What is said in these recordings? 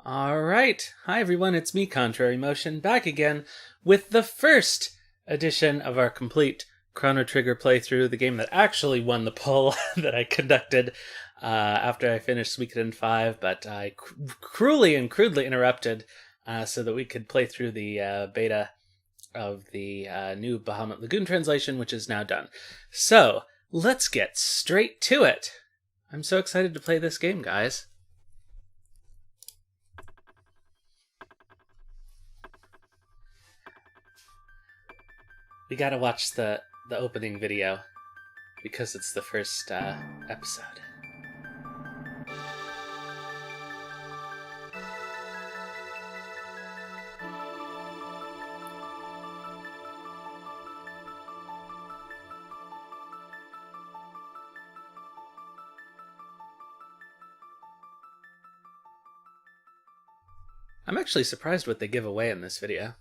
Alright, hi everyone, it's me, Contrary Motion, back again with the first edition of our complete Chrono Trigger playthrough, the game that actually won the poll that I conducted after I finished Suikoden 5, but I cruelly and crudely interrupted so that we could play through the beta of the new Bahamut Lagoon translation, which is now done. So, let's get straight to it! I'm so excited to play this game, guys. We gotta watch the opening video, because it's the first episode. I'm actually surprised what they give away in this video.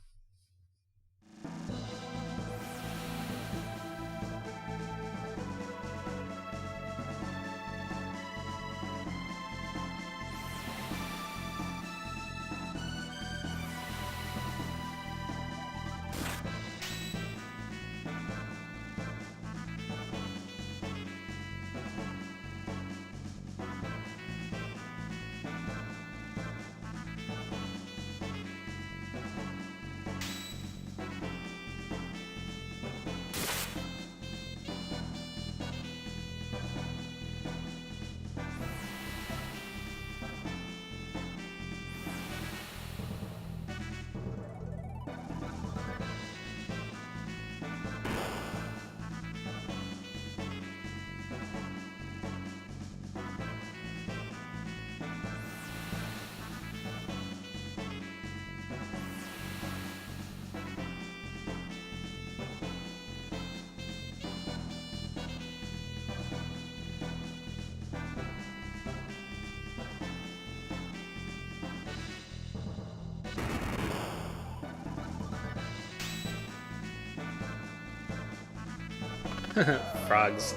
Frogs.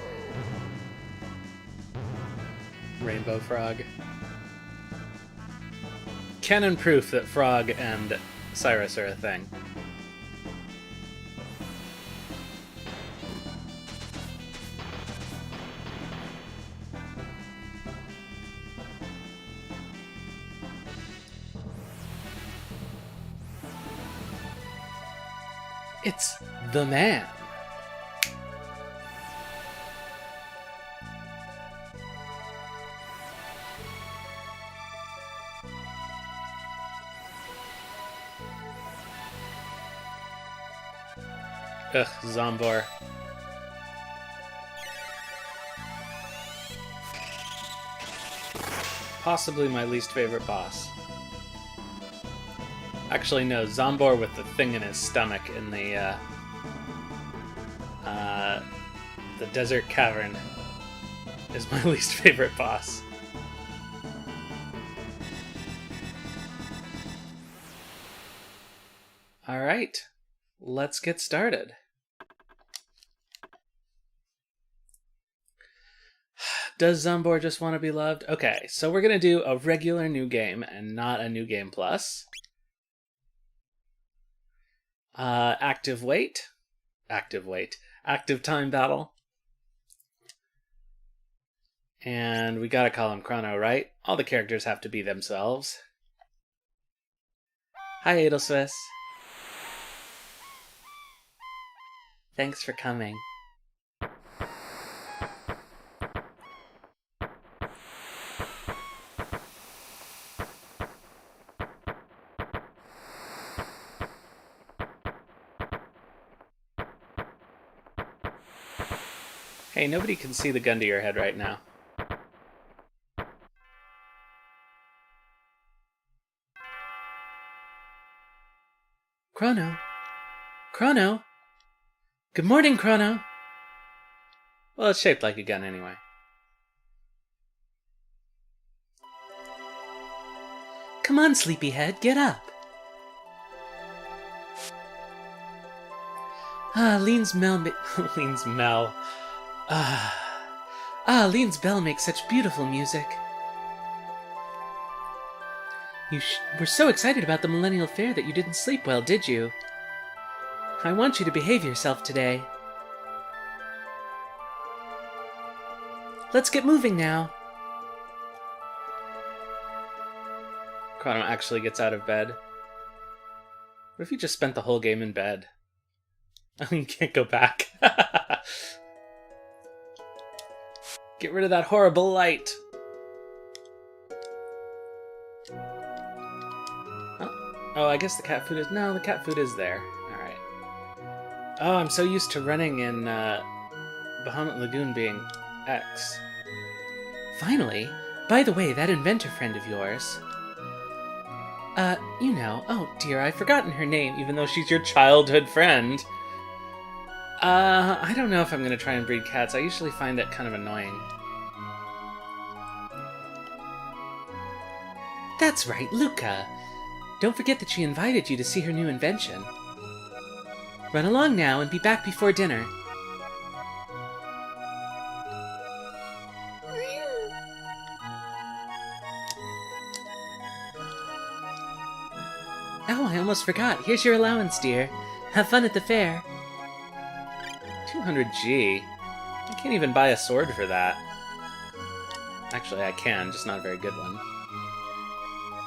Rainbow frog. Canon proof that Frog and Cyrus are a thing. It's the man. Ugh, Zombor. Possibly my least favorite boss. Actually, no, Zombor with the thing in his stomach in the desert cavern is my least favorite boss. Alright, let's get started. Does Zombor just want to be loved? Okay, so we're going to do a regular new game and not a new game plus. Active time battle. And we gotta call him Chrono, right? All the characters have to be themselves. Hi, Adelswiss. Thanks for coming. Hey, nobody can see the gun to your head right now. Chrono? Chrono? Good morning, Chrono! Well, it's shaped like a gun anyway. Come on, sleepyhead, get up! Lene's bell makes such beautiful music. You were so excited about the Millennial Fair that you didn't sleep well, did you? I want you to behave yourself today. Let's get moving now. Chrono actually gets out of bed. What if he just spent the whole game in bed? Oh, you can't go back. Get rid of that horrible light. Oh, I guess the cat food is... No, the cat food is there. Alright. Oh, I'm so used to running in Bahamut Lagoon being X. Finally! By the way, that inventor friend of yours... you know... Oh, dear, I've forgotten her name, even though she's your childhood friend. I don't know if I'm gonna try and breed cats. I usually find it kind of annoying. That's right, Luca! Don't forget that she invited you to see her new invention. Run along now and be back before dinner. Oh, I almost forgot. Here's your allowance, dear. Have fun at the fair. 200G? I can't even buy a sword for that. Actually, I can, just not a very good one.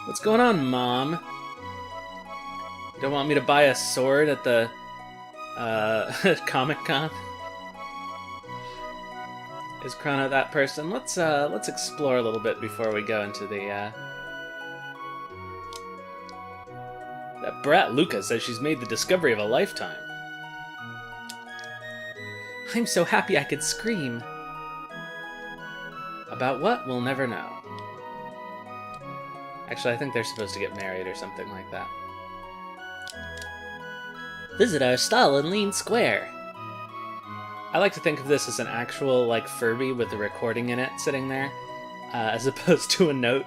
What's going on, Mom? You don't want me to buy a sword at the Comic-Con? Is Chrono that person? Let's explore a little bit before we go into the That brat Luca says she's made the discovery of a lifetime. I'm so happy I could scream. About what? We'll never know. Actually, I think they're supposed to get married or something like that. Visit our stall in Leene Square. I like to think of this as an actual, like, Furby with a recording in it sitting there, as opposed to a note.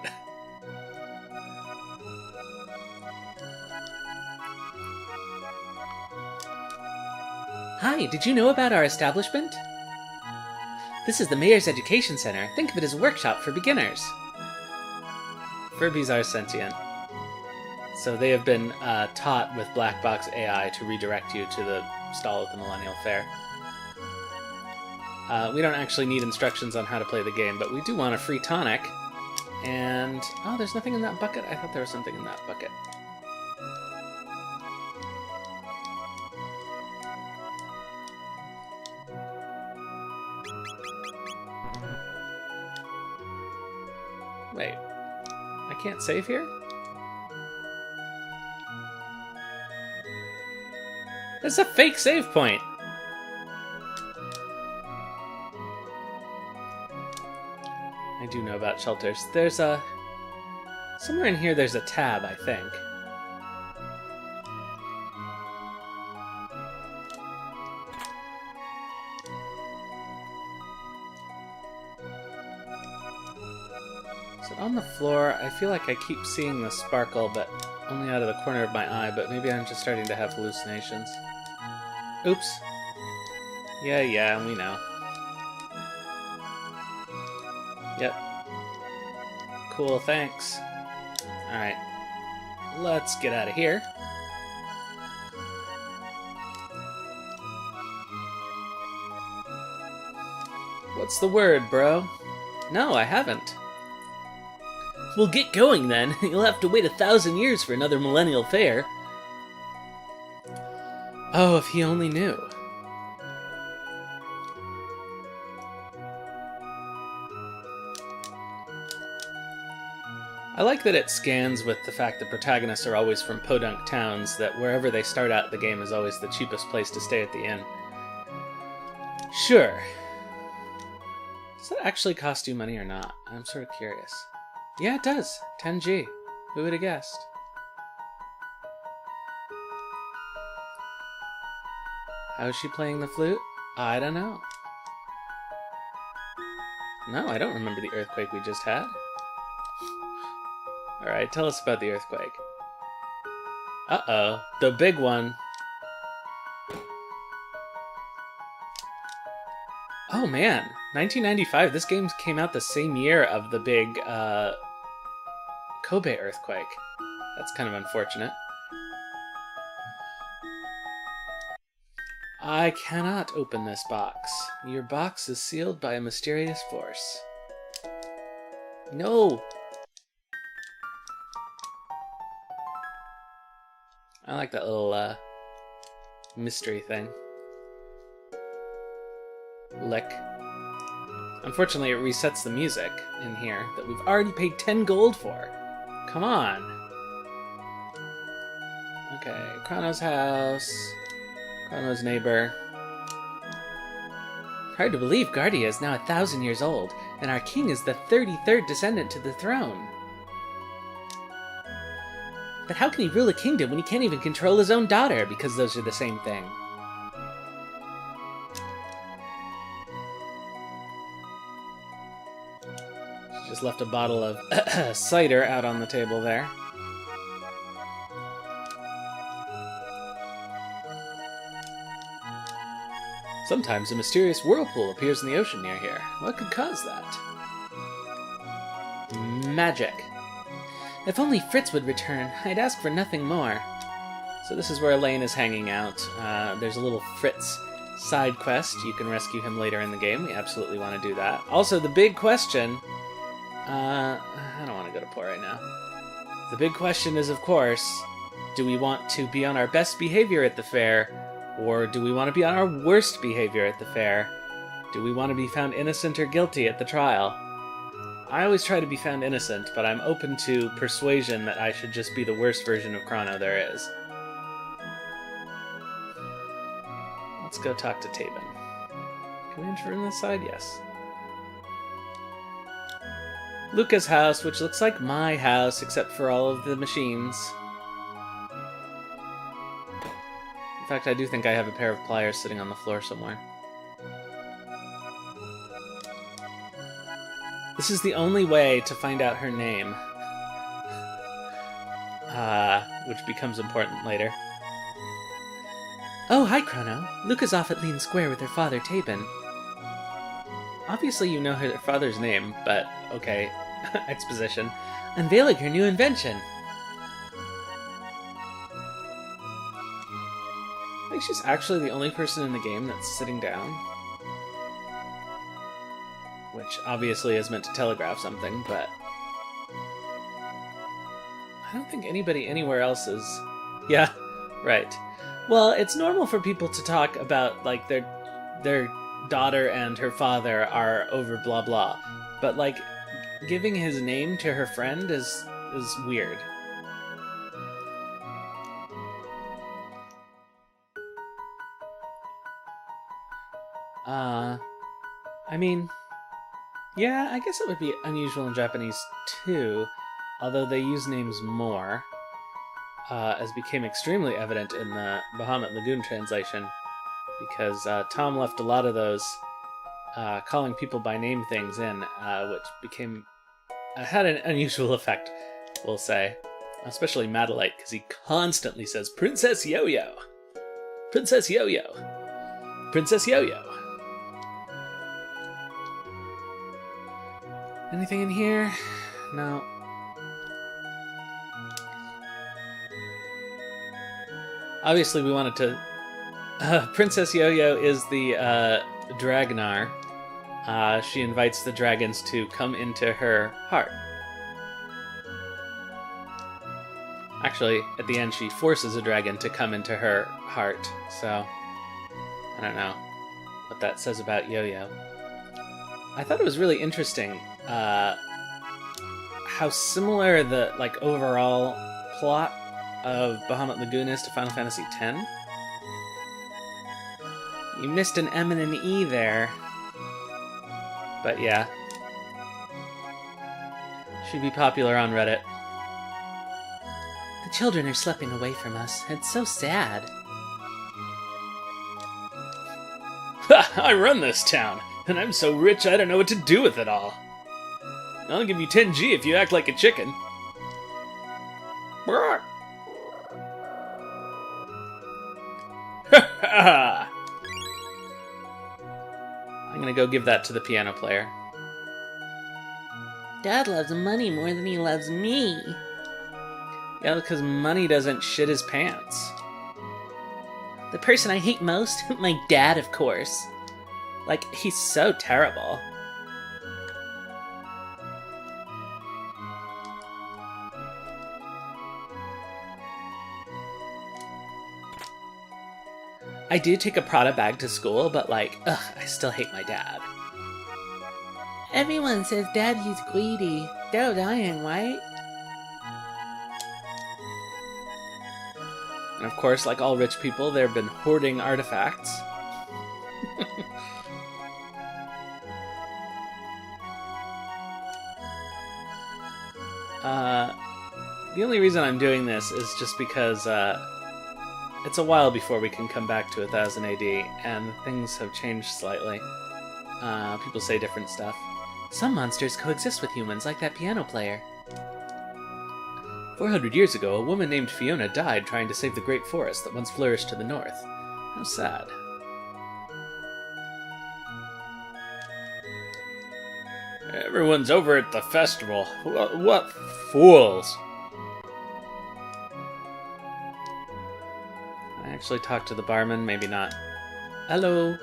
Hi, did you know about our establishment? This is the Mayor's Education Center. Think of it as a workshop for beginners. Furbies are sentient. So they have been taught with Black Box AI to redirect you to the stall at the Millennial Fair. We don't actually need instructions on how to play the game, but we do want a free tonic. And... oh, there's nothing in that bucket? I thought there was something in that bucket. Wait. I can't save here? It's a fake save point! I do know about shelters. There's a... somewhere in here there's a tab, I think. Is it on the floor? I feel like I keep seeing the sparkle, but only out of the corner of my eye, but maybe I'm just starting to have hallucinations. Oops. Yeah, we know. Yep. Cool, thanks. Alright. Let's get out of here. What's the word, bro? No, I haven't. Well, get going then. You'll have to wait 1,000 years for another Millennial Fair. Oh, if he only knew. I like that it scans with the fact that protagonists are always from podunk towns, that wherever they start out the game is always the cheapest place to stay at the inn. Sure. Does that actually cost you money or not? I'm sort of curious. Yeah, it does. 10G. Who would have guessed? How is she playing the flute? I don't know. No, I don't remember the earthquake we just had. Alright, tell us about the earthquake. Uh-oh, the big one. Oh man, 1995, this game came out the same year of the big Kobe earthquake. That's kind of unfortunate. I cannot open this box. Your box is sealed by a mysterious force. No! I like that little, mystery thing. Lick. Unfortunately, it resets the music in here that we've already paid 10 gold for. Come on. Okay, Chrono's house. Chrono's neighbor. Hard to believe Guardia is now 1,000 years old, and our king is the 33rd descendant to the throne. But how can he rule a kingdom when he can't even control his own daughter, because those are the same thing? She just left a bottle of cider out on the table there. Sometimes a mysterious whirlpool appears in the ocean near here. What could cause that? Magic. If only Fritz would return, I'd ask for nothing more. So this is where Elaine is hanging out. There's a little Fritz side quest. You can rescue him later in the game. We absolutely want to do that. Also, the big question... I don't want to go to Poor right now. The big question is, of course, do we want to be on our best behavior at the fair, or do we want to be on our worst behavior at the fair? Do we want to be found innocent or guilty at the trial? I always try to be found innocent, but I'm open to persuasion that I should just be the worst version of Chrono there is. Let's go talk to Tabin. Can we enter from this side? Yes. Luca's house, which looks like my house, except for all of the machines. In fact, I do think I have a pair of pliers sitting on the floor somewhere. This is the only way to find out her name. Which becomes important later. Oh, hi, Chrono. Luca's off at Leene Square with her father, Tabin. Obviously you know her father's name, but okay. Exposition. Unveiling her new invention. I think she's actually the only person in the game that's sitting down. Which obviously is meant to telegraph something, but... I don't think anybody anywhere else is... Yeah, right. Well, it's normal for people to talk about, like, their daughter and her father are over blah blah. But, like, giving his name to her friend is weird. I mean... Yeah, I guess it would be unusual in Japanese too, although they use names more, as became extremely evident in the Bahamut Lagoon translation, because Tom left a lot of those calling people by name things in, which became had an unusual effect, we'll say, especially Madalite, because he constantly says, Princess Yo-Yo! Princess Yo-Yo! Princess Yo-Yo! Anything in here? No. Obviously we wanted to... Princess Yo-Yo is the Dragnar. She invites the dragons to come into her heart. Actually, at the end she forces a dragon to come into her heart, so... I don't know what that says about Yo-Yo. I thought it was really interesting how similar the overall plot of Bahamut Lagoon is to Final Fantasy X. You missed an M and an E there. But yeah. Should be popular on Reddit. The children are slipping away from us. It's so sad. Ha! I run this town, and I'm so rich I don't know what to do with it all. I'll give you 10G if you act like a chicken. I'm gonna go give that to the piano player. Dad loves money more than he loves me. Yeah, because money doesn't shit his pants. The person I hate most? My dad, of course. Like, he's so terrible. I do take a Prada bag to school, but like, ugh, I still hate my dad. Everyone says Dad he's greedy. So I am, right? And of course, like all rich people, they've been hoarding artifacts. The only reason I'm doing this is just because it's a while before we can come back to 1000 AD, and things have changed slightly. People say different stuff. Some monsters coexist with humans, like that piano player. 400 years ago, a woman named Fiona died trying to save the great forest that once flourished to the north. How sad. Everyone's over at the festival. What fools! I actually talked to the barman, maybe not. Hello.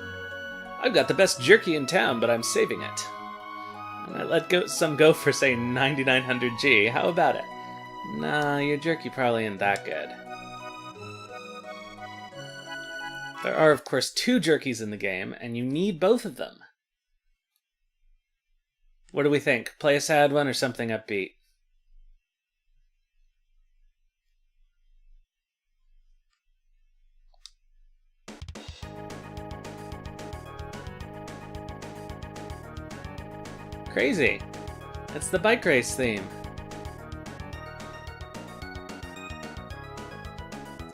I've got the best jerky in town, but I'm saving it. I might let some go for, say, 9900 G. How about it? Nah, your jerky probably isn't that good. There are, of course, 2 jerkies in the game, and you need both of them. What do we think? Play a sad one or something upbeat? Crazy. It's the bike race theme.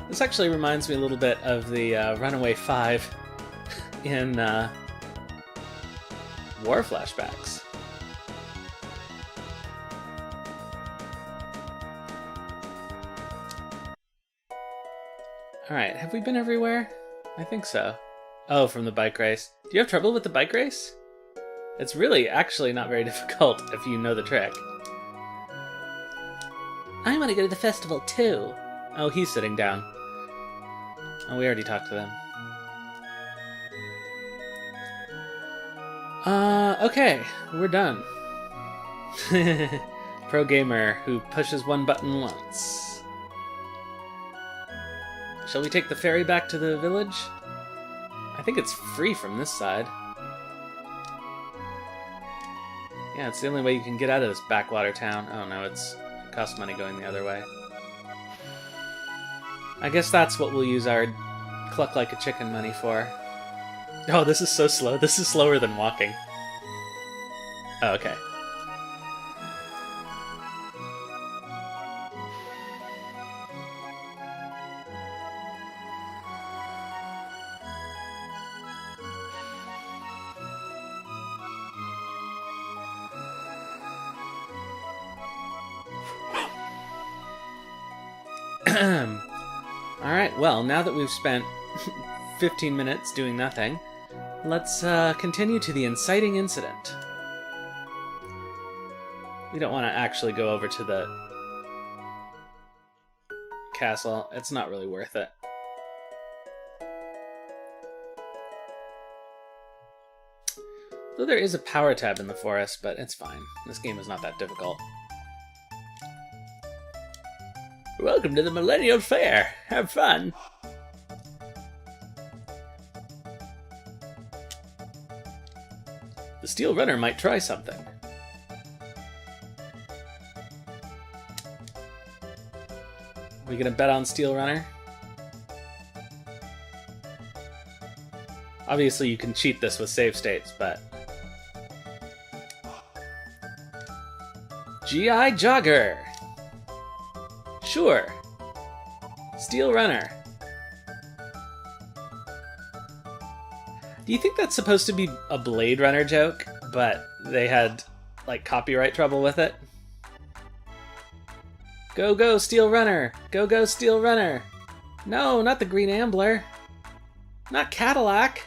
This actually reminds me a little bit of the Runaway 5 in War Flashbacks. Alright, have we been everywhere? I think so. Oh, from the bike race. Do you have trouble with the bike race? It's really actually not very difficult if you know the trick. I want to go to the festival too. Oh, he's sitting down. Oh, we already talked to them. Okay, we're done. Pro gamer who pushes one button once. Shall we take the ferry back to the village? I think it's free from this side. Yeah, it's the only way you can get out of this backwater town. Oh no, it costs money going the other way. I guess that's what we'll use our cluck like a chicken money for. Oh, this is so slow. This is slower than walking. Oh, okay. Alright, well, now that we've spent 15 minutes doing nothing, let's continue to the inciting incident. We don't want to actually go over to the castle. It's not really worth it. Though there is a power tab in the forest, but it's fine. This game is not that difficult. Welcome to the Millennial Fair. Have fun. The Steel Runner might try something. Are we gonna bet on Steel Runner? Obviously you can cheat this with save states, but... GI Jogger! Sure. Steel Runner. Do you think that's supposed to be a Blade Runner joke, but they had, like, copyright trouble with it? Go, go, Steel Runner! Go, go, Steel Runner! No, not the Green Ambler! Not Cadillac!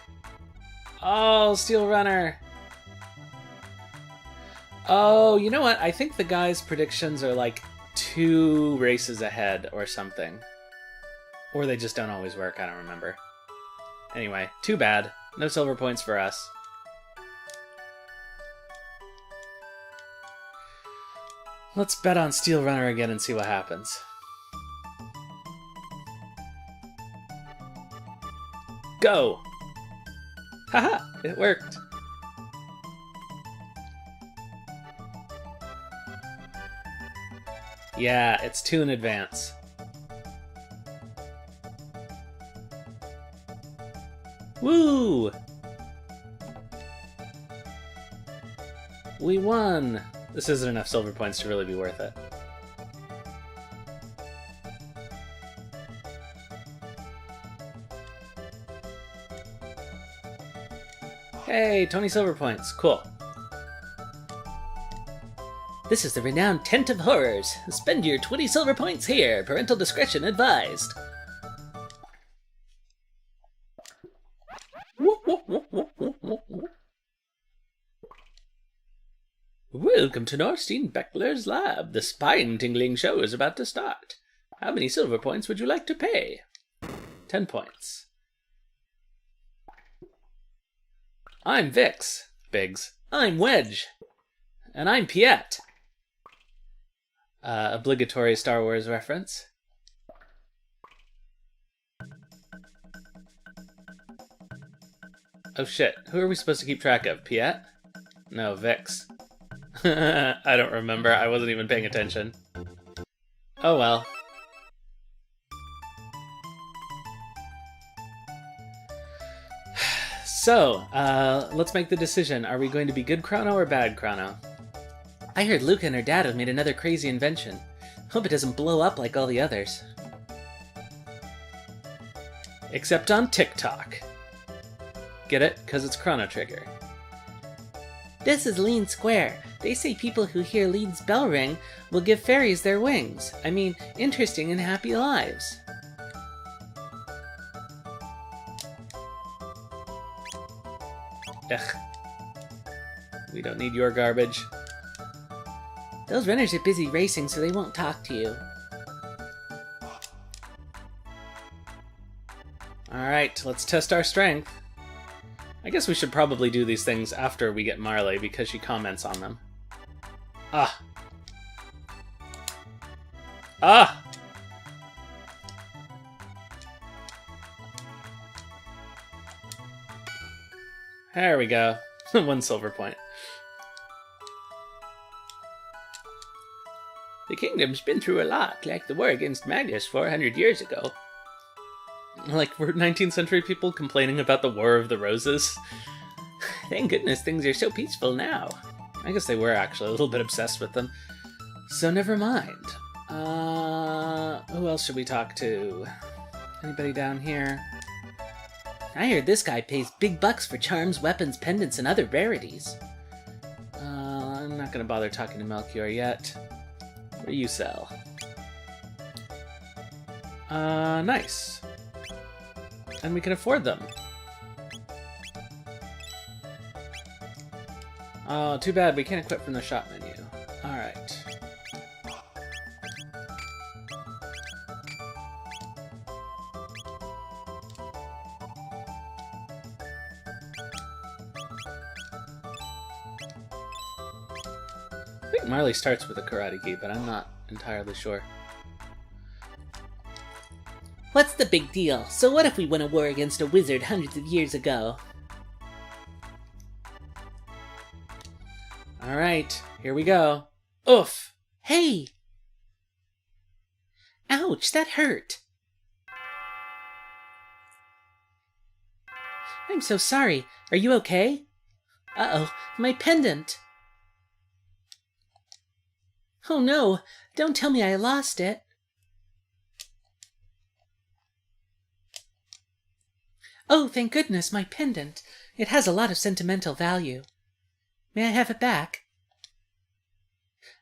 Oh, Steel Runner! Oh, you know what? I think the guy's predictions are like 2 races ahead or something. Or they just don't always work, I don't remember. Anyway, too bad. No silver points for us. Let's bet on Steel Runner again and see what happens. Go! Haha! It worked! Yeah, it's 2 in advance. Woo! We won! This isn't enough silver points to really be worth it. Hey, 20 silver points. Cool. This is the renowned Tent of Horrors. Spend your 20 silver points here. Parental discretion advised. Welcome to Norstein Beckler's lab. The spine-tingling show is about to start. How many silver points would you like to pay? 10 points. I'm Vix. Biggs. I'm Wedge. And I'm Piet. Obligatory Star Wars reference. Oh shit, who are we supposed to keep track of? Piet? No, Vix. I don't remember, I wasn't even paying attention. Oh well. So, let's make the decision. Are we going to be good Chrono or bad Chrono? I heard Luca and her dad have made another crazy invention. Hope it doesn't blow up like all the others. Except on TikTok. Get it? Because it's Chrono Trigger. This is Leene Square. They say people who hear Leane's bell ring will give fairies their wings. I mean, interesting and happy lives. Ugh. We don't need your garbage. Those runners are busy racing, so they won't talk to you. Alright, let's test our strength. I guess we should probably do these things after we get Marley, because she comments on them. Ah! Ah! There we go. 1 silver point. The kingdom's been through a lot, like the war against Magnus 400 years ago. Like, were 19th century people complaining about the War of the Roses? Thank goodness things are so peaceful now. I guess they were actually a little bit obsessed with them. So never mind. Who else should we talk to? Anybody down here? I heard this guy pays big bucks for charms, weapons, pendants, and other rarities. I'm not gonna bother talking to Melchior yet. What do you sell? Nice. And we can afford them. Oh, too bad we can't equip from the shop menu. Alright. I think Marley starts with a karate gi, but I'm not entirely sure. What's the big deal? So what if we won a war against a wizard hundreds of years ago? Alright, here we go. Oof! Hey! Ouch, that hurt! I'm so sorry. Are you okay? Uh-oh, my pendant! Oh no, don't tell me I lost it. Oh, thank goodness, my pendant. It has a lot of sentimental value. May I have it back?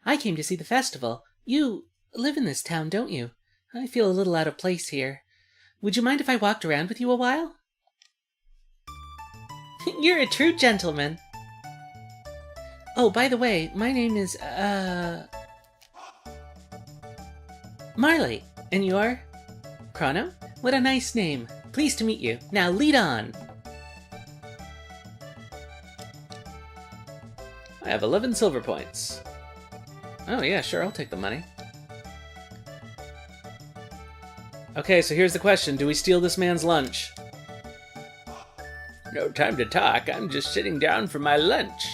I came to see the festival. You live in this town, don't you? I feel a little out of place here. Would you mind if I walked around with you a while? You're a true gentleman. Oh, by the way, my name is, Marley. And you're? Chrono? What a nice name. Pleased to meet you. Now lead on. I have 11 silver points. Oh yeah, sure, I'll take the money. Okay, so here's the question. Do we steal this man's lunch? No time to talk. I'm just sitting down for my lunch.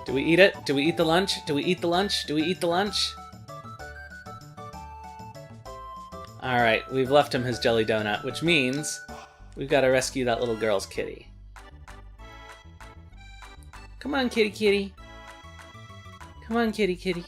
Do we eat it? Do we eat the lunch? Do we eat the lunch? Do we eat the lunch? Alright, we've left him his jelly donut, which means we've got to rescue that little girl's kitty. Come on, kitty kitty. Come on, kitty kitty.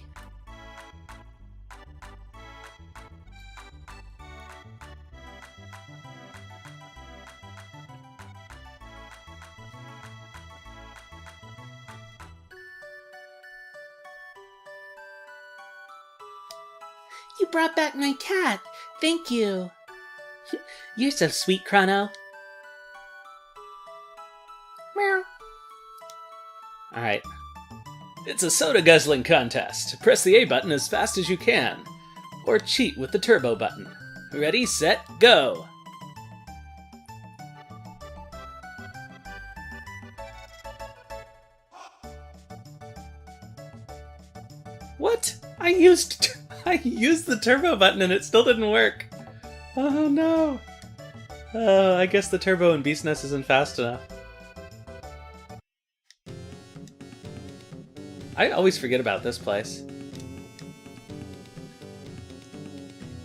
You brought back my cat. Thank you. You're so sweet, Chrono. Meow. Alright. It's a soda guzzling contest. Press the A button as fast as you can. Or cheat with the turbo button. Ready, set, go! What? I used the turbo button and it still didn't work. Oh no. Oh, I guess the turbo in Beast Nest isn't fast enough. I always forget about this place.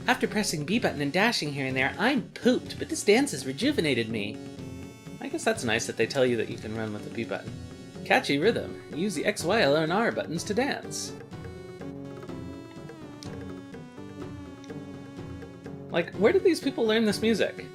After pressing B button and dashing here and there, I'm pooped, but this dance has rejuvenated me. I guess that's nice that they tell you that you can run with the B button. Catchy rhythm. Use the X, Y, L, and R buttons to dance. Like, where did these people learn this music?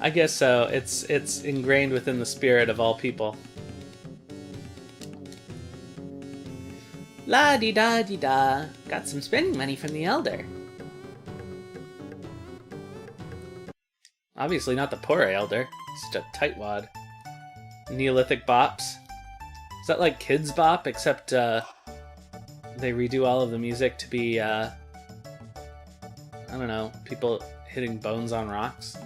I guess so. It's ingrained within the spirit of all people. La-di-da-di-da. Got some spending money from the Elder. Obviously not the poor Elder. Such a tightwad. Neolithic bops. Is that like Kids Bop, except they redo all of the music to be, I don't know, people hitting bones on rocks?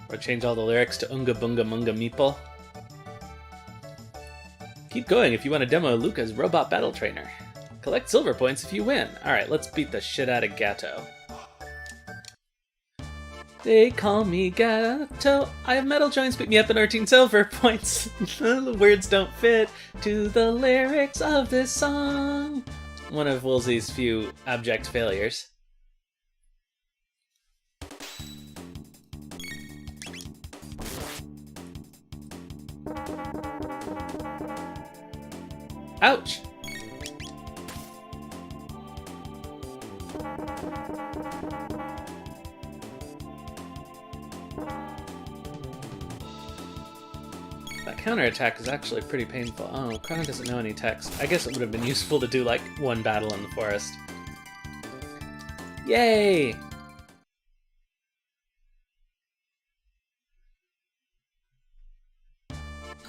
Or change all the lyrics to Unga Bunga Munga Meeple? Keep going if you want to demo Luca's Robot Battle Trainer. Collect silver points if you win. Alright, let's beat the shit out of Gato. They call me Gato. I have metal joints, pick me up and 13 silver points. The words don't fit to the lyrics of this song. One of Woolsey's few abject failures. Ouch! That counterattack is actually pretty painful. Oh, Chrono doesn't know any text. I guess it would have been useful to do, like, one battle in the forest. Yay!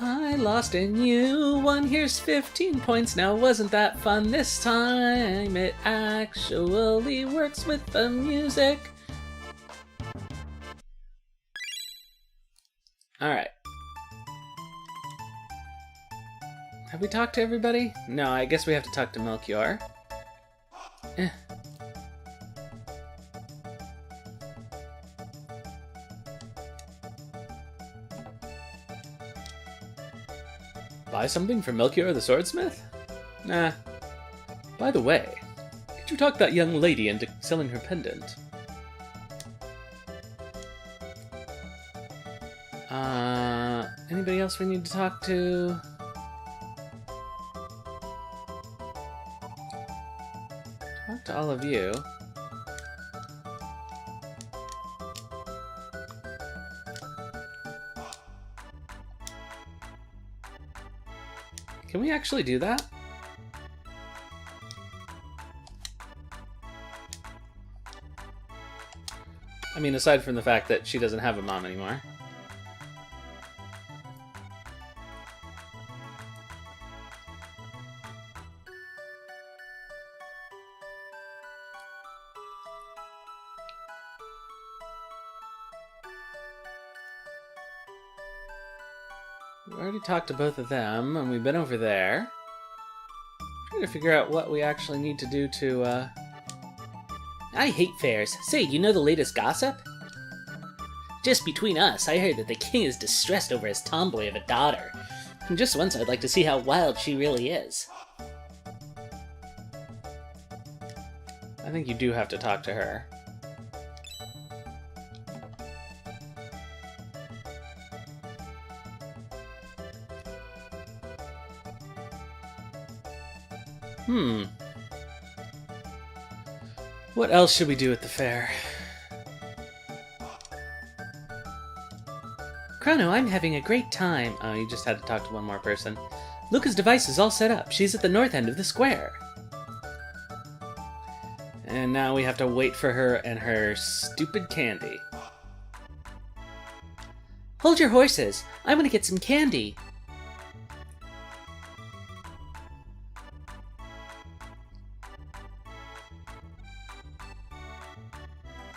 I lost and you won. Here's 15 points. Now wasn't that fun this time? It actually works with the music. Alright. Have we talked to everybody? No, I guess we have to talk to Melchior. Buy something from Melchior the Swordsmith? Nah. By the way, could you talk that young lady into selling her pendant? Anybody else we need to talk to? Talk to all of you. Can we actually do that? I mean, aside from the fact that she doesn't have a mom anymore. We already talked to both of them, and we've been over there. I'm trying to figure out what we actually need to do to, I hate fairs. Say, you know the latest gossip? Just between us, I heard that the king is distressed over his tomboy of a daughter. And just once I'd like to see how wild she really is. I think you do have to talk to her. What else should we do at the fair? Chrono, I'm having a great time. Oh, you just had to talk to one more person. Luca's device is all set up. She's at the north end of the square. And now we have to wait for her and her stupid candy. Hold your horses. I want to get some candy.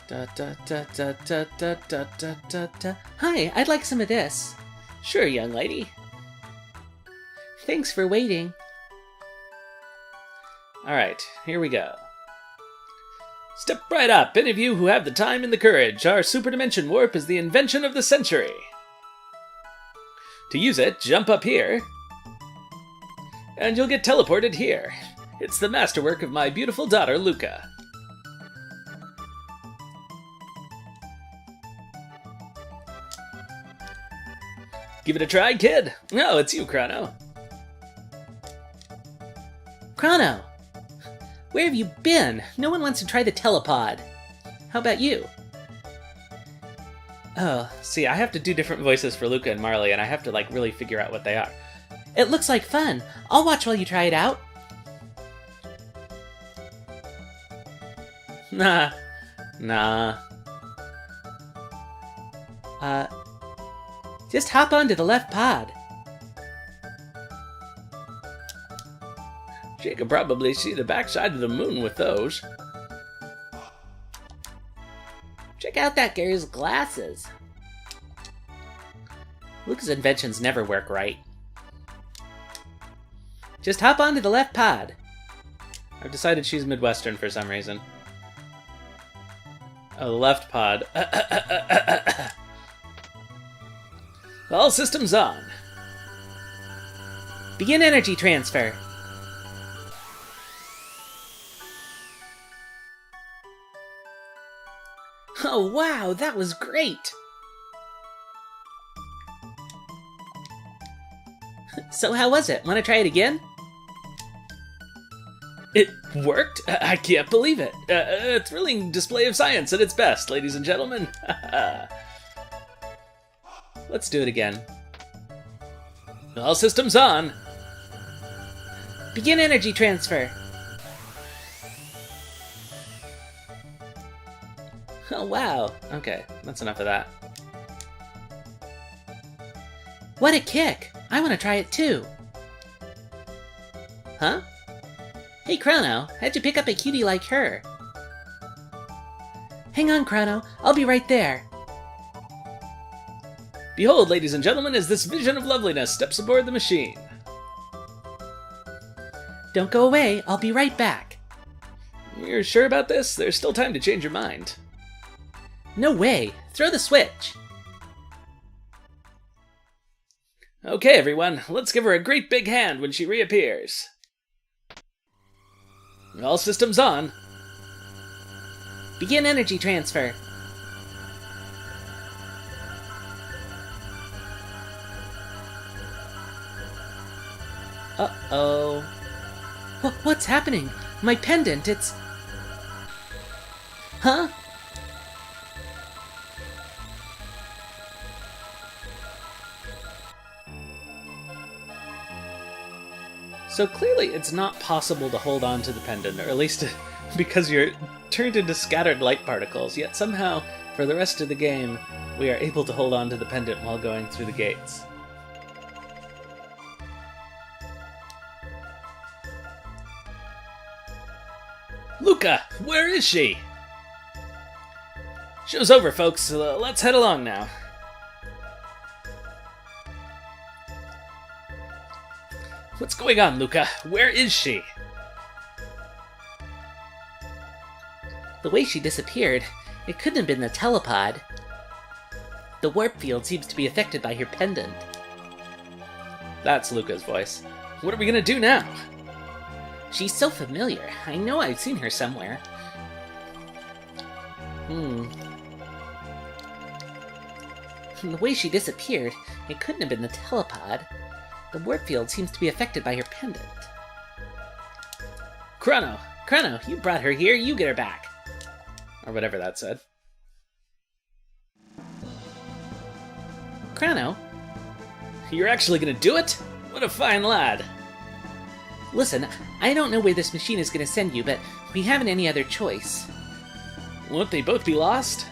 Da da da da da da da da da da. Hi, I'd like some of this. Sure, young lady. Thanks for waiting. Alright, here we go. Step right up, any of you who have the time and the courage. Our super dimension warp is the invention of the century. To use it, jump up here, and you'll get teleported here. It's the masterwork of my beautiful daughter, Luca. Give it a try, kid. No, it's you, Chrono. Chrono! Where have you been? No one wants to try the telepod. How about you? Oh, see, I have to do different voices for Luca and Marley, and I have to, like, really figure out what they are. It looks like fun. I'll watch while you try it out. Nah. Just hop onto the left pod. She could probably see the backside of the moon with those. Check out that girl's glasses. Luca's inventions never work right. Just hop onto the left pod. I've decided she's Midwestern for some reason. Oh, the left pod. All systems on. Begin energy transfer. Oh wow, that was great! So how was it? Want to try it again? It worked? I can't believe it. A thrilling display of science at its best, ladies and gentlemen. Let's do it again. All systems on. Begin energy transfer. Oh, wow. Okay, that's enough of that. What a kick! I want to try it too. Huh? Hey, Chrono, how'd you pick up a cutie like her? Hang on, Chrono. I'll be right there. Behold, ladies and gentlemen, as this vision of loveliness steps aboard the machine. Don't go away. I'll be right back. You're sure about this? There's still time to change your mind. No way. Throw the switch. Okay, everyone, let's give her a great big hand when she reappears. All systems on. Begin energy transfer. Uh-oh. What's happening? My pendant, it's... Huh? So clearly it's not possible to hold on to the pendant, or at least because you're turned into scattered light particles, yet somehow, for the rest of the game, we are able to hold on to the pendant while going through the gates. Luca! Where is she? Show's over, folks. Let's head along now. What's going on, Luca? Where is she? The way she disappeared, it couldn't have been the telepod. The warp field seems to be affected by her pendant. That's Luca's voice. What are we gonna do now? She's so familiar. I know I've seen her somewhere. The way she disappeared, it couldn't have been the telepod. The warp field seems to be affected by her pendant. Chrono, You brought her here, you get her back. or whatever that said. Chrono, You're actually gonna do it? What a fine lad. listen, I don't know where this machine is going to send you, but we haven't any other choice. Won't they both be lost?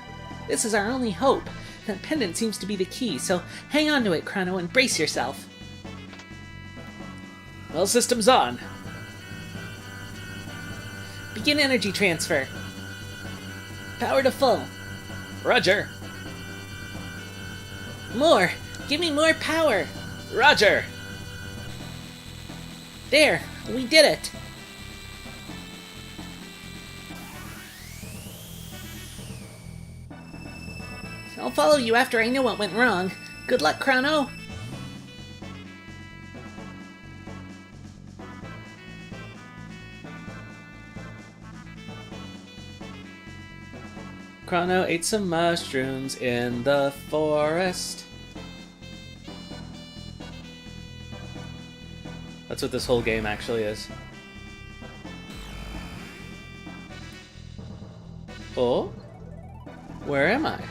This is our only hope. That pendant seems to be the key, so hang on to it, Chrono, and brace yourself. Well, systems on. Begin energy transfer. Power to full. Roger. More! Give me more power! Roger. There! We did it! I'll follow you after I know what went wrong. Good luck, Chrono! Chrono ate some mushrooms in the forest. That's what this whole game actually is. Oh? Where am I?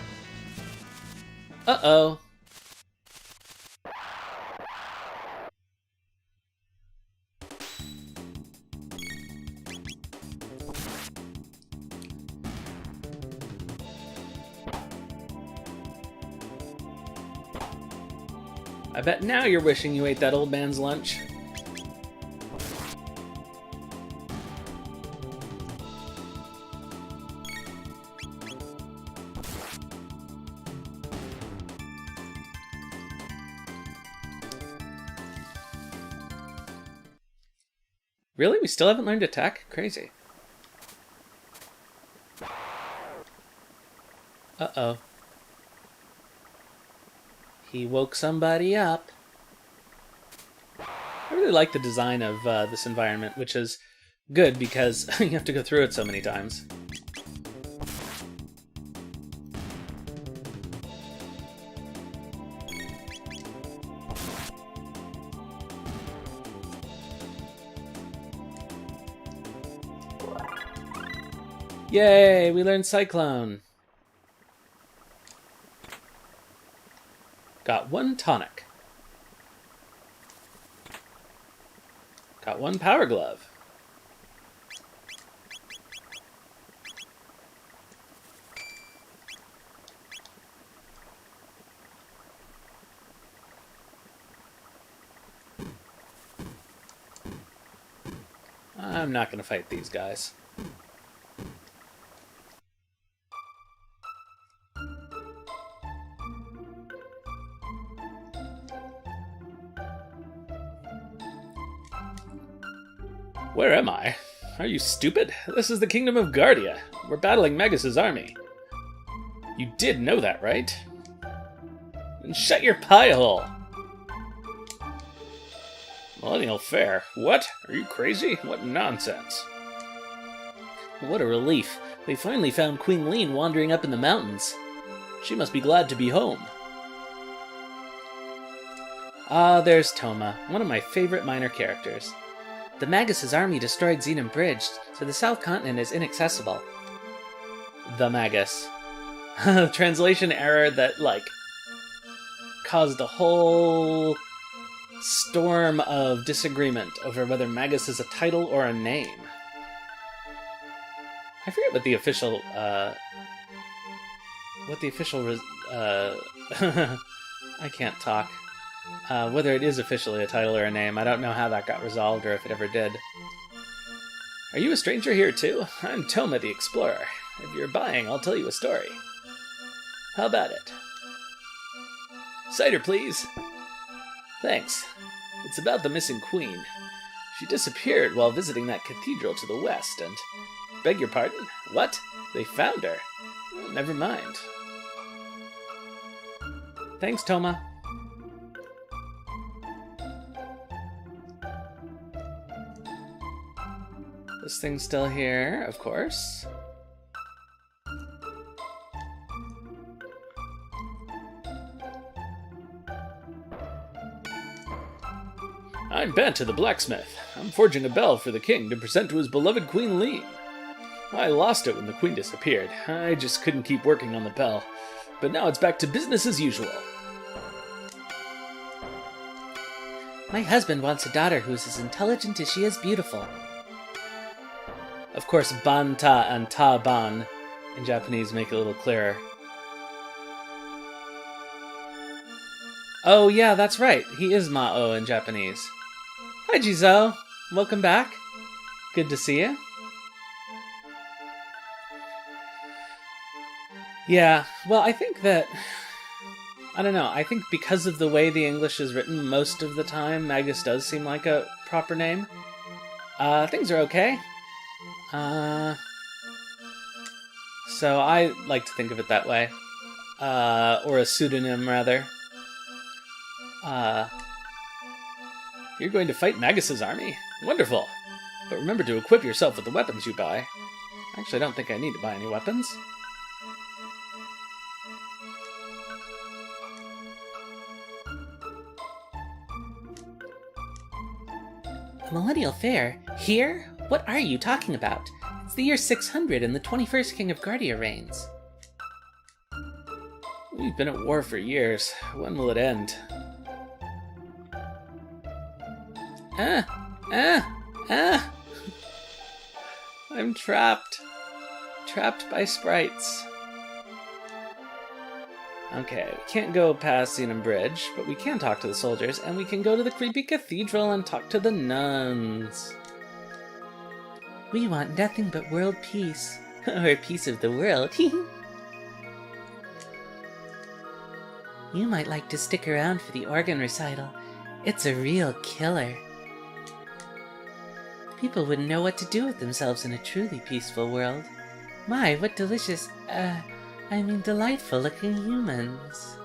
Uh-oh. I bet now you're wishing you ate that old man's lunch. Really? We still haven't learned attack? Crazy. Uh-oh. He woke somebody up. I really like the design of this environment, which is good because you have to go through it so many times. Yay, we learned Cyclone. Got one tonic. Got one power glove. I'm not going to fight these guys. Where am I? Are you stupid? This is the Kingdom of Guardia. We're battling Magus' army. You did know that, right? Then shut your pie hole! Millennial Fair? What? Are you crazy? What nonsense. What a relief. We finally found Queen Leene wandering up in the mountains. She must be glad to be home. Ah, there's Toma, one of my favorite minor characters. The Magus' army destroyed Xenon Bridge, so the South Continent is inaccessible. The Magus. Translation error that, caused a whole storm of disagreement over whether Magus is a title or a name. I forget what the official, I can't talk. Whether it is officially a title or a name. I don't know how that got resolved or if it ever did. Are you a stranger here too? I'm Toma the Explorer. If you're buying, I'll tell you a story. How about it? Cider, please. Thanks. It's about the missing queen. She disappeared while visiting that cathedral to the west, and... Beg your pardon? What? They found her? Well, never mind. Thanks, Toma. This thing's still here, of course. I'm Banta the blacksmith. I'm forging a bell for the king to present to his beloved Queen Leene. I lost it when the queen disappeared. I just couldn't keep working on the bell. But now it's back to business as usual. My husband wants a daughter who's as intelligent as she is beautiful. Of course, Banta and Ta-ban in Japanese make it a little clearer. Oh yeah, that's right. He is Mao in Japanese. Hi, Jizo. Welcome back. Good to see you. Yeah, well, I think that... I don't know. I think because of the way the English is written, most of the time, Magus does seem like a proper name. Things are okay. So I like to think of it that way. Or a pseudonym, rather. You're going to fight Magus's army? Wonderful. But remember to equip yourself with the weapons you buy. Actually, I don't think I need to buy any weapons. A Millennial Fair? Here? What are you talking about? It's the year 600 and the 21st King of Guardia reigns. We've been at war for years. When will it end? I'm trapped. Trapped by sprites. Okay, we can't go past Xenon Bridge, but we can talk to the soldiers, and we can go to the creepy cathedral and talk to the nuns. We want nothing but world peace. Or peace of the world. You might like to stick around for the organ recital. It's a real killer. People wouldn't know what to do with themselves in a truly peaceful world. My, what delicious, delightful looking humans.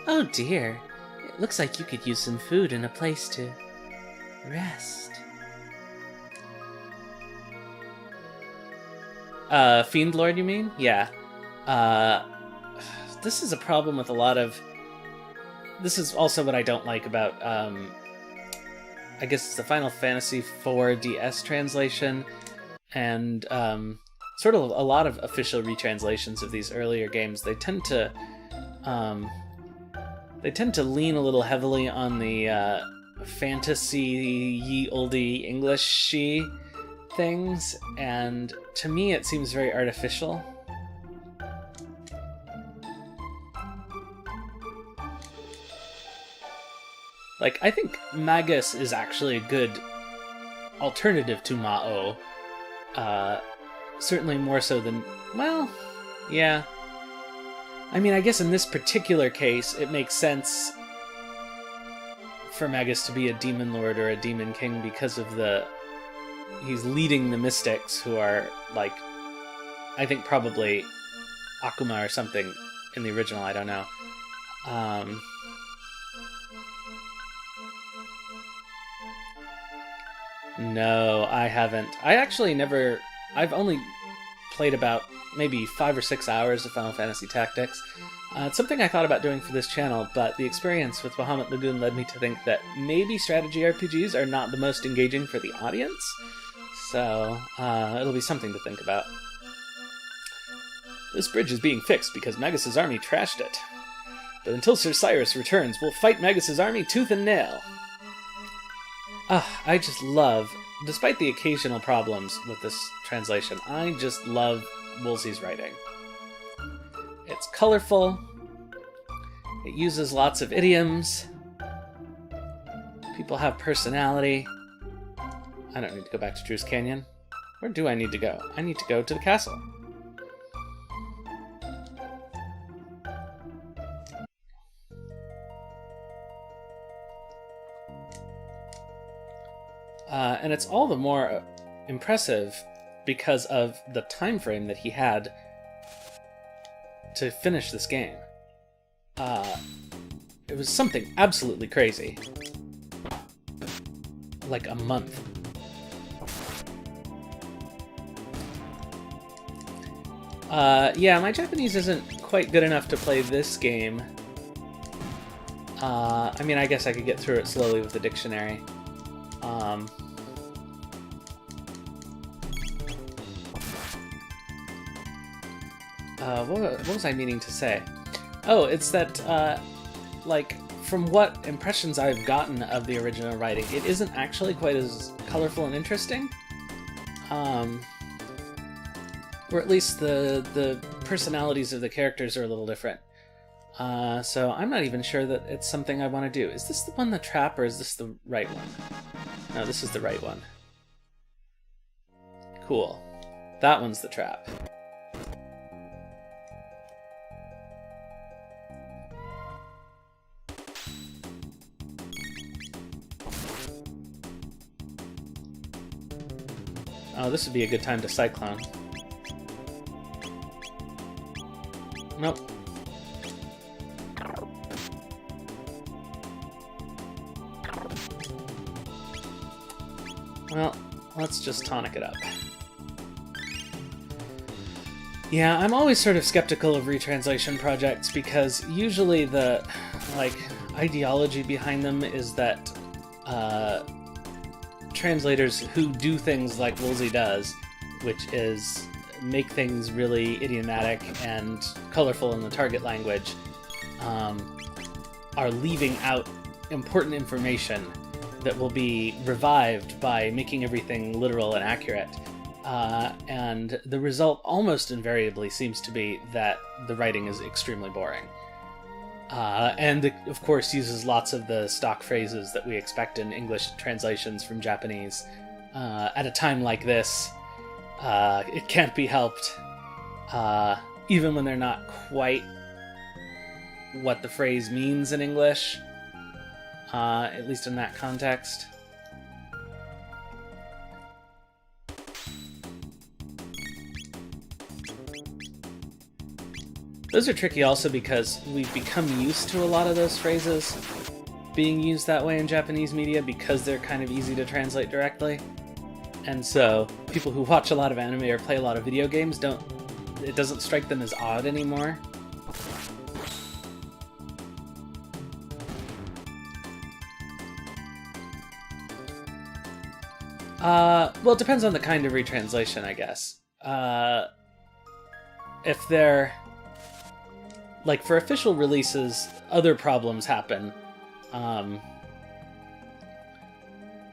Oh dear, it looks like you could use some food and a place to rest. Fiend Lord, you mean? Yeah. This is a problem with a lot of... This is also what I don't like about, I guess it's the Final Fantasy IV DS translation, and sort of a lot of official retranslations of these earlier games. They tend to lean a little heavily on the fantasy ye olde English-y things, and to me it seems very artificial. Like, I think Magus is actually a good alternative to Mao. Certainly more so than... Well, yeah. I mean, I guess in this particular case, it makes sense for Magus to be a demon lord or a demon king because of the... He's leading the mystics who are, like... I think probably Akuma or something in the original, I don't know. No, I haven't. I actually never... I've only played about maybe 5 or 6 hours of Final Fantasy Tactics. It's something I thought about doing for this channel, but the experience with Bahamut Lagoon led me to think that maybe strategy RPGs are not the most engaging for the audience. So, it'll be something to think about. This bridge is being fixed because Magus's army trashed it. But until Sir Cyrus returns, we'll fight Magus' army tooth and nail. I just love, despite the occasional problems with this translation, I just love Woolsey's writing. It's colorful. It uses lots of idioms. People have personality. I don't need to go back to Drew's Canyon. Where do I need to go? I need to go to the castle. And it's all the more impressive because of the time frame that he had to finish this game. It was something absolutely crazy. Like a month. Yeah, my Japanese isn't quite good enough to play this game. I mean, I guess I could get through it slowly with the dictionary. What was I meaning to say? Oh, it's that, like, from what impressions I've gotten of the original writing, it isn't actually quite as colorful and interesting. Or at least the personalities of the characters are a little different. So I'm not even sure that it's something I want to do. Is this the one, the trap, or is this the right one? No, this is the right one. Cool. That one's the trap. Oh, this would be a good time to Cyclone. Nope. Well, let's just tonic it up. Yeah, I'm always sort of skeptical of retranslation projects because usually the, like, ideology behind them is that translators who do things like Woolsey does, which is make things really idiomatic and colorful in the target language, are leaving out important information that will be revived by making everything literal and accurate. And the result almost invariably seems to be that the writing is extremely boring. And of course uses lots of the stock phrases that we expect in English translations from Japanese. At a time like this, it can't be helped, even when they're not quite what the phrase means in English, at least in that context. Those are tricky also because we've become used to a lot of those phrases being used that way in Japanese media because they're kind of easy to translate directly. And so people who watch a lot of anime or play a lot of video games it doesn't strike them as odd anymore. Well, it depends on the kind of retranslation, I guess. If they're... Like, for official releases, other problems happen,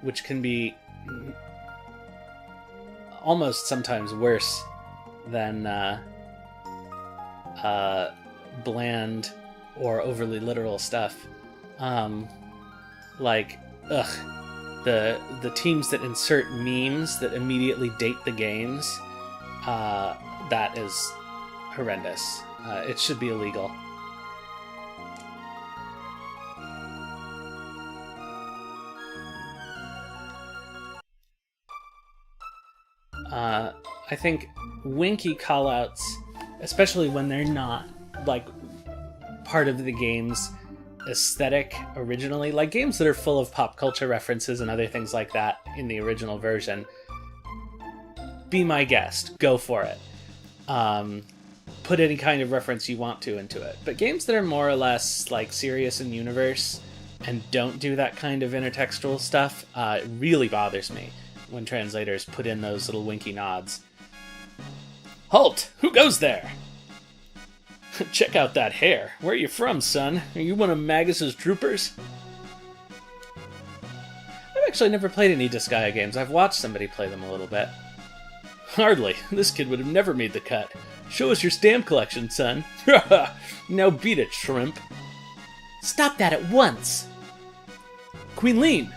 which can be almost sometimes worse than bland or overly literal stuff. The teams that insert memes that immediately date the games, that is horrendous. It should be illegal. I think winky callouts, especially when they're not, like, part of the game's aesthetic originally, like games that are full of pop culture references and other things like that in the original version, be my guest. Go for it. Put any kind of reference you want to into it. But games that are more or less like serious in universe and don't do that kind of intertextual stuff, it really bothers me when translators put in those little winky nods. Halt! Who goes there? Check out that hair. Where are you from, son? Are you one of Magus's troopers? I've actually never played any Disgaea games. I've watched somebody play them a little bit. Hardly. This kid would have never made the cut. Show us your stamp collection, son. Now beat it, shrimp. Stop that at once! Queen Leene!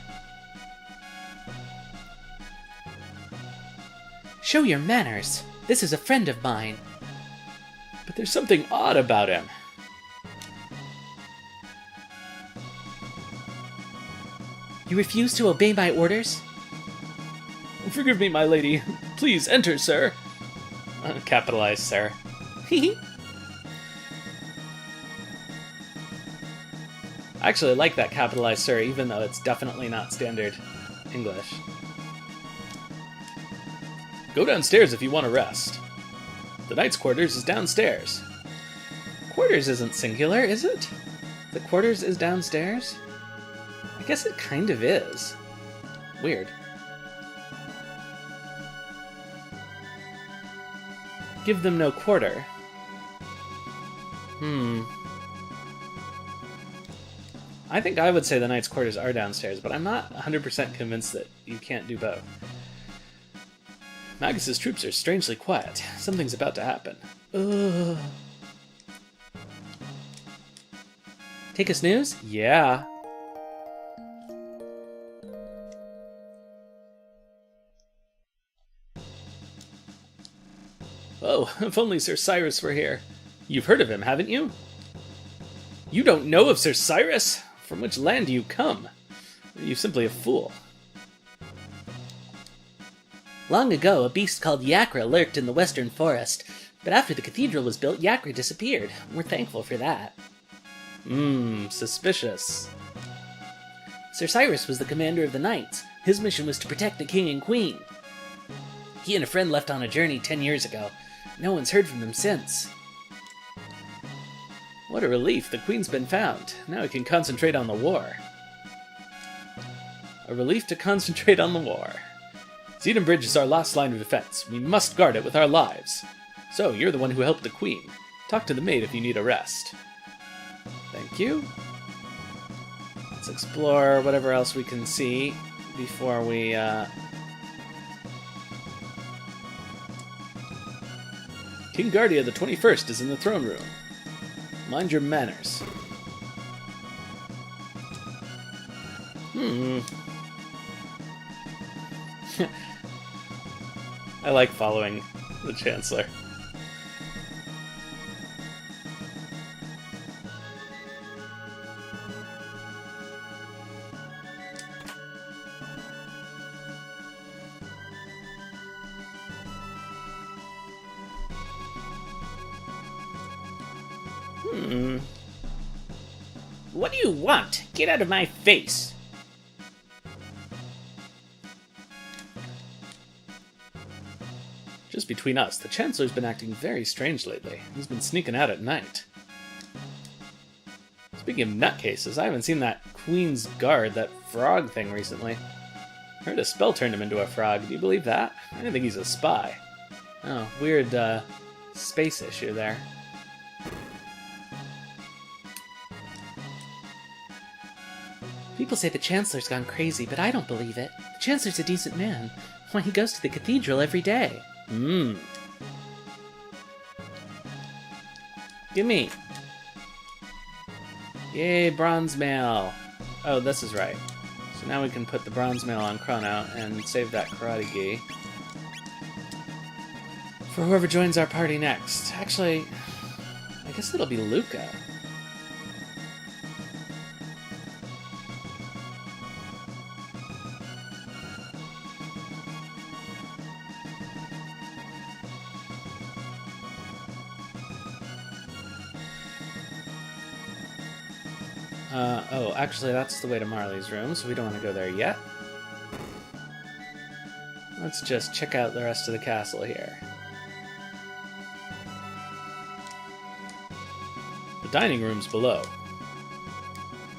Show your manners. This is a friend of mine. But there's something odd about him. You refuse to obey my orders? Forgive me, my lady. Please enter, sir. Capitalized, sir. I actually like that capitalized sir, even though it's definitely not standard English. Go downstairs if you want to rest. The knight's quarters is downstairs. Quarters isn't singular, is it? The quarters is downstairs? I guess it kind of is. Weird. Give them no quarter. I think I would say the knight's quarters are downstairs, but I'm not 100% convinced that you can't do both. Magus's troops are strangely quiet. Something's about to happen. Ugh. Take a snooze? Yeah. Oh, if only Sir Cyrus were here. You've heard of him, haven't you? You don't know of Sir Cyrus? From which land do you come? You're simply a fool. Long ago, a beast called Yakra lurked in the western forest, but after the cathedral was built, Yakra disappeared. We're thankful for that. Suspicious. Sir Cyrus was the commander of the knights. His mission was to protect the king and queen. He and a friend left on a journey 10 years ago. No one's heard from them since. What a relief, the queen's been found. Now we can concentrate on the war. A relief to concentrate on the war. Zedon Bridge is our last line of defense. We must guard it with our lives. So, you're the one who helped the queen. Talk to the maid if you need a rest. Thank you. Let's explore whatever else we can see before we, King Guardia the 21st is in the throne room. Mind your manners. I like following the Chancellor. What do you want? Get out of my face! Just between us, the Chancellor's been acting very strange lately. He's been sneaking out at night. Speaking of nutcases, I haven't seen that Queen's Guard, that frog thing recently. Heard a spell turned him into a frog. Do you believe that? I don't think he's a spy. Oh, weird, space issue there. People say the Chancellor's gone crazy, but I don't believe it. The Chancellor's a decent man. Why, he goes to the cathedral every day. Gimme! Yay, bronze mail! Oh, this is right. So now we can put the bronze mail on Chrono and save that karate gi for whoever joins our party next. Actually, I guess it'll be Luca. Oh, actually, that's the way to Marley's room, so we don't want to go there yet. Let's just check out the rest of the castle here. The dining room's below.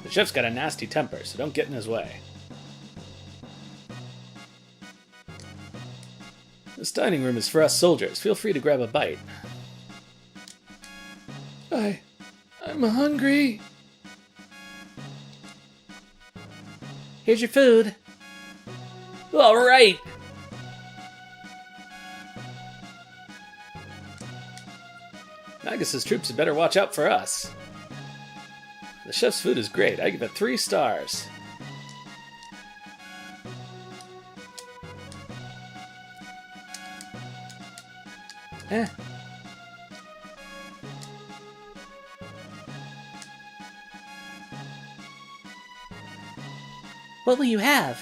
The chef's got a nasty temper, so don't get in his way. This dining room is for us soldiers. Feel free to grab a bite. I'm hungry. Here's your food. All right. Magus's troops had better watch out for us. The chef's food is great. I give it 3 stars. Eh. What will you have?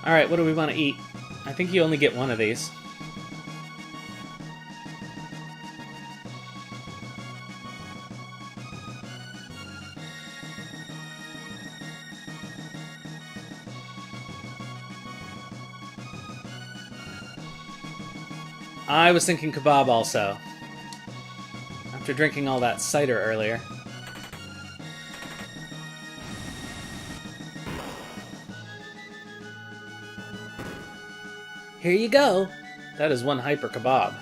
Alright, what do we want to eat? I think you only get one of these. I was thinking kebab also. After drinking all that cider earlier. Here you go. That is one hyper kebab.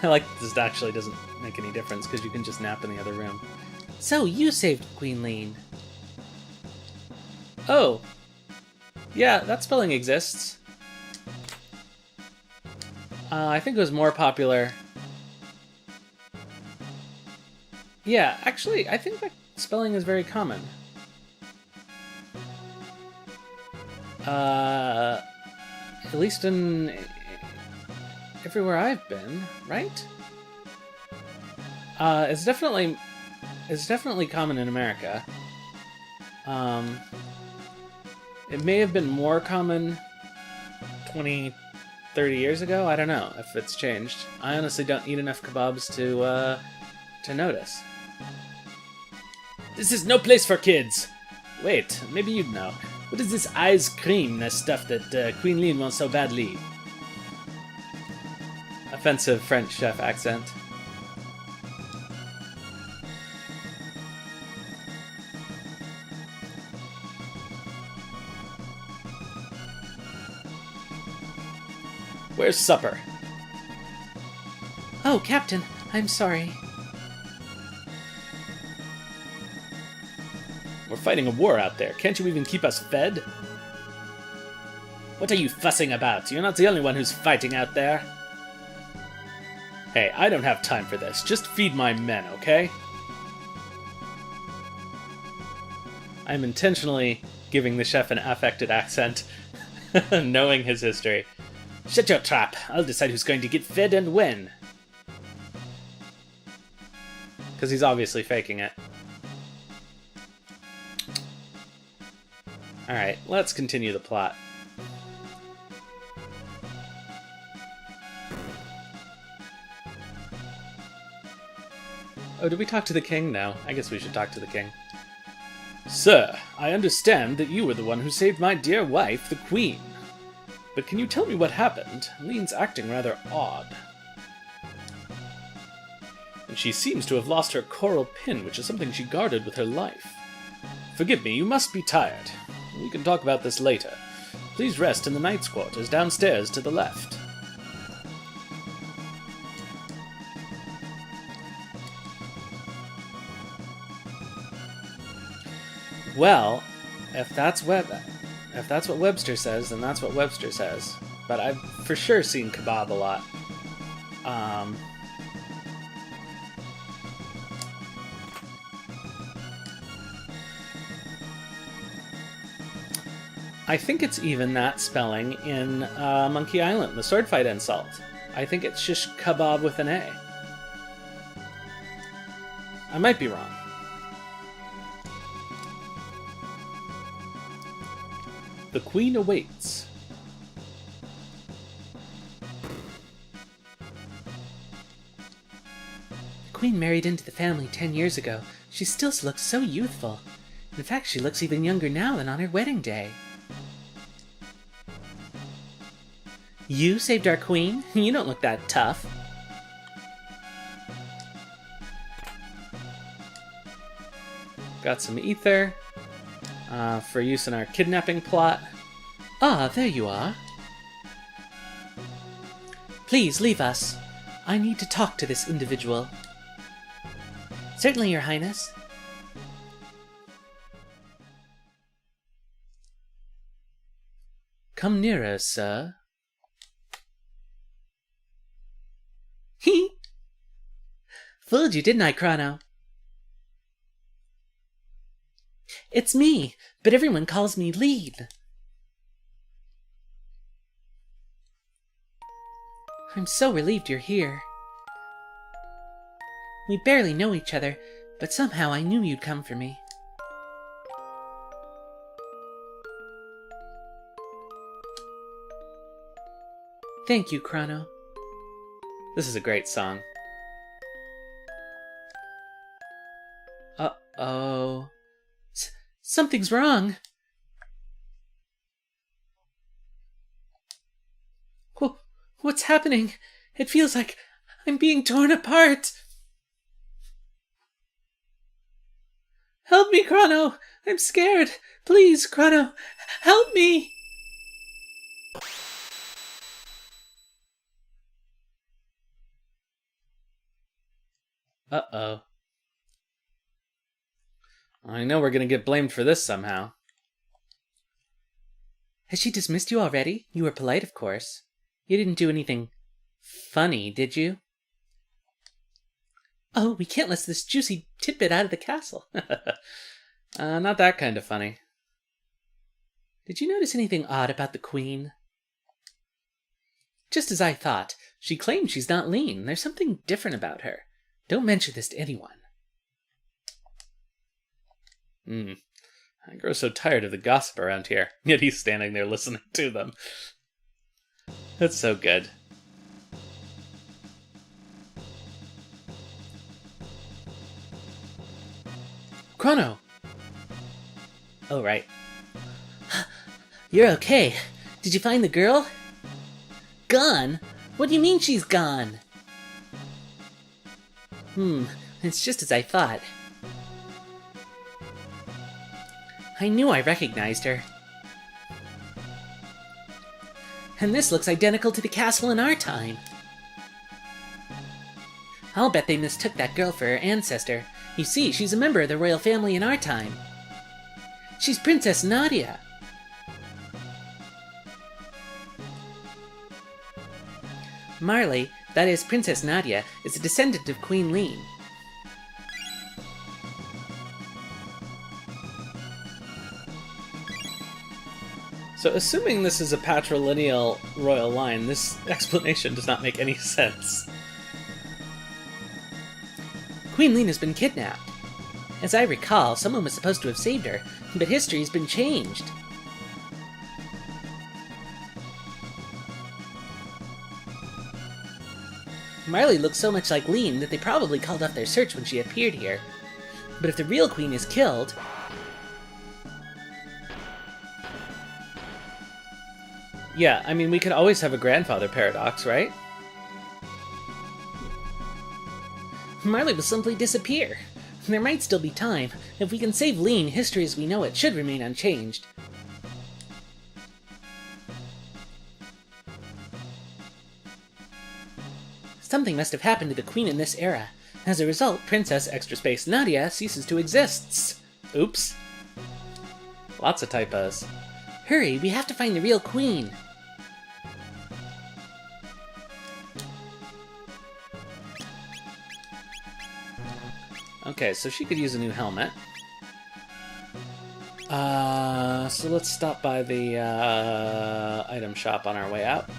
I like this actually doesn't make any difference because you can just nap in the other room. So you saved Queen Leene. Oh. Yeah, that spelling exists. I think it was more popular. Yeah, actually, I think that spelling is very common. At least in everywhere I've been, right? It's definitely common in America. It may have been more common 20, 30 years ago. I don't know if it's changed. I honestly don't eat enough kebabs to notice. This is no place for kids! Wait, maybe you'd know. What is this ice cream stuff that Queen Leene wants so badly? Offensive French chef accent. Where's supper? Oh, Captain, I'm sorry. We're fighting a war out there. Can't you even keep us fed? What are you fussing about? You're not the only one who's fighting out there. Hey, I don't have time for this. Just feed my men, okay? I'm intentionally giving the chef an affected accent, knowing his history. Shut your trap. I'll decide who's going to get fed and when. Because he's obviously faking it. Alright, let's continue the plot. Oh, did we talk to the king? No. I guess we should talk to the king. Sir, I understand that you were the one who saved my dear wife, the queen. But can you tell me what happened? Leane's acting rather odd. And she seems to have lost her coral pin, which is something she guarded with her life. Forgive me, you must be tired. We can talk about this later. Please rest in the knight's quarters downstairs to the left. Well, if that's what Webster says, then that's what Webster says. But I've for sure seen kebab a lot. I think it's even that spelling in Monkey Island, the sword fight insult. I think it's shish kebab with an A. I might be wrong. The Queen awaits. The Queen married into the family 10 years ago. She still looks so youthful. In fact, she looks even younger now than on her wedding day. You saved our queen? You don't look that tough. Got some ether for use in our kidnapping plot. Ah, there you are. Please, leave us. I need to talk to this individual. Certainly, Your Highness. Come nearer, sir. Hee! Fooled you, didn't I, Chrono? It's me, but everyone calls me Leene. I'm so relieved you're here. We barely know each other, but somehow I knew you'd come for me. Thank you, Chrono. This is a great song. Uh-oh. Something's wrong. What's happening? It feels like I'm being torn apart. Help me, Chrono! I'm scared! Please, Chrono, help me! Uh-oh. I know we're gonna get blamed for this somehow. Has she dismissed you already? You were polite, of course. You didn't do anything funny, did you? Oh, we can't let this juicy tidbit out of the castle. Not that kind of funny. Did you notice anything odd about the Queen? Just as I thought. She claims she's not Leene. There's something different about her. Don't mention this to anyone. I grow so tired of the gossip around here, yet he's standing there listening to them. That's so good. Chrono! Oh, right. You're okay. Did you find the girl? Gone? What do you mean she's gone? It's just as I thought. I knew I recognized her. And this looks identical to the castle in our time. I'll bet they mistook that girl for her ancestor. You see, she's a member of the royal family in our time. She's Princess Nadia. Marley, that is Princess Nadia, is a descendant of Queen Leene. So assuming this is a patrilineal royal line, this explanation does not make any sense. Queen Leene has been kidnapped. As I recall, someone was supposed to have saved her, but history's been changed. Marley looks so much like Leene that they probably called off their search when she appeared here. But if the real queen is killed... Yeah, I mean, we could always have a grandfather paradox, right? Marley will simply disappear. There might still be time. If we can save Leene, history as we know it should remain unchanged. Something must have happened to the queen in this era. As a result, Princess Extra Space Nadia ceases to exist. Oops. Lots of typos. Hurry, we have to find the real queen. Okay, so she could use a new helmet. So let's stop by the item shop on our way out.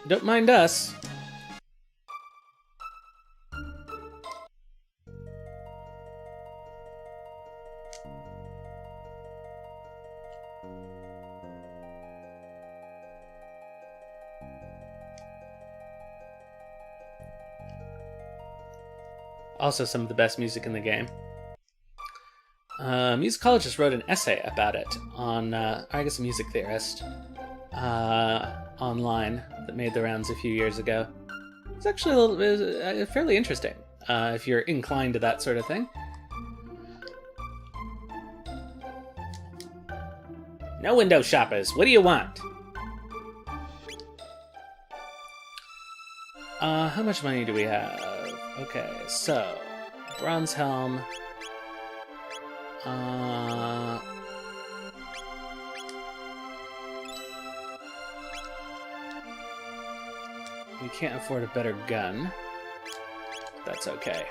Don't mind us. Also some of the best music in the game. Musicologist wrote an essay about it on, I guess, a music theorist, online that made the rounds a few years ago. It's actually a little bit, fairly interesting, if you're inclined to that sort of thing. No window shoppers, what do you want? How much money do we have? Okay, so bronze helm. We can't afford a better gun. That's okay.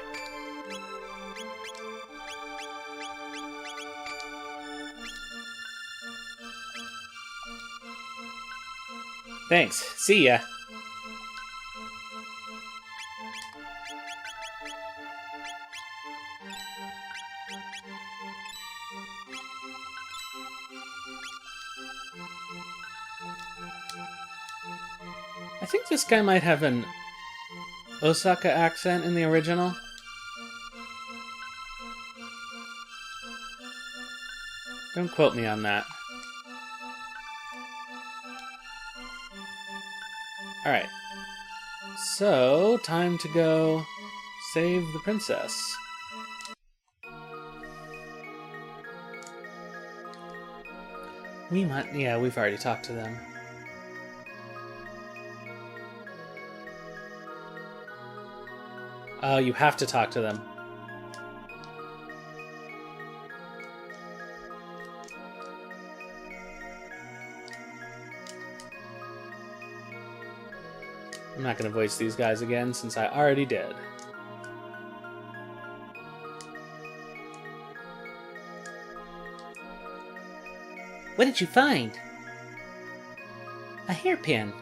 Thanks. See ya. I think this guy might have an Osaka accent in the original. Don't quote me on that. Alright. So, time to go save the princess. Yeah, we've already talked to them. Oh, you have to talk to them. I'm not going to voice these guys again since I already did. What did you find? A hairpin.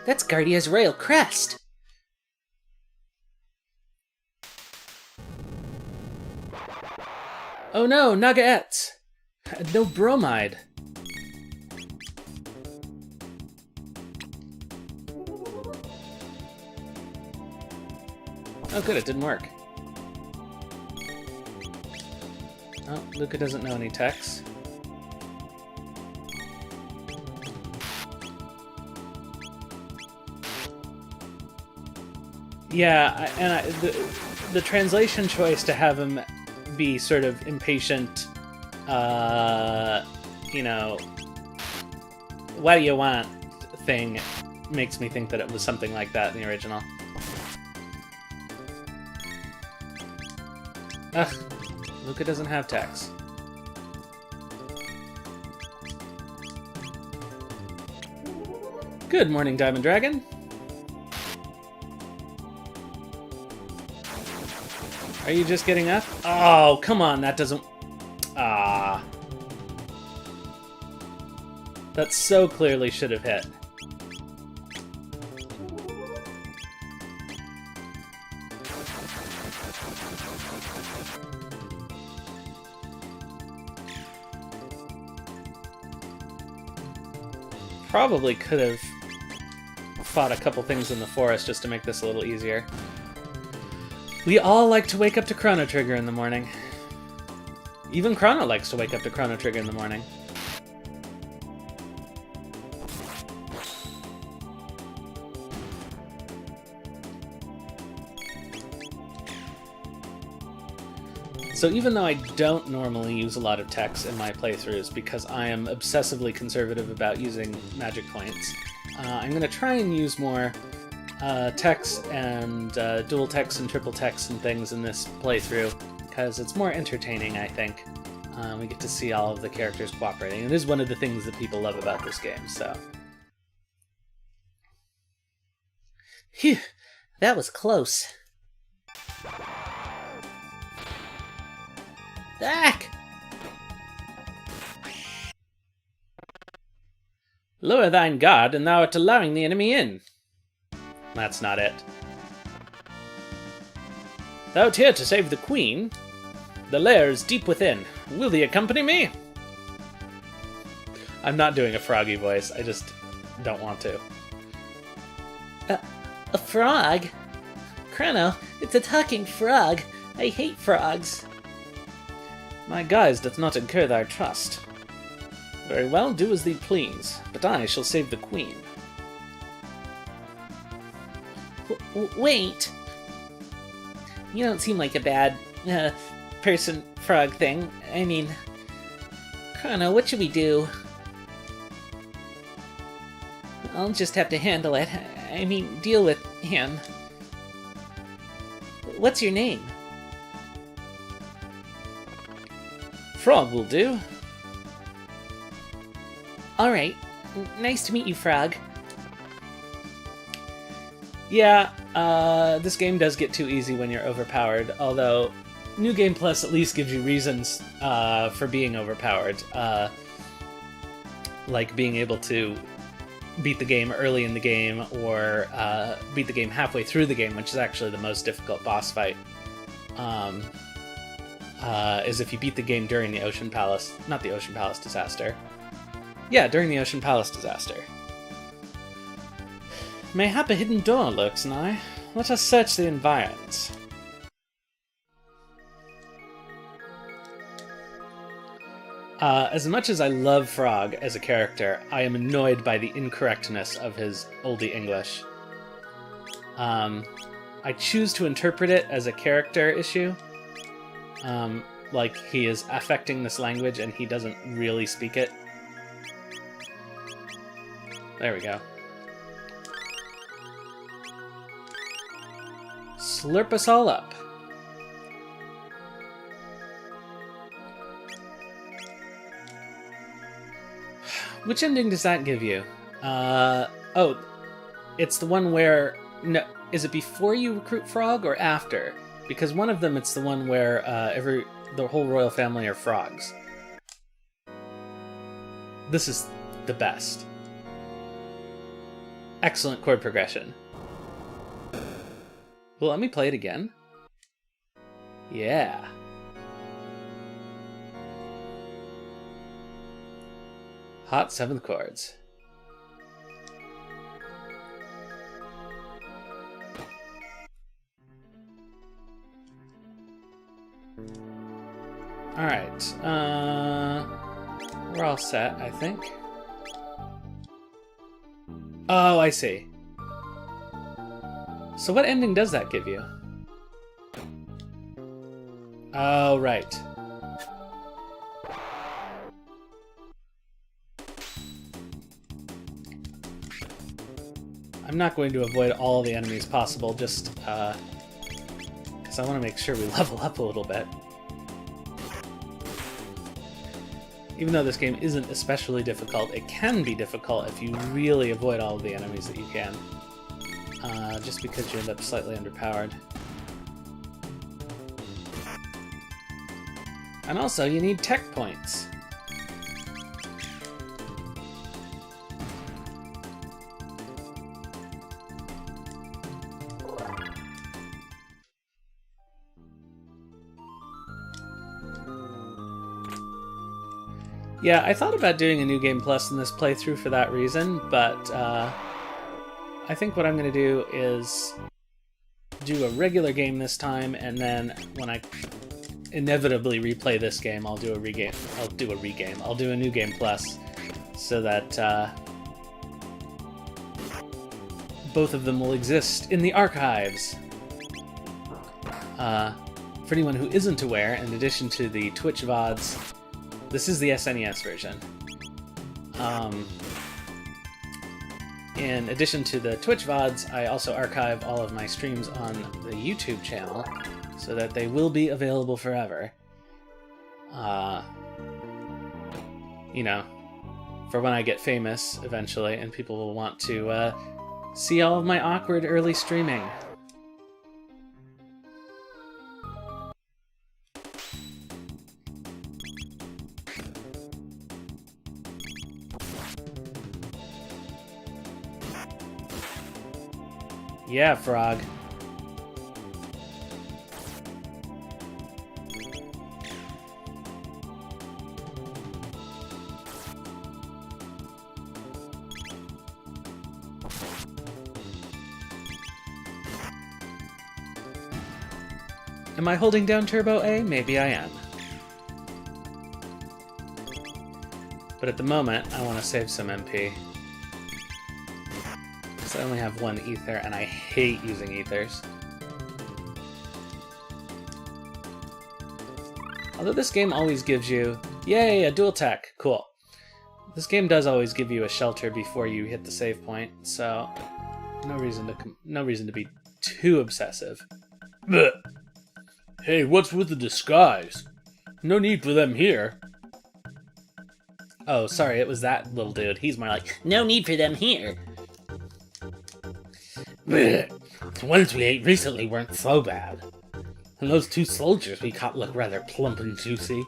That's Guardia's royal crest. Oh no, Nagaets! No bromide. Oh good, it didn't work. Oh, Luca doesn't know any techs. Yeah, the translation choice to have him be sort of impatient, you know, what do you want thing makes me think that it was something like that in the original. Ugh, Luca doesn't have techs. Good morning, Diamond Dragon. Are you just getting up? Oh, come on, that doesn't... Ah. That so clearly should have hit. Probably could have fought a couple things in the forest just to make this a little easier. We all like to wake up to Chrono Trigger in the morning. Even Chrono likes to wake up to Chrono Trigger in the morning. So even though I don't normally use a lot of techs in my playthroughs because I am obsessively conservative about using magic points, I'm going to try and use more techs and dual techs and triple techs and things in this playthrough because it's more entertaining, I think. We get to see all of the characters cooperating. It is one of the things that people love about this game, so... Phew, that was close. Back! Lower thine guard, and thou art allowing the enemy in. That's not it. Thou'rt here to save the queen? The lair is deep within. Will thee accompany me? I'm not doing a froggy voice, I just don't want to. A frog? Chrono, it's a talking frog. I hate frogs. My guise doth not incur thy trust. Very well, do as thee please, but I shall save the queen. Wait. You don't seem like a bad person frog thing. I mean, Chrono, what should we do? I'll just have to handle it. I mean, deal with him. What's your name? Frog will do. Alright. Nice to meet you, Frog. Yeah, this game does get too easy when you're overpowered, although New Game Plus at least gives you reasons for being overpowered. Like being able to beat the game early in the game, or beat the game halfway through the game, which is actually the most difficult boss fight. Is if you beat the game during the Ocean Palace... Not the Ocean Palace disaster. Yeah, during the Ocean Palace disaster. Mayhap a hidden door lurks nigh. Let us search the environs. As much as I love Frog as a character, I am annoyed by the incorrectness of his oldie English. I choose to interpret it as a character issue. Like he is affecting this language and he doesn't really speak it. There we go. Slurp us all up. Which ending does that give you? Oh, it's the one where... No, is it before you recruit Frog or after? Because one of them, it's the one where the whole royal family are frogs. This is the best. Excellent chord progression. Well, let me play it again. Yeah. Hot 7th chords. Alright, we're all set, I think. Oh, I see. So what ending does that give you? Oh, right. I'm not going to avoid all the enemies possible, just because I want to make sure we level up a little bit. Even though this game isn't especially difficult, it can be difficult if you really avoid all of the enemies that you can. Just because you end up slightly underpowered. And also, you need tech points. Yeah, I thought about doing a New Game Plus in this playthrough for that reason, but I think what I'm going to do is do a regular game this time, and then when I inevitably replay this game, I'll do a regame. I'll do a New Game Plus, so that both of them will exist in the archives. For anyone who isn't aware, in addition to the Twitch VODs, this is the SNES version. In addition to the Twitch VODs, I also archive all of my streams on the YouTube channel, so that they will be available forever. You know, for when I get famous eventually, and people will want to see all of my awkward early streaming. Yeah, Frog. Am I holding down Turbo A? Maybe I am. But at the moment, I want to save some MP. I only have one ether, and I hate using ethers. Although this game always gives you... Yay, a dual tech! Cool. This game does always give you a shelter before you hit the save point, so... No reason to be too obsessive. Blech. Hey, what's with the disguise? No need for them here. Oh, sorry, it was that little dude. He's more like, no need for them here. Blech. The ones we ate recently weren't so bad. And those 2 soldiers we caught look rather plump and juicy.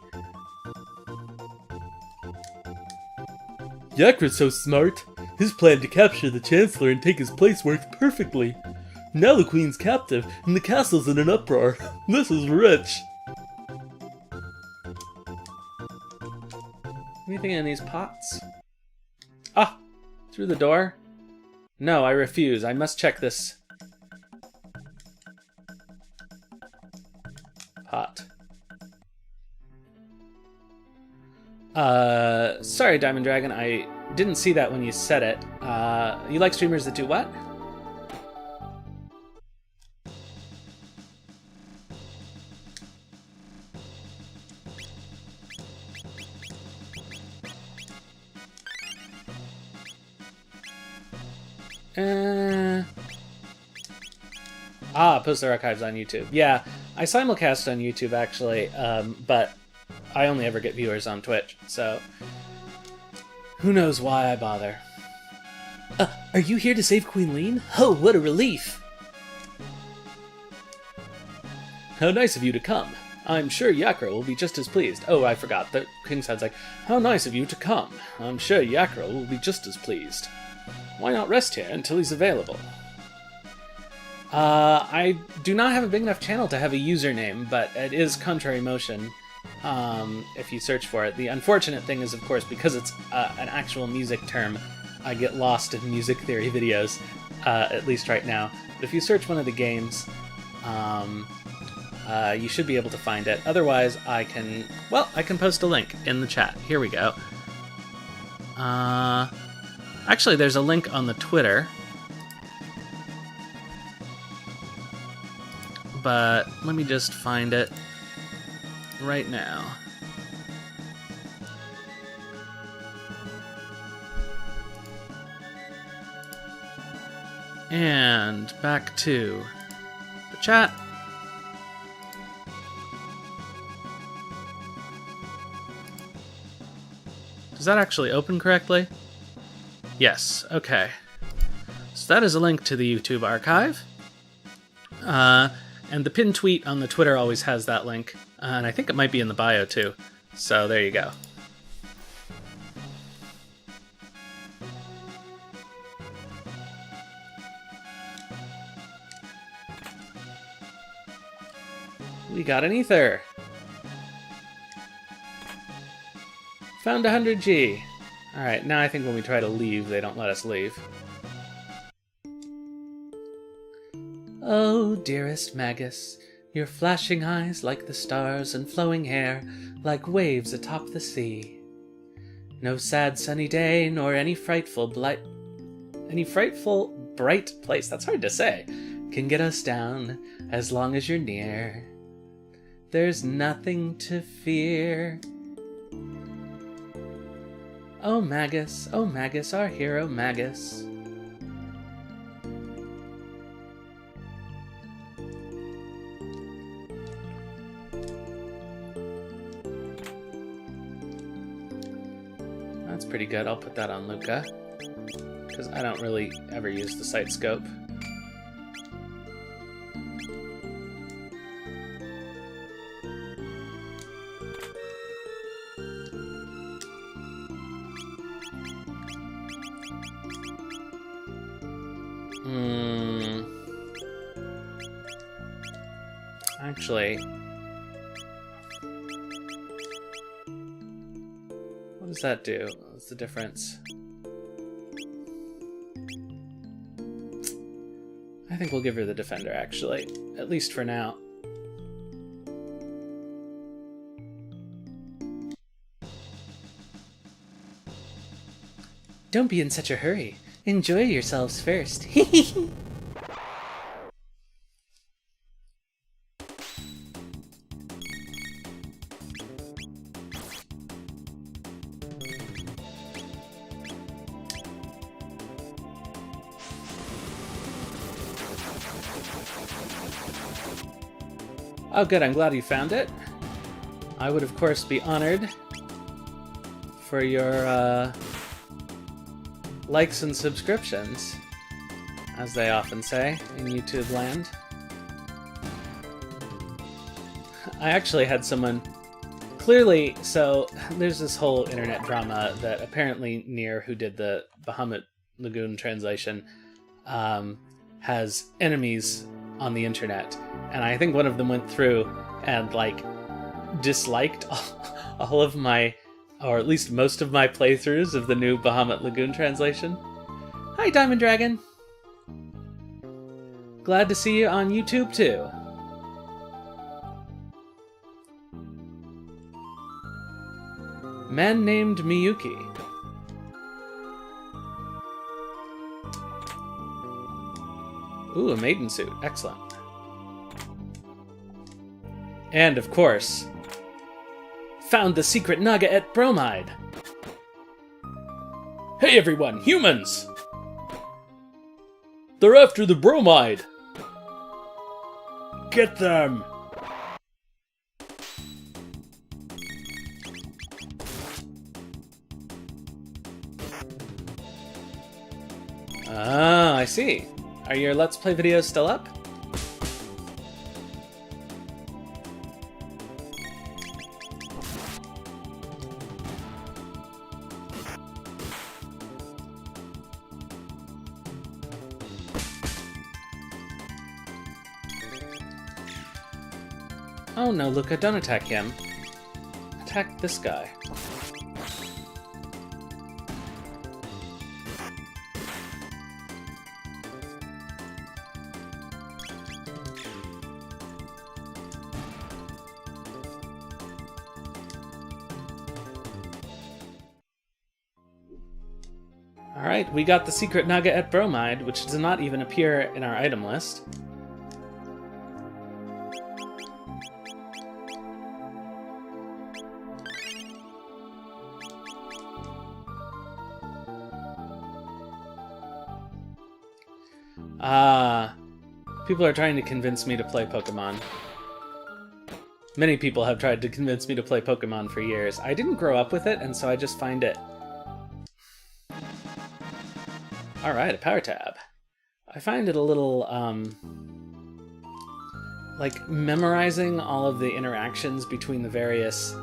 Yakra's so smart. His plan to capture the Chancellor and take his place worked perfectly. Now the Queen's captive, and the castle's in an uproar. This is rich. Anything in these pots? Ah! Through the door? No, I refuse. I must check this pot. Sorry, Diamond Dragon, I didn't see that when you said it. You like streamers that do what? Post their archives on YouTube. Yeah, I simulcast on YouTube, actually, but I only ever get viewers on Twitch, so who knows why I bother. Are you here to save Queen Leene? Oh, what a relief! How nice of you to come. I'm sure Yakra will be just as pleased. Oh, I forgot. The king sounds like, how nice of you to come. I'm sure Yakra will be just as pleased. Why not rest here until he's available? I do not have a big enough channel to have a username, but it is Contrary Motion, if you search for it. The unfortunate thing is, of course, because it's an actual music term, I get lost in music theory videos, at least right now. But if you search one of the games, you should be able to find it. Otherwise, I can post a link in the chat. Here we go. Actually, there's a link on the Twitter. But let me just find it right now. And back to the chat. Does that actually open correctly? Yes, okay. So that is a link to the YouTube archive. And the pinned tweet on the Twitter always has that link. And I think it might be in the bio too. So there you go. We got an ether. Found 100G. Alright, now I think when we try to leave, they don't let us leave. Oh, dearest Magus, your flashing eyes like the stars and flowing hair like waves atop the sea. No sad sunny day nor any frightful bright place, that's hard to say, can get us down as long as you're near. There's nothing to fear. Oh Magus, our hero Magus. That's pretty good. I'll put that on Luca, because I don't really ever use the sight scope. Actually, what does that do? What's the difference? I think we'll give her the Defender, actually. At least for now. Don't be in such a hurry. Enjoy yourselves first. Oh, good. I'm glad you found it. I would, of course, be honored for your likes and subscriptions, as they often say in YouTube land. I actually had someone... Clearly, so there's this whole internet drama that apparently Nier, who did the Bahamut Lagoon translation, has enemies on the internet. And I think one of them went through and, like, disliked all of my, or at least most of my playthroughs of the new Bahamut Lagoon translation. Hi, Diamond Dragon! Glad to see you on YouTube, too. Man named Miyuki. Ooh, a maiden suit. Excellent. And, of course, found the secret nugget at Bromide. Hey everyone, humans! They're after the Bromide! Get them! Ah, I see. Are your Let's Play videos still up? Oh no, Luca, don't attack him. Attack this guy. Alright, we got the secret nugget at Bromide, which does not even appear in our item list. People are trying to convince me to play Pokemon. Many people have tried to convince me to play Pokemon for years. I didn't grow up with it, and so I just find it... Alright, a power tab. I find it a little, like, memorizing all of the interactions between the various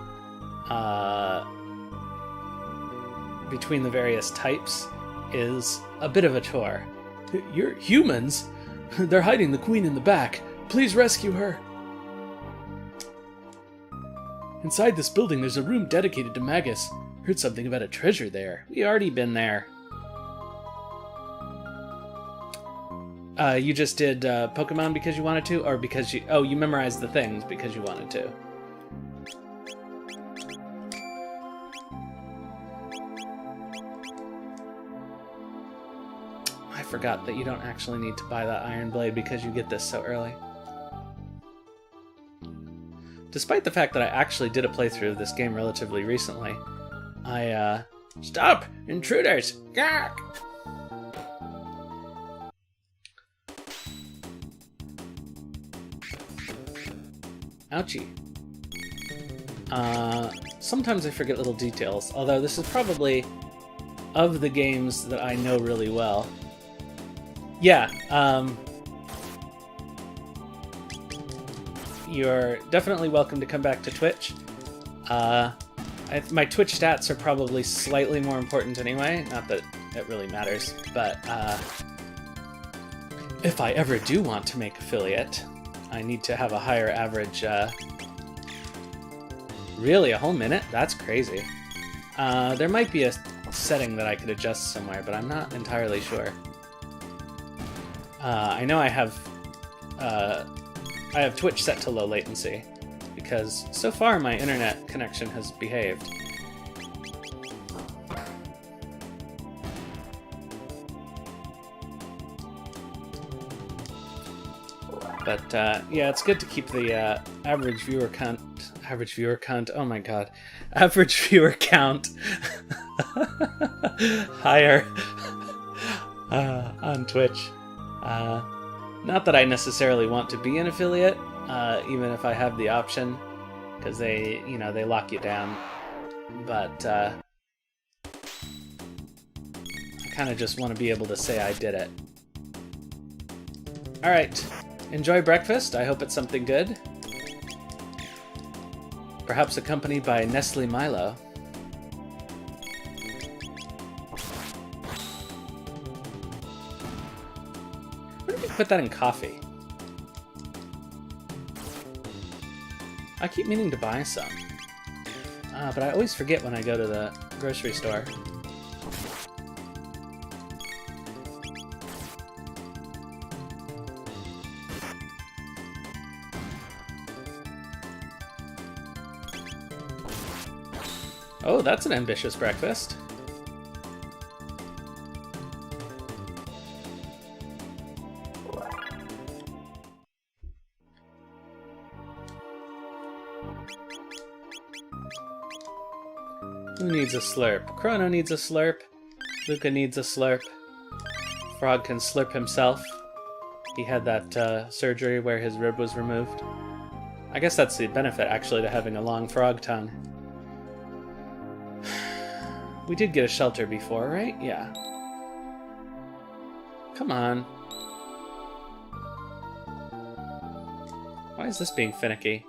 types is a bit of a chore. You're humans? They're hiding the queen in the back. Please rescue her. Inside this building, there's a room dedicated to Magus. Heard something about a treasure there. We already been there. You just did Pokemon because you wanted to, or because you... Oh, you memorized the things because you wanted to. I forgot that you don't actually need to buy that Iron Blade because you get this so early. Despite the fact that I actually did a playthrough of this game relatively recently, I, Stop! Intruders! Gah! Ouchie. Sometimes I forget little details, although this is probably of the games that I know really well. Yeah, you're definitely welcome to come back to Twitch. My Twitch stats are probably slightly more important anyway, not that it really matters, but if I ever do want to make affiliate, I need to have a higher average... Really, a whole minute? That's crazy. There might be a setting that I could adjust somewhere, but I'm not entirely sure. I know I have Twitch set to low latency, because so far my internet connection has behaved. But yeah, it's good to keep the average viewer count, oh my god, average viewer count higher on Twitch. Not that I necessarily want to be an affiliate, even if I have the option, because they, they lock you down. But I kind of just want to be able to say I did it. Alright, enjoy breakfast. I hope it's something good. Perhaps accompanied by Nestle Milo. Where did we put that in coffee? I keep meaning to buy some. But I always forget when I go to the grocery store. Oh, that's an ambitious breakfast. Who needs a slurp? Chrono needs a slurp. Luca needs a slurp. Frog can slurp himself. He had that surgery where his rib was removed. I guess that's the benefit, actually, to having a long frog tongue. We did get a shelter before, right? Yeah. Come on. Why is this being finicky?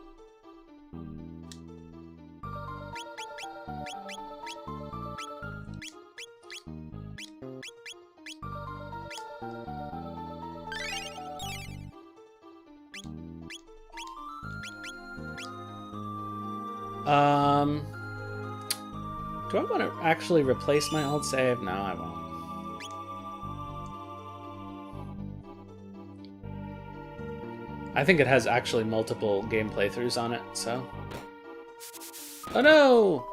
Do I want to actually replace my old save? No, I won't. I think it has actually multiple game playthroughs on it, so... Oh no!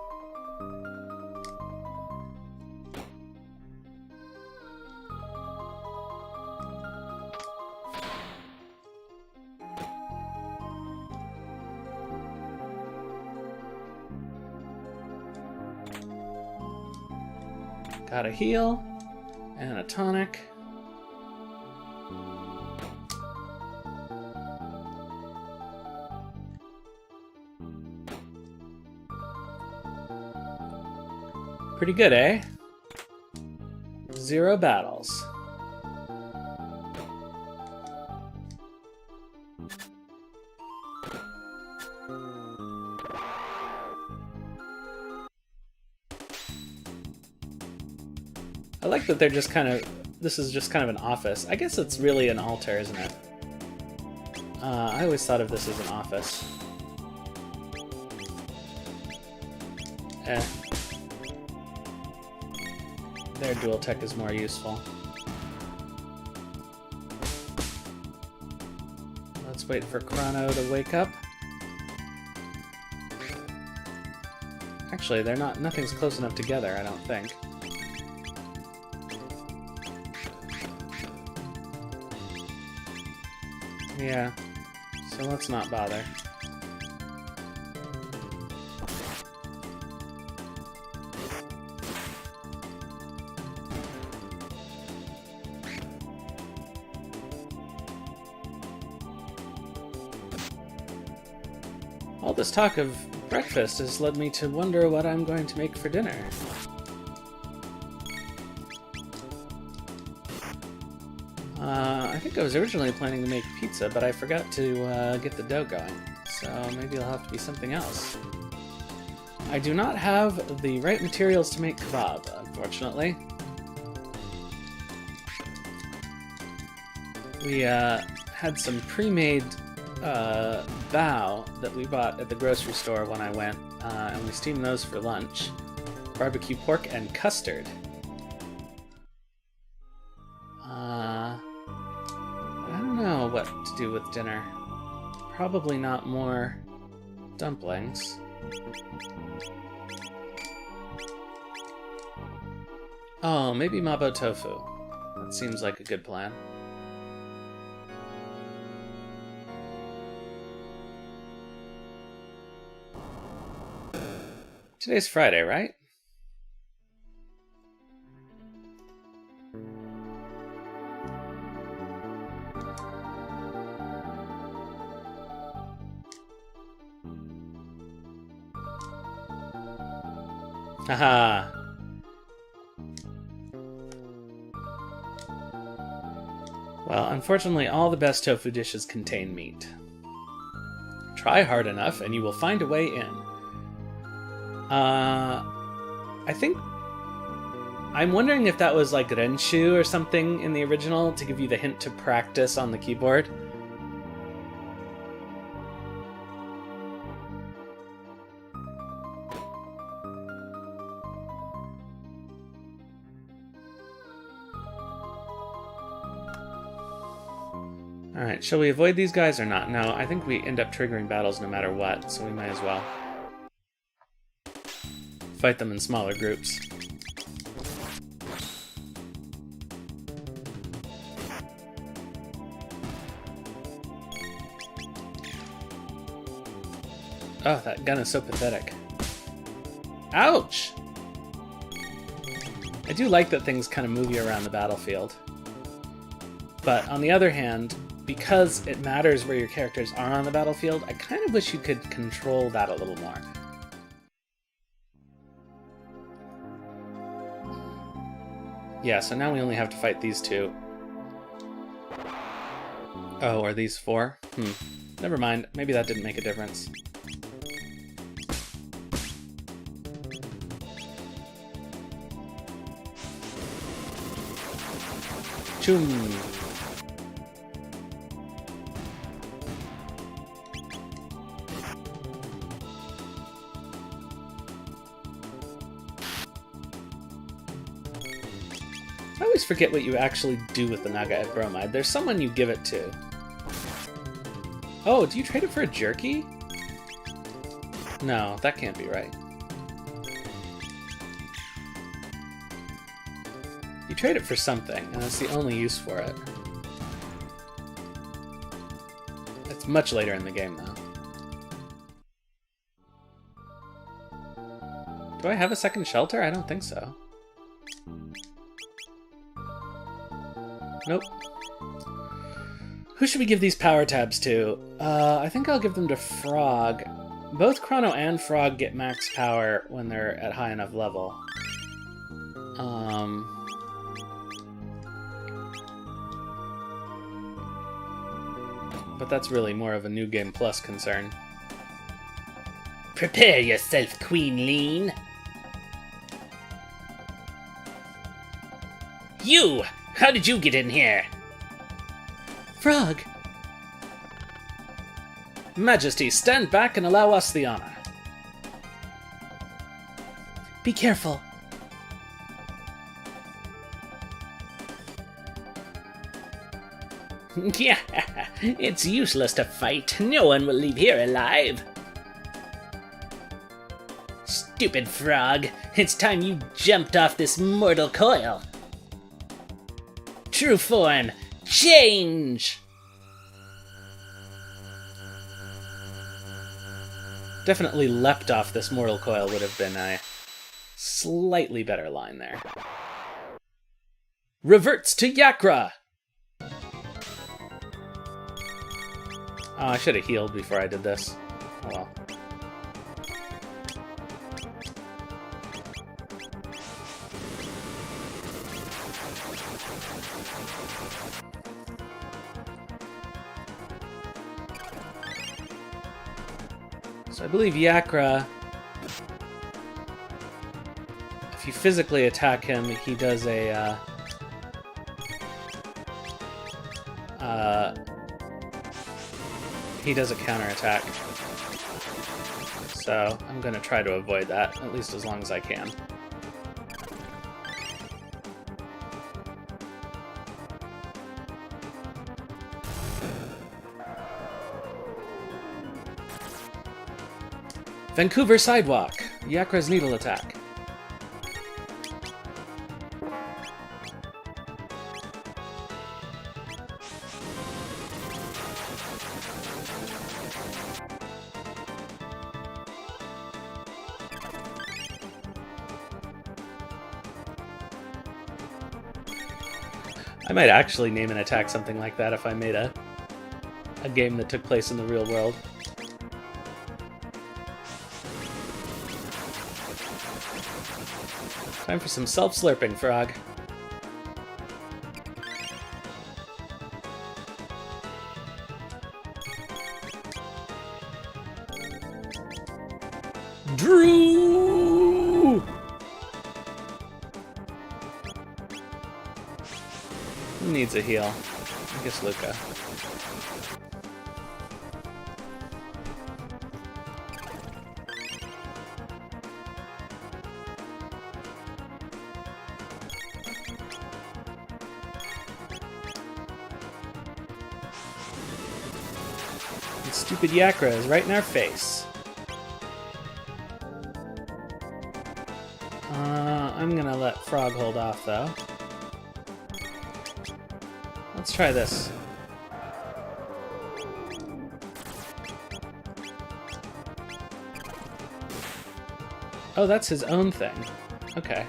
Got a heal and a tonic. Pretty good, eh? 0 battles. I like that they're just kind of... This is just kind of an office. I guess it's really an altar, isn't it? I always thought of this as an office. Their dual tech is more useful. Let's wait for Chrono to wake up. Actually, they're not... Nothing's close enough together, I don't think. Yeah, so let's not bother. All this talk of breakfast has led me to wonder what I'm going to make for dinner. I think I was originally planning to make pizza, but I forgot to get the dough going, so maybe it'll have to be something else. I do not have the right materials to make kebab, unfortunately. We had some pre-made bao that we bought at the grocery store when I went, and we steamed those for lunch. Barbecue pork and custard. I don't know what to do with dinner. Probably not more dumplings. Oh, maybe mabo tofu. That seems like a good plan. Today's Friday, right? Haha. Well, unfortunately, all the best tofu dishes contain meat. Try hard enough, and you will find a way in. I think... I'm wondering if that was like Renshu or something in the original to give you the hint to practice on the keyboard. Alright, shall we avoid these guys or not? No, I think we end up triggering battles no matter what, so we might as well fight them in smaller groups. Oh, that gun is so pathetic. Ouch! I do like that things kind of move you around the battlefield. But on the other hand, because it matters where your characters are on the battlefield, I kind of wish you could control that a little more. Yeah, so now we only have to fight these two. Oh, are these four? Never mind. Maybe that didn't make a difference. Choom! I always forget what you actually do with the Nagaet bromide. There's someone you give it to. Oh, do you trade it for a jerky? No, that can't be right. You trade it for something, and that's the only use for it. It's much later in the game, though. Do I have a second shelter? I don't think so. Nope. Who should we give these power tabs to? I think I'll give them to Frog. Both Chrono and Frog get max power when they're at high enough level. But that's really more of a New Game Plus concern. Prepare yourself, Queen Leene. You! How did you get in here? Frog! Majesty, stand back and allow us the honor. Be careful. Yeah, it's useless to fight. No one will leave here alive. Stupid frog. It's time you jumped off this mortal coil. True form, change! Definitely leapt off this mortal coil would have been a slightly better line there. Reverts to Yakra! Oh, I should have healed before I did this. Oh well. So I believe Yakra, if you physically attack him, he does a counterattack. So I'm going to try to avoid that, at least as long as I can. Vancouver Sidewalk, Yakra's Needle Attack. I might actually name an attack something like that if I made a game that took place in the real world. Time for some self-slurping, Frog. Drew! Who needs a heal? I guess Luca. And stupid Yakra is right in our face. I'm gonna let Frog hold off, though. Let's try this. Oh, that's his own thing. Okay.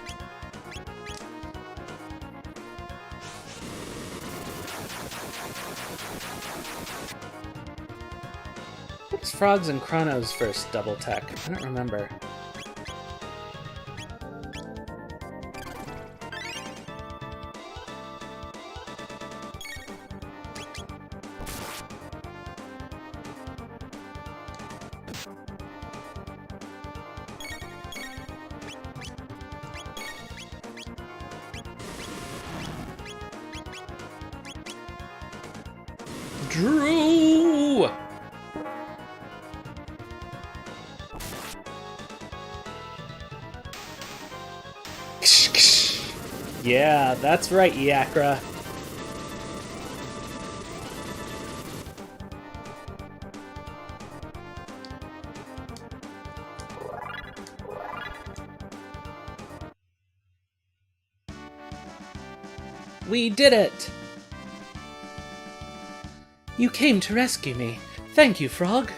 What was Frog's and Chrono's first double tech? I don't remember. Drew! Yeah, that's right, Yakra. We did it! You came to rescue me. Thank you, Frog.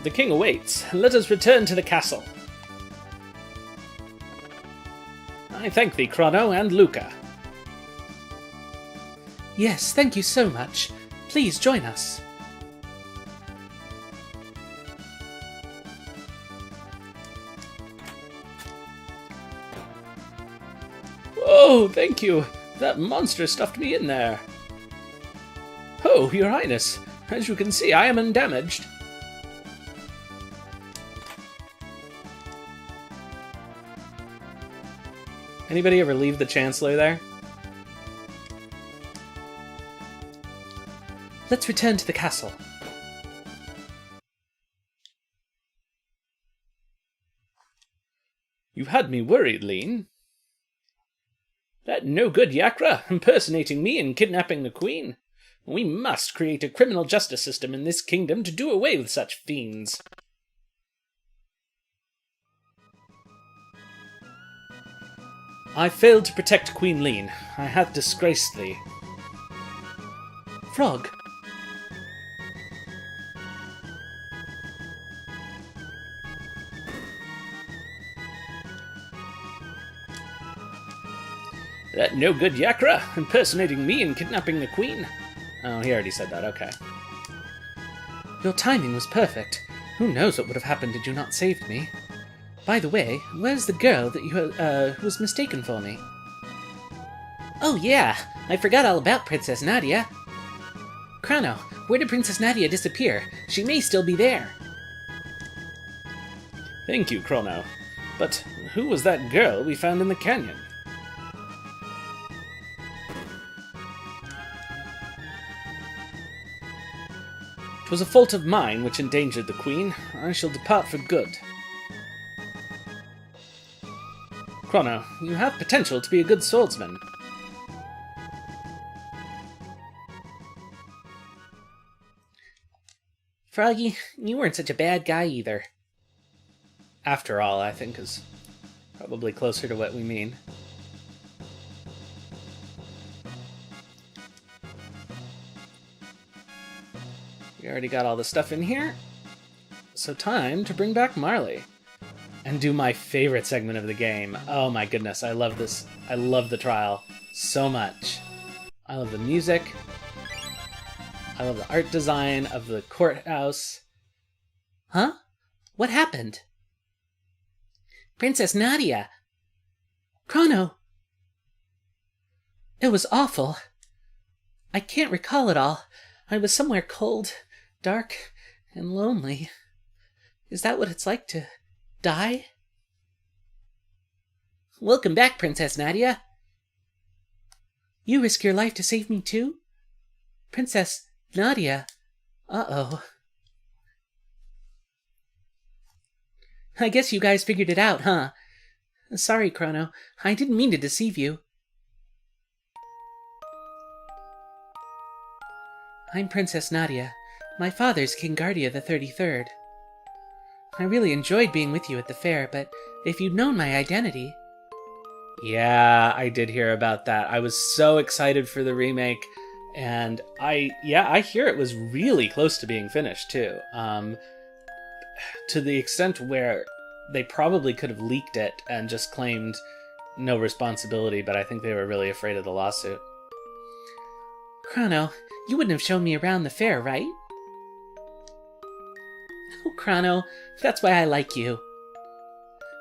The king awaits. Let us return to the castle. I thank thee, Chrono and Luca. Yes, thank you so much. Please join us. Oh, thank you. That monster stuffed me in there. Oh, your highness. As you can see, I am undamaged. Anybody ever leave the Chancellor there? Let's return to the castle. You've had me worried, Leene. That no-good Yakra impersonating me and kidnapping the Queen. We must create a criminal justice system in this kingdom to do away with such fiends. I failed to protect Queen Leene. I have disgraced thee. Frog. That no-good Yakra impersonating me and kidnapping the Queen. Oh, he already said that, okay. Your timing was perfect. Who knows what would have happened had you not saved me. By the way, where's the girl that you who was mistaken for me? Oh yeah, I forgot all about Princess Nadia. Chrono, where did Princess Nadia disappear? She may still be there. Thank you, Chrono. But who was that girl we found in the canyon? It was a fault of mine which endangered the Queen. I shall depart for good. Chrono, you have potential to be a good swordsman. Froggy, you weren't such a bad guy either. After all, I think is probably closer to what we mean. We already got all the stuff in here. So time to bring back Marley. And do my favorite segment of the game. Oh my goodness, I love this. I love the trial so much. I love the music. I love the art design of the courthouse. Huh? What happened? Princess Nadia! Chrono! It was awful. I can't recall it all. I was somewhere cold, dark, and lonely. Is that what it's like to die? Welcome back, Princess Nadia. You risk your life to save me too? Princess Nadia. Uh-oh. I guess you guys figured it out, huh? Sorry, Chrono. I didn't mean to deceive you. I'm Princess Nadia. My father's King Guardia the 33rd. I really enjoyed being with you at the fair, but if you'd known my identity... Yeah, I did hear about that. I was so excited for the remake, and I hear it was really close to being finished, too. To the extent where they probably could have leaked it and just claimed no responsibility, but I think they were really afraid of the lawsuit. Chrono, you wouldn't have shown me around the fair, right? Oh, Chrono, that's why I like you.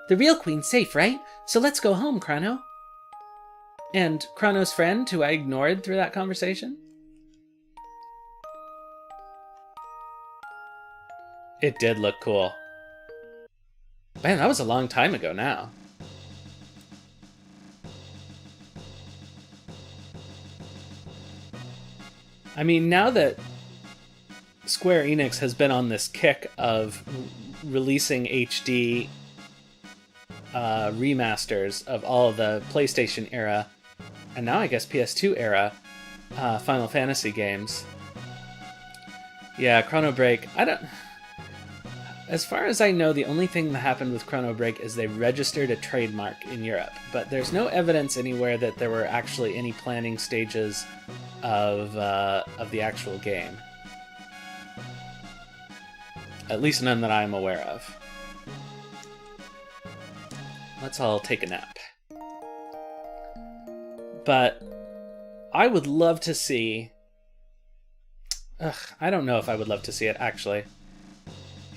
The real queen's safe, right? So let's go home, Chrono. And Chrono's friend, who I ignored through that conversation? It did look cool. Man, that was a long time ago now. I mean, now that Square Enix has been on this kick of releasing HD remasters of all of the PlayStation era, and now I guess PS2 era Final Fantasy games. Yeah, Chrono Break, as far as I know, the only thing that happened with Chrono Break is they registered a trademark in Europe, but there's no evidence anywhere that there were actually any planning stages of the actual game. At least none that I'm aware of. Let's all take a nap. But I would love to see... I don't know if I would love to see it, actually.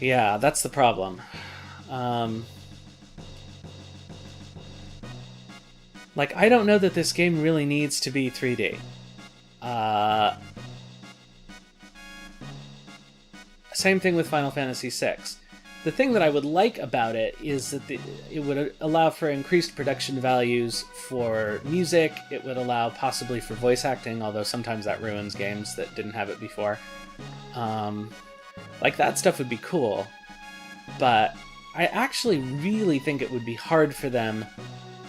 Yeah, that's the problem. Like, I don't know that this game really needs to be 3D. Same thing with Final Fantasy VI. The thing that I would like about it is that it would allow for increased production values for music. It would allow possibly for voice acting, although sometimes that ruins games that didn't have it before. Like, that stuff would be cool. But I actually really think it would be hard for them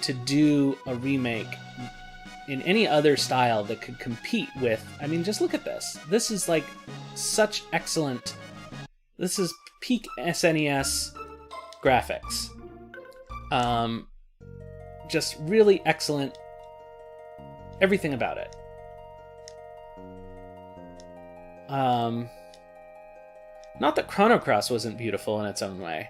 to do a remake in any other style that could compete with... I mean, just look at this. This is, like, such excellent... This is peak SNES graphics. Just really excellent everything about it. Not that Chrono Cross wasn't beautiful in its own way.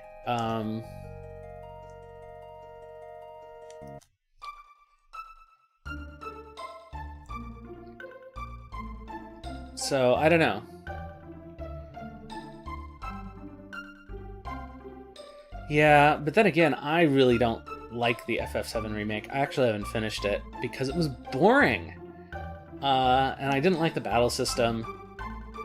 So, I don't know. Yeah, but then again, I really don't like the FF7 remake. I actually haven't finished it because it was boring. And I didn't like the battle system.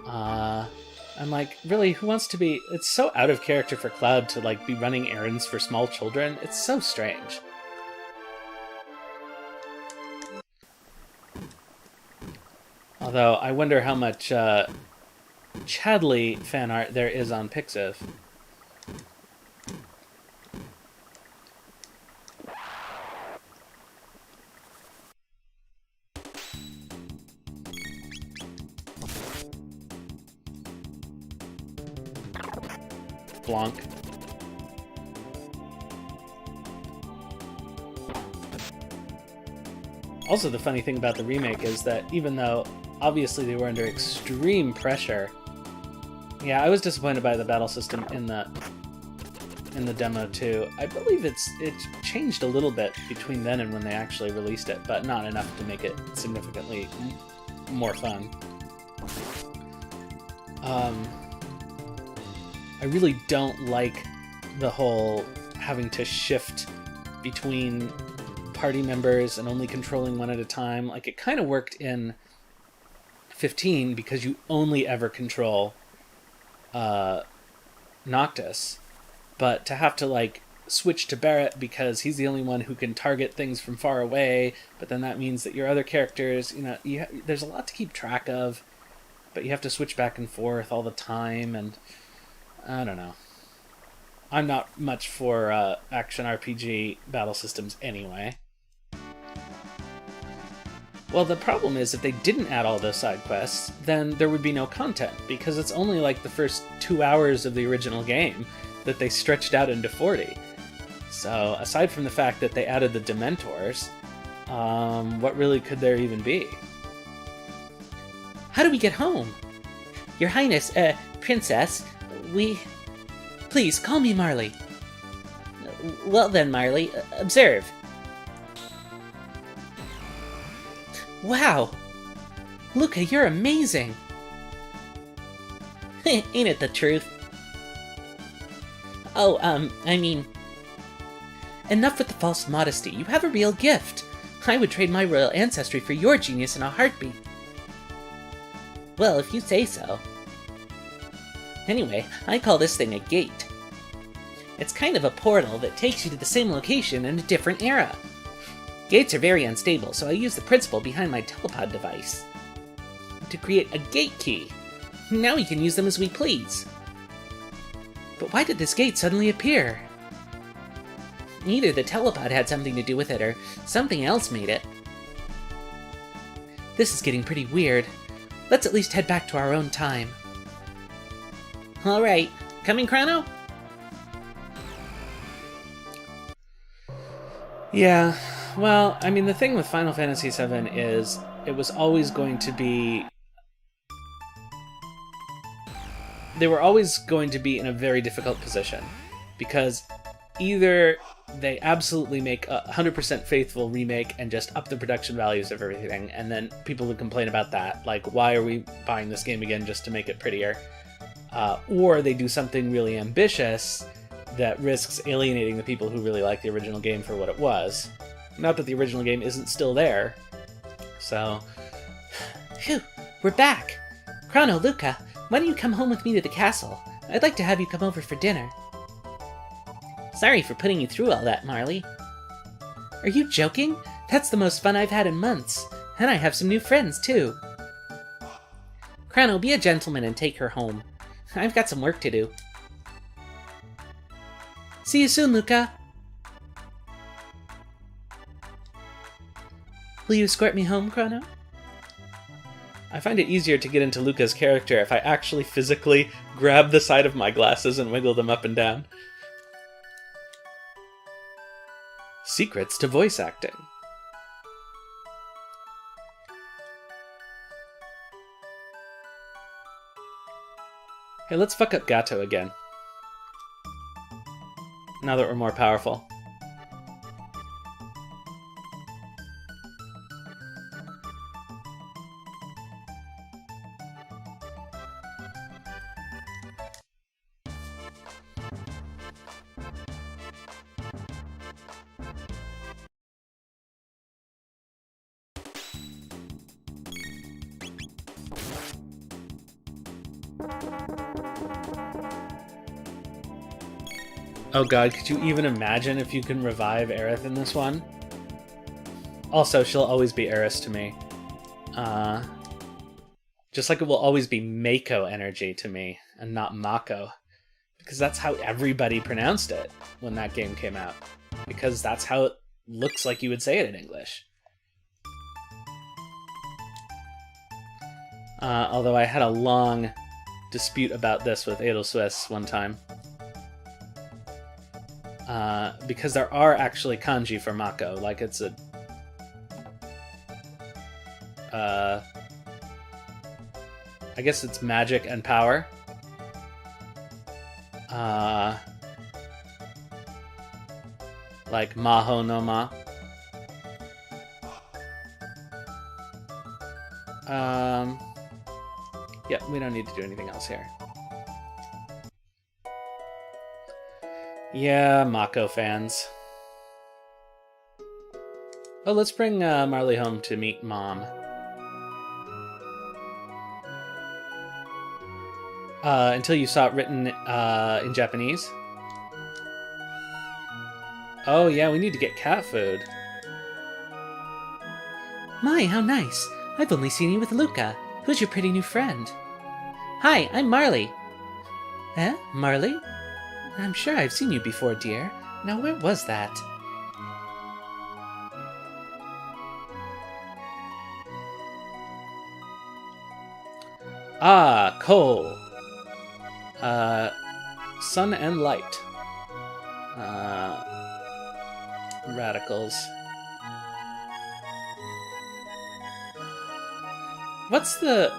I'm like, really, who wants to be... It's so out of character for Cloud to, like, be running errands for small children. It's so strange. Although, I wonder how much Chadley fan art there is on Pixiv. Blanc. Also, the funny thing about the remake is that even though obviously they were under extreme pressure, yeah, I was disappointed by the battle system in the demo too. I believe it changed a little bit between then and when they actually released it, but not enough to make it significantly more fun. I really don't like the whole having to shift between party members and only controlling one at a time. Like, it kind of worked in 15 because you only ever control Noctis, but to have to like switch to Barret because he's the only one who can target things from far away, but then that means that your other characters, there's a lot to keep track of, but you have to switch back and forth all the time, and I don't know. I'm not much for action RPG battle systems anyway. Well, the problem is if they didn't add all those side quests, then there would be no content, because it's only like the first 2 hours of the original game that they stretched out into 40. So, aside from the fact that they added the Dementors, what really could there even be? How do we get home? Your Highness, Princess, Please, call me Marley. Well then, Marley, observe. Wow! Luca, you're amazing! Ain't it the truth? Oh, I mean... Enough with the false modesty. You have a real gift. I would trade my royal ancestry for your genius in a heartbeat. Well, if you say so. Anyway, I call this thing a gate. It's kind of a portal that takes you to the same location in a different era. Gates are very unstable, so I use the principle behind my telepod device to create a gate key. Now we can use them as we please. But why did this gate suddenly appear? Either the telepod had something to do with it, or something else made it. This is getting pretty weird. Let's at least head back to our own time. Alright, coming, Chrono? Yeah, well, I mean, the thing with Final Fantasy VII is it was always going to be... They were always going to be in a very difficult position, because either they absolutely make a 100% faithful remake and just up the production values of everything, and then people would complain about that, like, why are we buying this game again just to make it prettier? Or they do something really ambitious that risks alienating the people who really like the original game for what it was. Not that the original game isn't still there. So... Phew, we're back! Chrono, Luca, why don't you come home with me to the castle? I'd like to have you come over for dinner. Sorry for putting you through all that, Marley. Are you joking? That's the most fun I've had in months. And I have some new friends, too. Chrono, be a gentleman and take her home. I've got some work to do. See you soon, Luca. Will you escort me home, Chrono? I find it easier to get into Luca's character if I actually physically grab the side of my glasses and wiggle them up and down. Secrets to voice acting. Hey, let's fuck up Gato again. Now that we're more powerful. Oh god, could you even imagine if you can revive Aerith in this one? Also, she'll always be Arris to me. Just like it will always be Mako energy to me, and not Mako. Because that's how everybody pronounced it when that game came out. Because that's how it looks like you would say it in English. Although I had a long dispute about this with Edelsuisse one time. Because there are actually kanji for Mako, like it's a... I guess it's magic and power. Like Maho no Ma. Yeah, we don't need to do anything else here. Yeah, Mako fans. Oh, let's bring Marley home to meet Mom. Until you saw it written in Japanese. Oh yeah, we need to get cat food. My, how nice. I've only seen you with Luca. Who's your pretty new friend? Hi, I'm Marley. Eh? Marley? I'm sure I've seen you before, dear. Now, where was that? Ah, coal. Sun and light. Radicals. What's the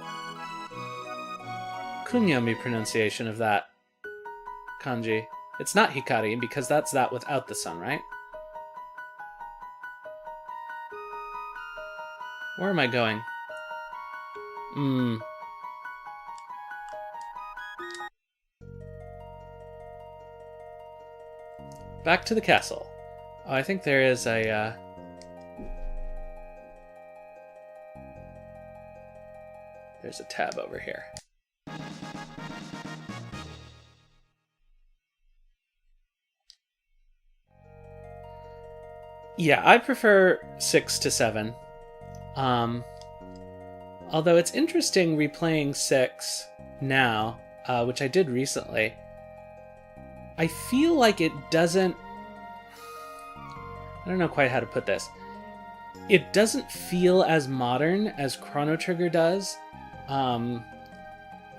kunyomi pronunciation of that kanji? It's not hikari, because that's that without the sun, right? Where am I going? Back to the castle. Oh, I think there is a... There's a tab over here. Yeah, I prefer 6 to 7. Although it's interesting replaying 6 now, which I did recently. I feel like it doesn't... I don't know quite how to put this. It doesn't feel as modern as Chrono Trigger does,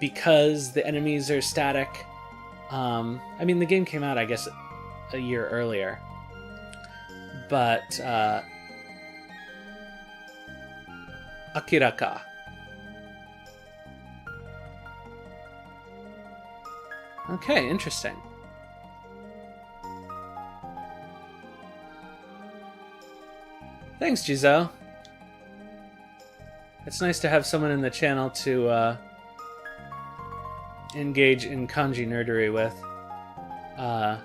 because the enemies are static. I mean, the game came out, I guess, a year earlier. But, Akiraka. Okay, interesting. Thanks, Jizo. It's nice to have someone in the channel to engage in kanji nerdery with. I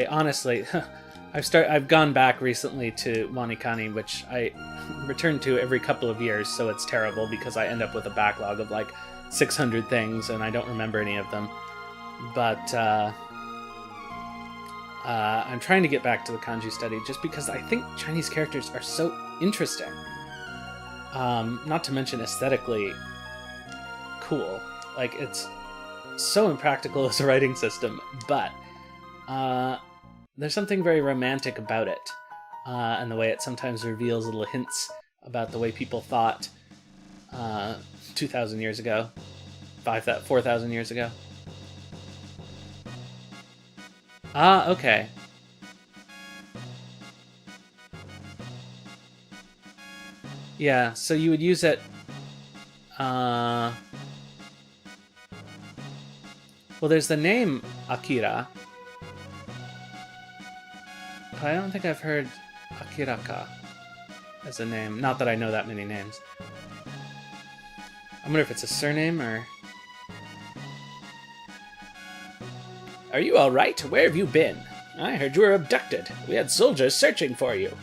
honestly, I've gone back recently to Monikani, which I return to every couple of years, so it's terrible because I end up with a backlog of like 600 things and I don't remember any of them. But I'm trying to get back to the kanji study just because I think Chinese characters are so interesting. Not to mention aesthetically cool. Like, it's so impractical as a writing system, but there's something very romantic about it. And the way it sometimes reveals little hints about the way people thought 2,000 years ago, 4,000 years ago. Ah, okay. Yeah, so you would use it... Well, there's the name Akira. But I don't think I've heard Akiraka as a name. Not that I know that many names. I wonder if it's a surname or... Are you all right? Where have you been? I heard you were abducted. We had soldiers searching for you.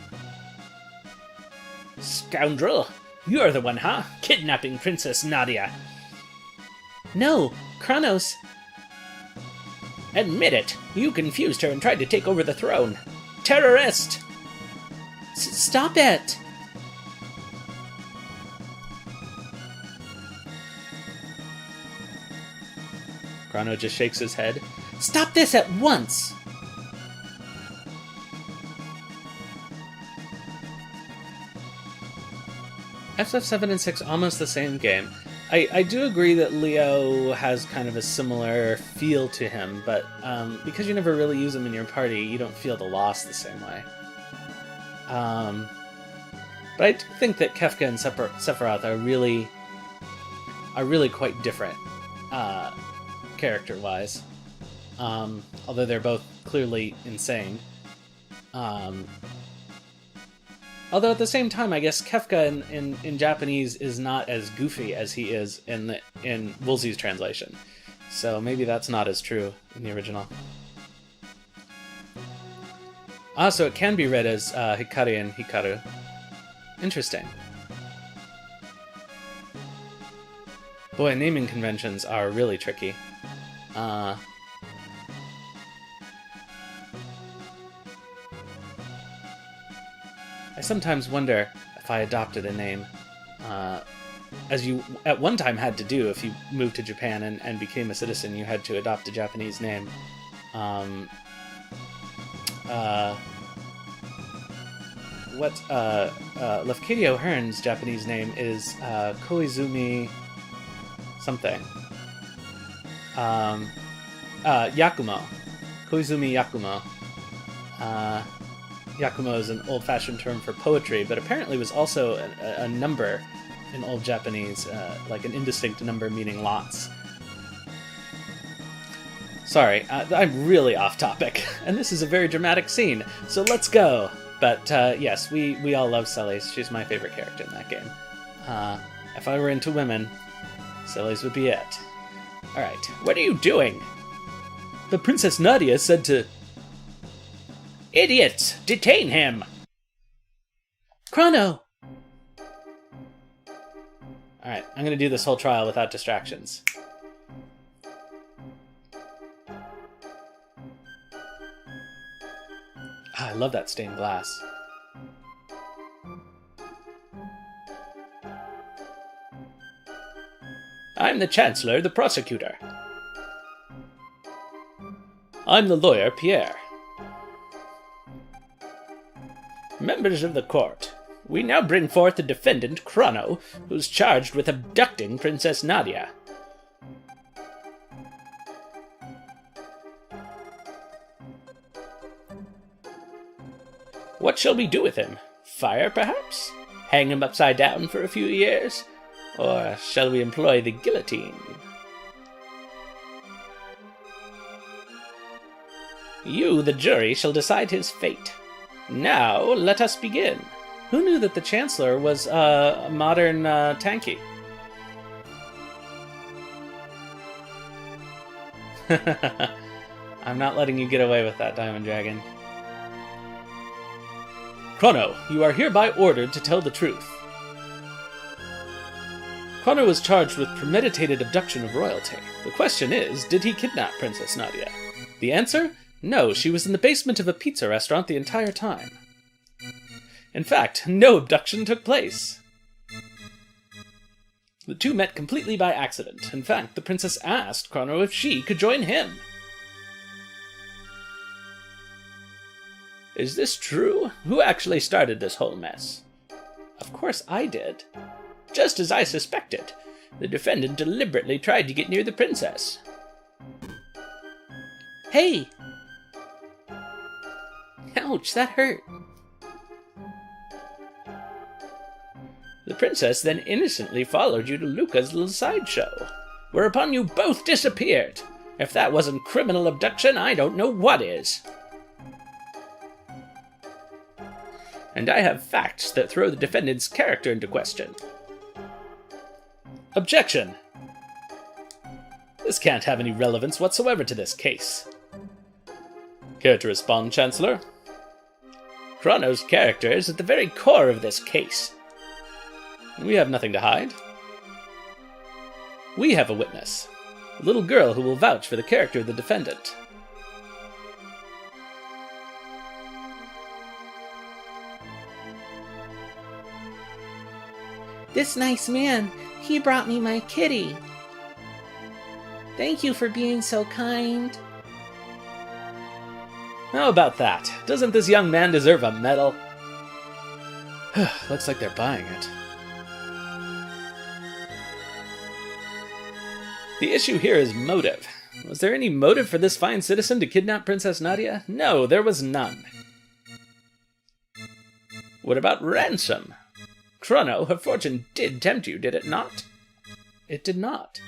Scoundrel! You're the one, huh? Kidnapping Princess Nadia. No, Kronos. Admit it. You confused her and tried to take over the throne. Terrorist! Stop it! Chrono just shakes his head. Stop this at once! FF7 and 6, almost the same game. I do agree that Leo has kind of a similar feel to him, but because you never really use him in your party, you don't feel the loss the same way. But I do think that Kefka and Sephiroth are really quite different, character-wise. Although they're both clearly insane. Although at the same time, I guess Kefka in Japanese is not as goofy as he is in Woolsey's translation. So maybe that's not as true in the original. Ah, so it can be read as Hikari and Hikaru. Interesting. Boy, naming conventions are really tricky. I sometimes wonder if I adopted a name, as you at one time had to do if you moved to Japan and became a citizen. You had to adopt a Japanese name. Lafcadio O'Hearn's Japanese name is Koizumi something. Yakumo. Koizumi Yakumo. Yakumo is an old-fashioned term for poetry, but apparently was also a number in Old Japanese, like an indistinct number meaning lots. Sorry, I'm really off topic, and this is a very dramatic scene, so let's go! But yes, we all love Celes. She's my favorite character in that game. If I were into women, Celes would be it. Alright, what are you doing? The Princess Nadia said to... Idiots! Detain him! Chrono! Alright, I'm gonna do this whole trial without distractions. I love that stained glass. I'm the Chancellor, the prosecutor. I'm the lawyer, Pierre. Members of the court, we now bring forth the defendant, Chrono, who's charged with abducting Princess Nadia. What shall we do with him? Fire, perhaps? Hang him upside down for a few years? Or shall we employ the guillotine? You, the jury, shall decide his fate. Now, let us begin. Who knew that the Chancellor was a modern tanky? I'm not letting you get away with that, Diamond Dragon. Chrono, you are hereby ordered to tell the truth. Chrono was charged with premeditated abduction of royalty. The question is, did he kidnap Princess Nadia? The answer? No, she was in the basement of a pizza restaurant the entire time. In fact, no abduction took place. The two met completely by accident. In fact, the princess asked Chrono if she could join him. Is this true? Who actually started this whole mess? Of course I did. Just as I suspected. The defendant deliberately tried to get near the princess. Hey! Ouch, that hurt. The princess then innocently followed you to Luca's little sideshow, whereupon you both disappeared. If that wasn't criminal abduction, I don't know what is. And I have facts that throw the defendant's character into question. Objection! This can't have any relevance whatsoever to this case. Care to respond, Chancellor? Chrono's character is at the very core of this case. We have nothing to hide. We have a witness, a little girl who will vouch for the character of the defendant. This nice man, he brought me my kitty. Thank you for being so kind. How about that? Doesn't this young man deserve a medal? Looks like they're buying it. The issue here is motive. Was there any motive for this fine citizen to kidnap Princess Nadia? No, there was none. What about ransom? Chrono, her fortune did tempt you, did it not? It did not.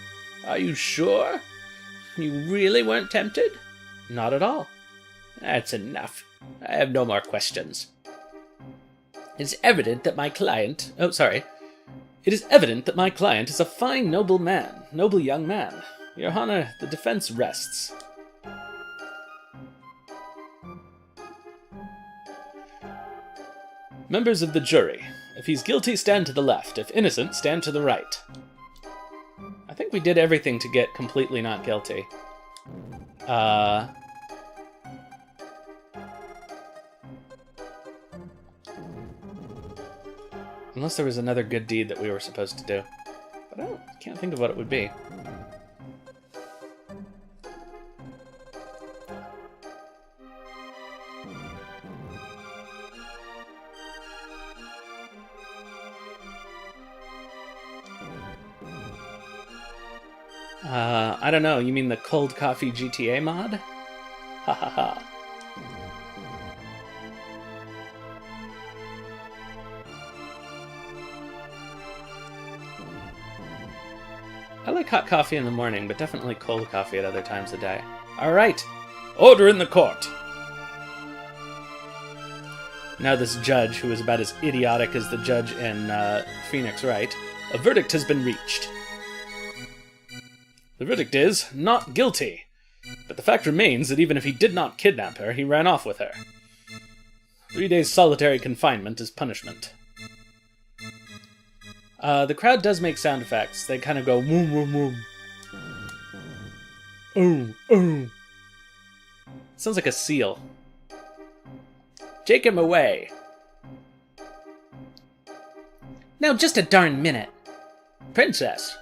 Are you sure? You really weren't tempted? Not at all. That's enough. I have no more questions. It's evident that my client... It is evident that my client is a fine, noble young man. Your Honor, the defense rests. Members of the jury, if he's guilty, stand to the left. If innocent, stand to the right. I think we did everything to get completely not guilty. Unless there was another good deed that we were supposed to do. But I can't think of what it would be. I don't know, you mean the cold coffee GTA mod? Ha ha ha. I like hot coffee in the morning, but definitely cold coffee at other times of day. Alright! Order in the court! Now this judge, who is about as idiotic as the judge in Phoenix Wright, a verdict has been reached. The verdict is, not guilty. But the fact remains that even if he did not kidnap her, he ran off with her. 3 days solitary confinement is punishment. The crowd does make sound effects. They kind of go woom woom woom. Oh, oh. Sounds like a seal. Take him away. Now just a darn minute. Princess.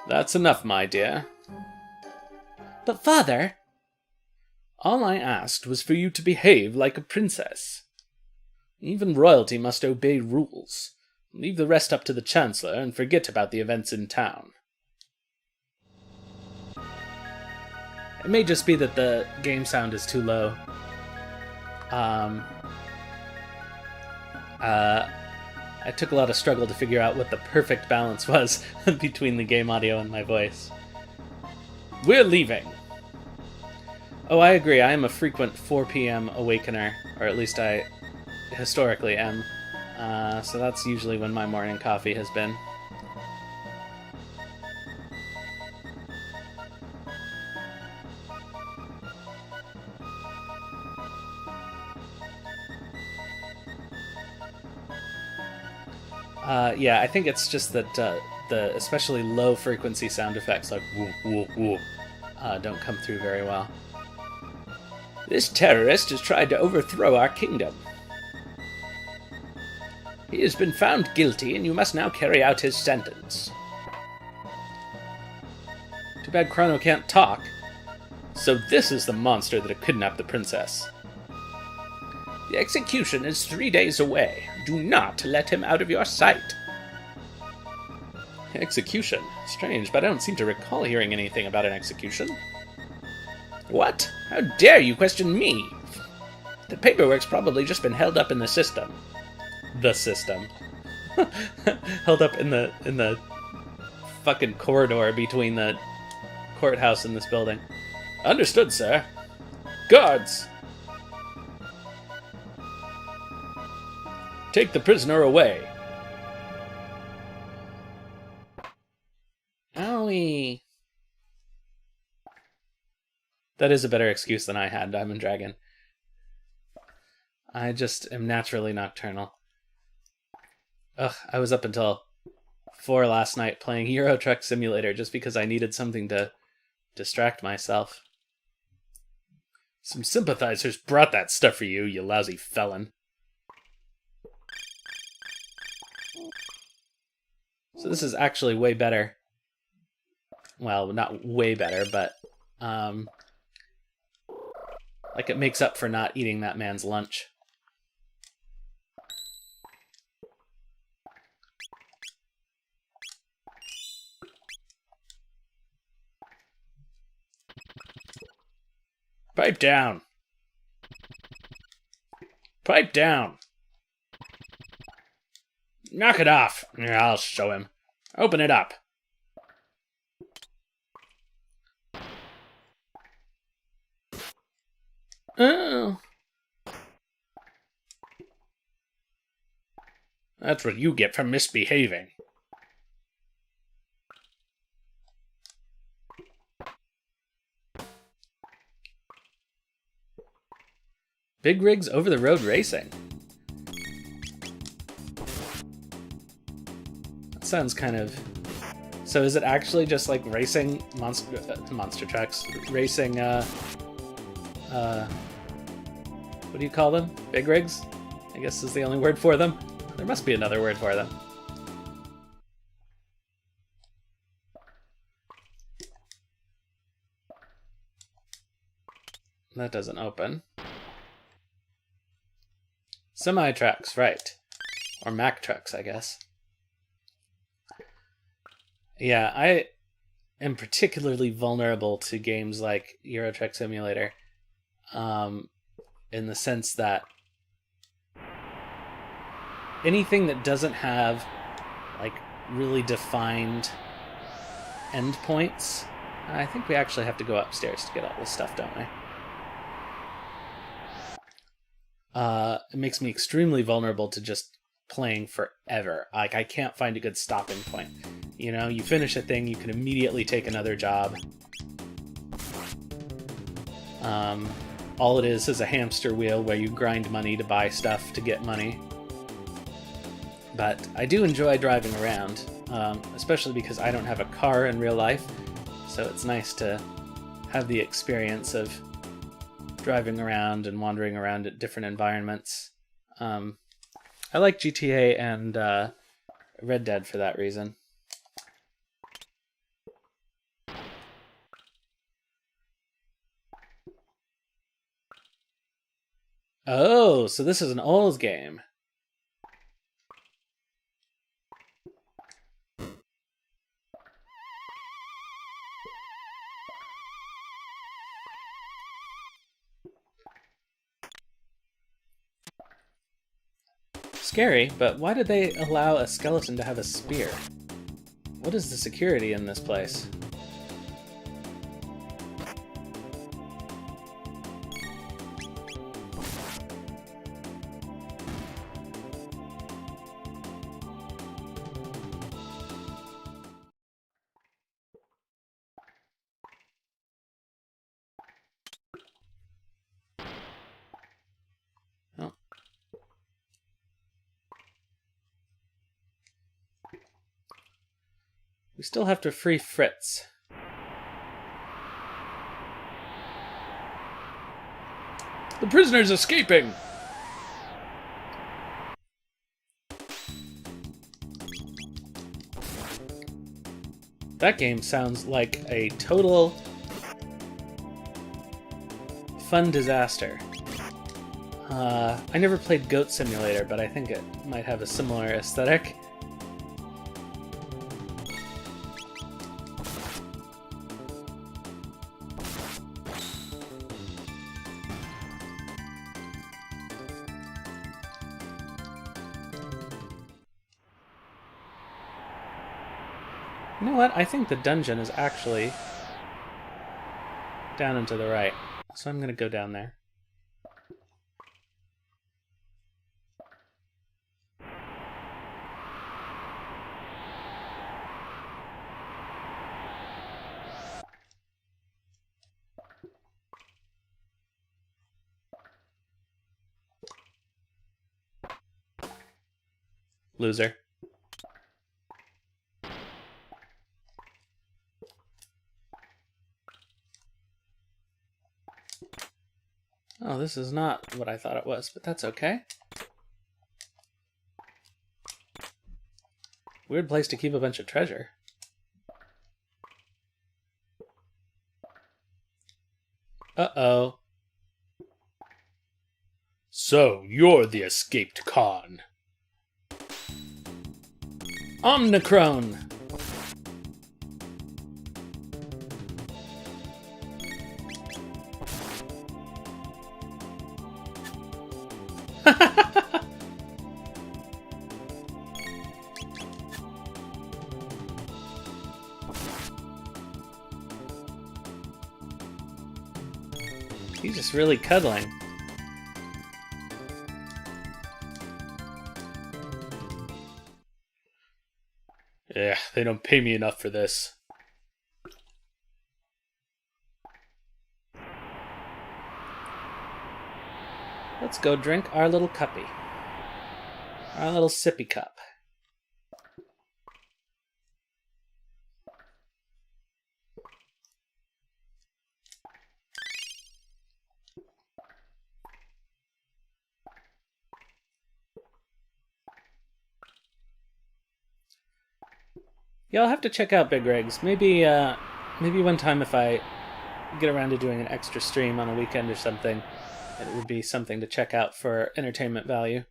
That's enough, my dear. But father... All I asked was for you to behave like a princess. Even royalty must obey rules. Leave the rest up to the Chancellor and forget about the events in town. It may just be that the game sound is too low. I took a lot of struggle to figure out what the perfect balance was between the game audio and my voice. We're leaving! Oh, I agree, I am a frequent 4 p.m. awakener, or at least I historically am. So that's usually when my morning coffee has been. Yeah, I think it's just that the especially low frequency sound effects like woo woo woo don't come through very well. This terrorist has tried to overthrow our kingdom. He has been found guilty, and you must now carry out his sentence. Too bad Chrono can't talk. So this is the monster that kidnapped the princess. The execution is 3 days away. Do not let him out of your sight. Execution? Strange, but I don't seem to recall hearing anything about an execution. What? How dare you question me? The paperwork's probably just been held up in the system. The system. Held up in the fucking corridor between the courthouse and this building. Understood, sir. Guards! Take the prisoner away. Owie. That is a better excuse than I had, Diamond Dragon. I just am naturally nocturnal. Ugh, I was up until 4 last night playing Euro Truck Simulator just because I needed something to distract myself. Some sympathizers brought that stuff for you, you lousy felon. So this is actually way better. Well, not way better, but like it makes up for not eating that man's lunch. Pipe down. Pipe down. Knock it off. Here, I'll show him. Open it up. Oh. That's what you get for misbehaving. Big rigs over the road racing. That sounds kind of... So is it actually just like racing monster trucks? Racing, what do you call them? Big rigs? I guess is the only word for them. There must be another word for them. That doesn't open. Semi-trucks, right. Or Mack trucks, I guess. Yeah, I am particularly vulnerable to games like Euro Truck Simulator, in the sense that anything that doesn't have like really defined endpoints, I think we actually have to go upstairs to get all this stuff, don't we? It makes me extremely vulnerable to just playing forever. Like, I can't find a good stopping point. You know, you finish a thing, you can immediately take another job. All it is a hamster wheel where you grind money to buy stuff to get money. But I do enjoy driving around, especially because I don't have a car in real life, so it's nice to have the experience of driving around and wandering around at different environments. I like GTA and Red Dead for that reason. Oh, so this is an old game. Scary, but why did they allow a skeleton to have a spear? What is the security in this place? We still have to free Fritz. The prisoner's escaping! That game sounds like a total fun disaster. I never played Goat Simulator, but I think it might have a similar aesthetic. You know what? I think the dungeon is actually down and to the right. So I'm going to go down there. Loser. Oh, this is not what I thought it was, but that's okay. Weird place to keep a bunch of treasure. Uh-oh. So, you're the escaped Khan. Omnicron! He's just really cuddling. Yeah, they don't pay me enough for this. let's go drink our little cuppy. Our little sippy cup. Yeah, I'll have to check out Big Rigs. Maybe one time if I get around to doing an extra stream on a weekend or something, it would be something to check out for entertainment value.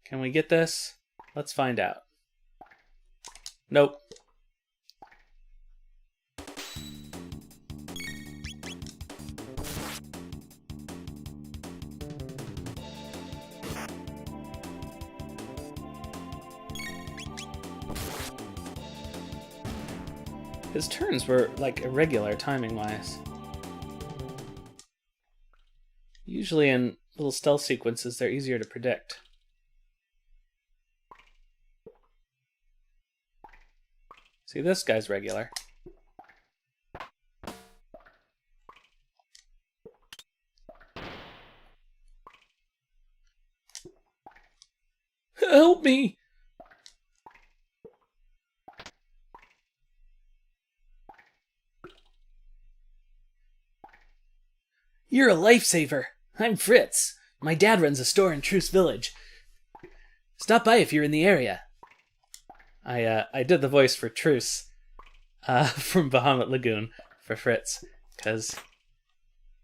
Can we get this? Let's find out. Nope. His turns were, like, irregular timing-wise. Usually in little stealth sequences, they're easier to predict. See, this guy's regular. Help me! You're a lifesaver. I'm Fritz. My dad runs a store in Truce Village. Stop by if you're in the area. I did the voice for Truce from Bahamut Lagoon for Fritz, because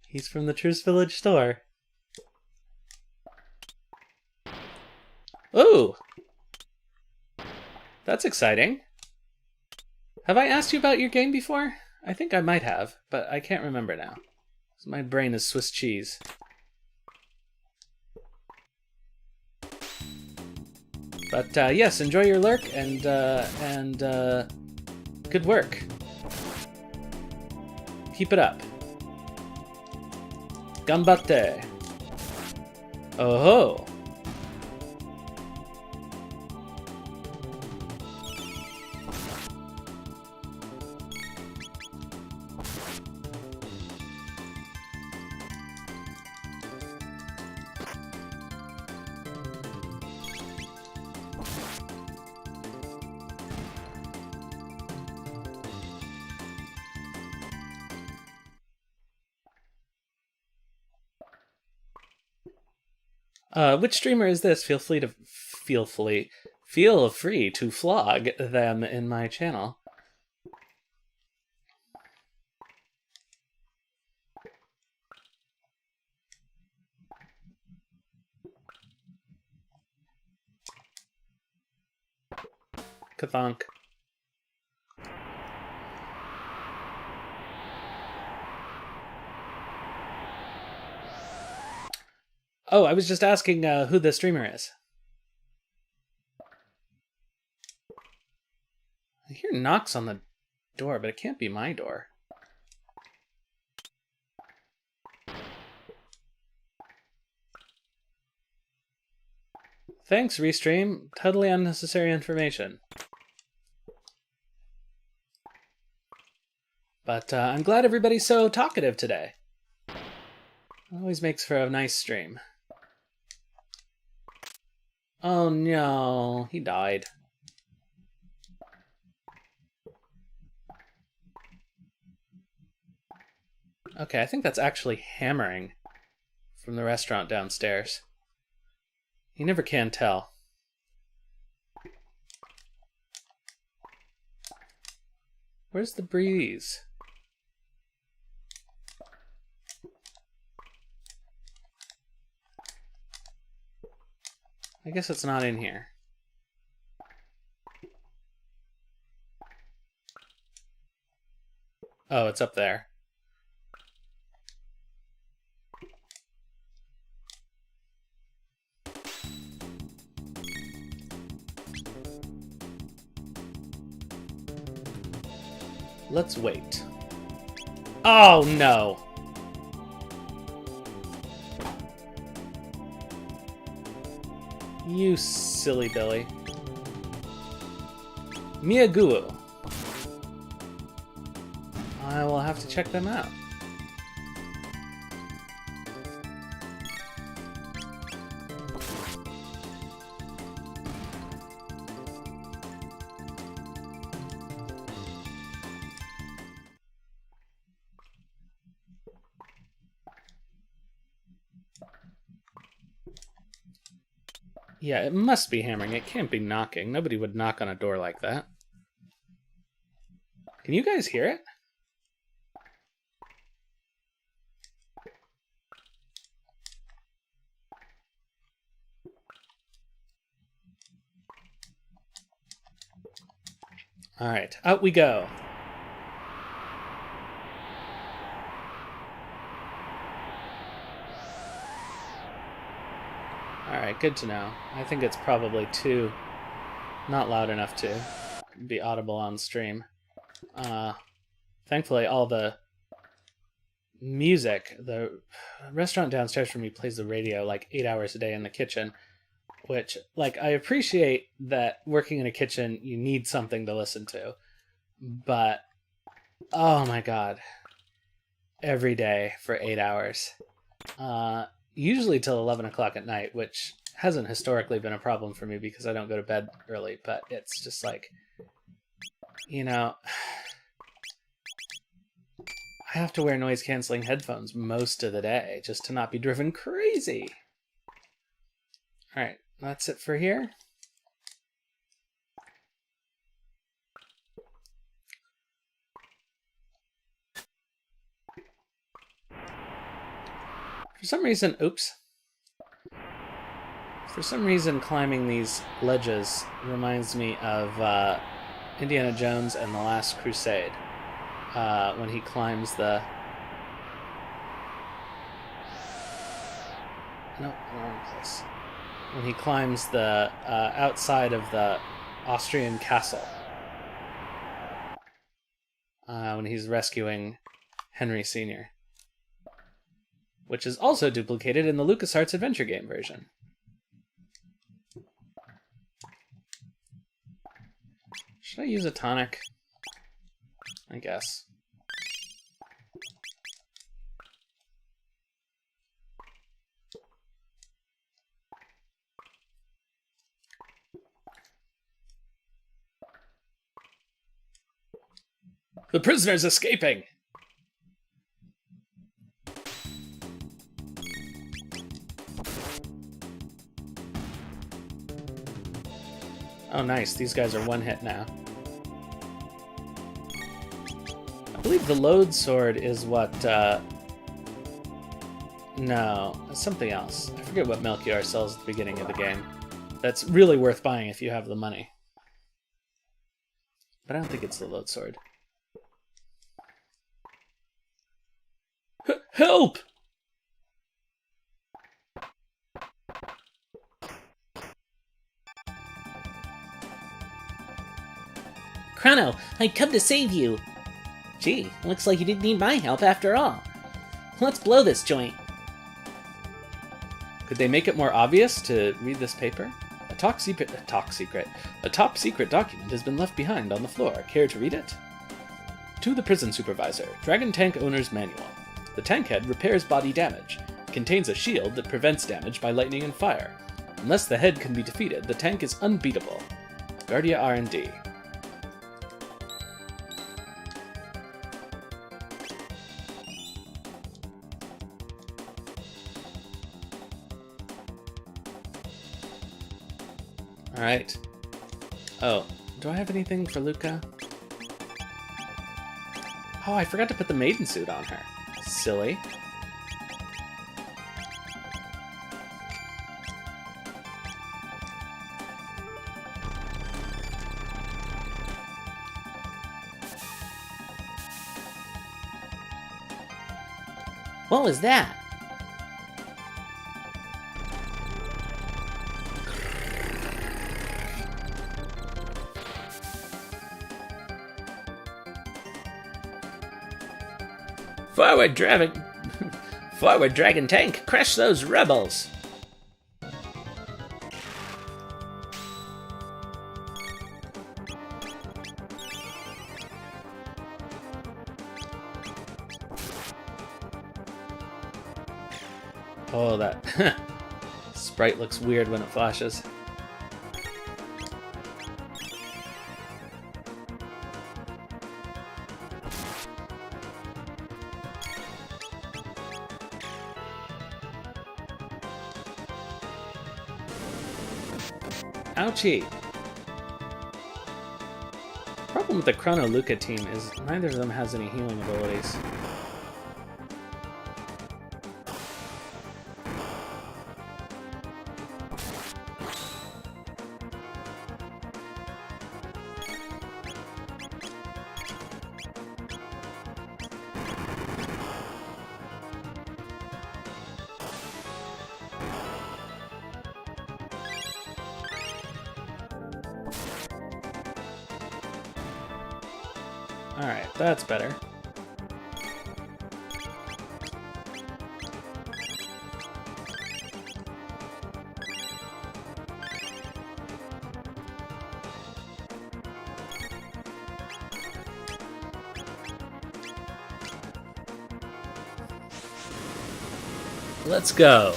he's from the Truce Village store. Ooh! That's exciting. Have I asked you about your game before? I think I might have, but I can't remember now. My brain is Swiss cheese. But yes, enjoy your lurk and good work. Keep it up. Ganbatte. Oh ho. Which streamer is this? Feel free to flog them in my channel. Kathonk. Oh, I was just asking who the streamer is. I hear knocks on the door, but it can't be my door. Thanks, Restream. Totally unnecessary information. But I'm glad everybody's so talkative today. Always makes for a nice stream. Oh no, he died. Okay, I think that's actually hammering from the restaurant downstairs. You never can tell. Where's the breeze? I guess it's not in here. Oh, it's up there. Let's wait. Oh, no! You silly Billy. Miyaguo. I will have to check them out. Yeah, it must be hammering. It can't be knocking. Nobody would knock on a door like that. Can you guys hear it? All right, out we go. All right, good to know. I think it's probably not loud enough to be audible on stream. Thankfully, all the music, the restaurant downstairs from me plays the radio like 8 hours a day in the kitchen, which, like, I appreciate that working in a kitchen, you need something to listen to. But, oh my god, every day for 8 hours. Usually till 11 o'clock at night, which hasn't historically been a problem for me because I don't go to bed early, but it's just like, you know, I have to wear noise-canceling headphones most of the day just to not be driven crazy. Alright, that's it for here. For some reason, climbing these ledges reminds me of Indiana Jones and the Last Crusade. When he climbs the... No, wrong place. When he climbs the outside of the Austrian castle. When he's rescuing Henry Sr., which is also duplicated in the LucasArts adventure game version. Should I use a tonic? I guess. The prisoner's escaping! Oh, nice. These guys are one hit now. I believe the load sword is what, No, something else. I forget what Melchior sells at the beginning of the game. That's really worth buying if you have the money. But I don't think it's the load sword. Help! Chrono, I'd come to save you. Gee, looks like you didn't need my help after all. Let's blow this joint. Could they make it more obvious to read this paper? A top secret document has been left behind on the floor. Care to read it? To the prison supervisor, Dragon Tank Owner's Manual. The tank head repairs body damage. It contains a shield that prevents damage by lightning and fire. Unless the head can be defeated, the tank is unbeatable. Guardia R&D. Alright. Oh, do I have anything for Luca? Oh, I forgot to put the maiden suit on her. Silly. What was that? Forward, Dragon Tank! Crush those rebels! Oh, that sprite looks weird when it flashes. Ouchie! Problem with the Chrono Luca team is neither of them has any healing abilities. Alright, that's better. Let's go.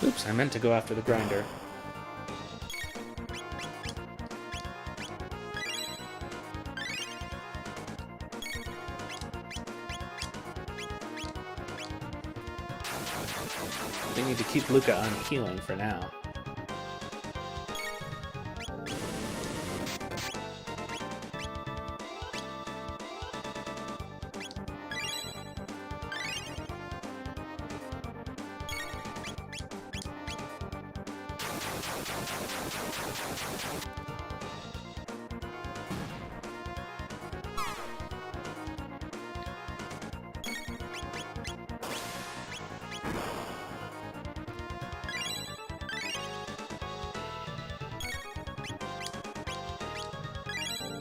Oops, I meant to go after the grinder. We need to keep Luca on healing for now.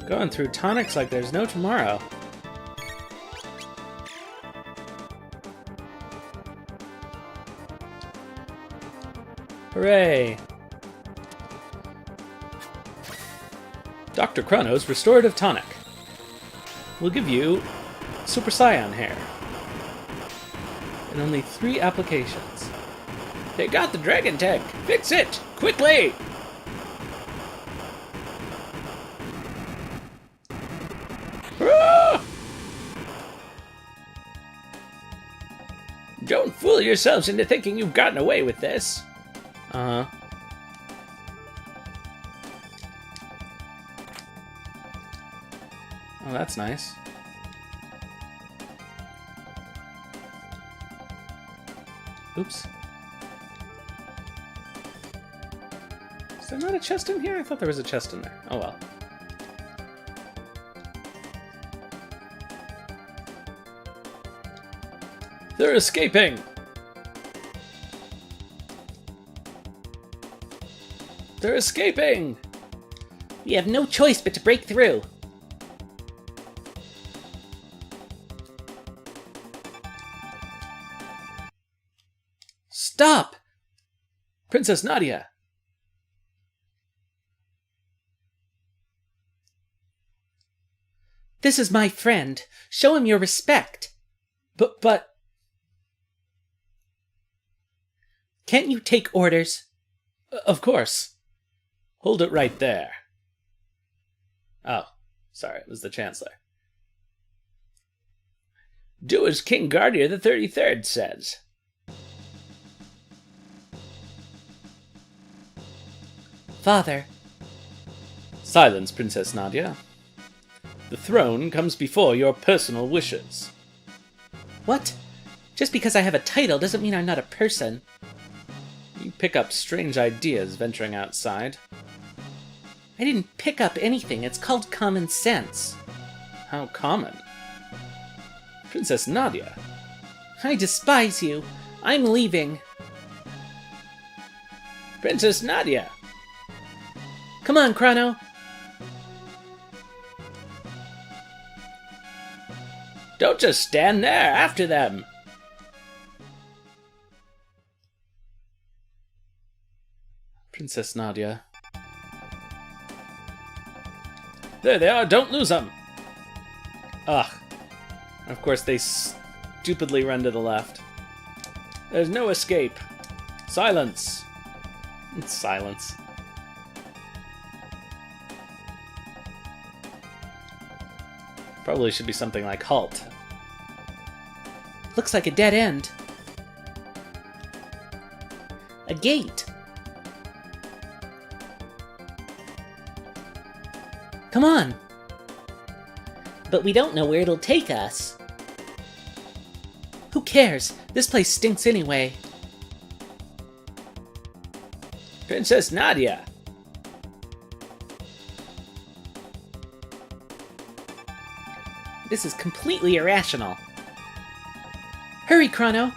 Going through tonics like there's no tomorrow. Hooray! Dr. Chrono's Restorative Tonic. We'll give you Super Saiyan hair. In only 3 applications. They got the dragon tech! Fix it! Quickly! Don't fool yourselves into thinking you've gotten away with this. Uh-huh. Oh, that's nice. Oops. Is there not a chest in here? I thought there was a chest in there. Oh well. They're escaping! They're escaping! We have no choice but to break through. Stop! Princess Nadia! This is my friend. Show him your respect. But... Can't you take orders? Of course. Hold it right there. Oh, sorry, it was the Chancellor. Do as King Guardier the 33rd says. Father. Silence, Princess Nadia. The throne comes before your personal wishes. What? Just because I have a title doesn't mean I'm not a person. You pick up strange ideas venturing outside. I didn't pick up anything. It's called common sense. How common. Princess Nadia. I despise you. I'm leaving. Princess Nadia. Come on, Chrono. Don't just stand there. After them. Princess Nadia. There they are. Don't lose them. Ugh. Of course, they stupidly run to the left. There's no escape. Silence. It's silence. Probably should be something like halt. Looks like a dead end. A gate. Come on. But we don't know where it'll take us. Who cares? This place stinks anyway. Princess Nadia. This is completely irrational. Hurry, Chrono.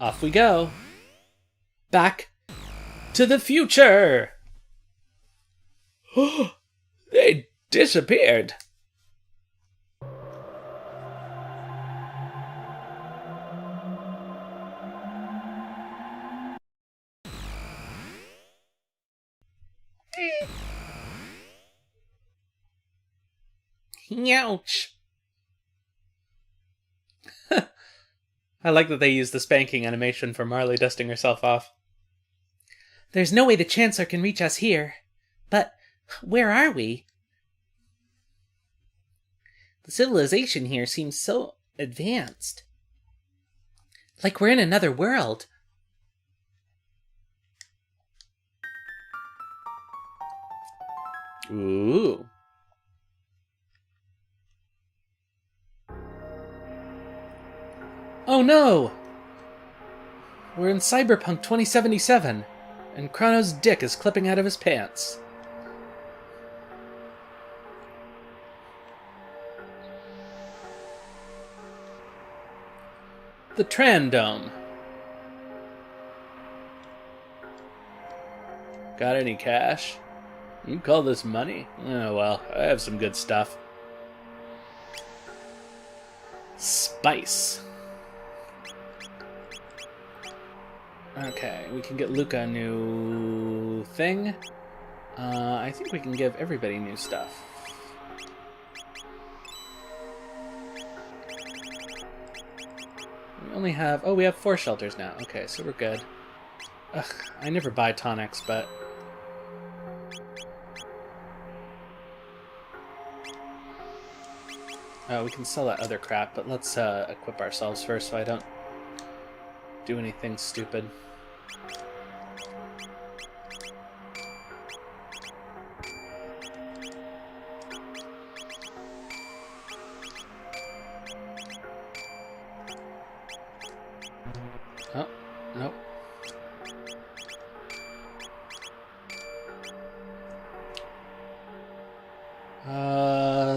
Off we go. Back to the future. They disappeared. Ouch. I like that they use the spanking animation for Marley dusting herself off. There's no way the Chancellor can reach us here. But where are we? The civilization here seems so advanced. Like we're in another world. Ooh. Oh no! We're in Cyberpunk 2077, and Chrono's dick is clipping out of his pants. The Tran Dome. Got any cash? You call this money? Oh well, I have some good stuff. Spice. Okay, we can get Luca a new thing. I think we can give everybody new stuff. We only have... Oh, we have 4 shelters now. Okay, so we're good. Ugh, I never buy tonics, but... Oh, we can sell that other crap, but let's equip ourselves first so I don't do anything stupid. Oh, nope.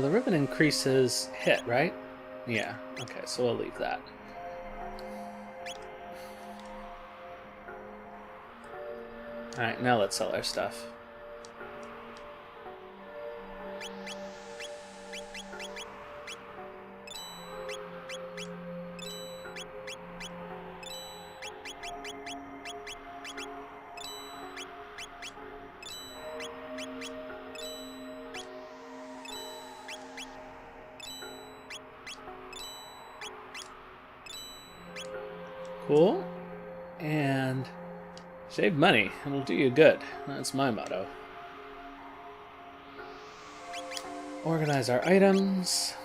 The ribbon increases hit, right? Yeah, okay, so we'll leave that. Alright, now let's sell our stuff. Cool. And save money. It'll do you good. That's my motto. Organize our items.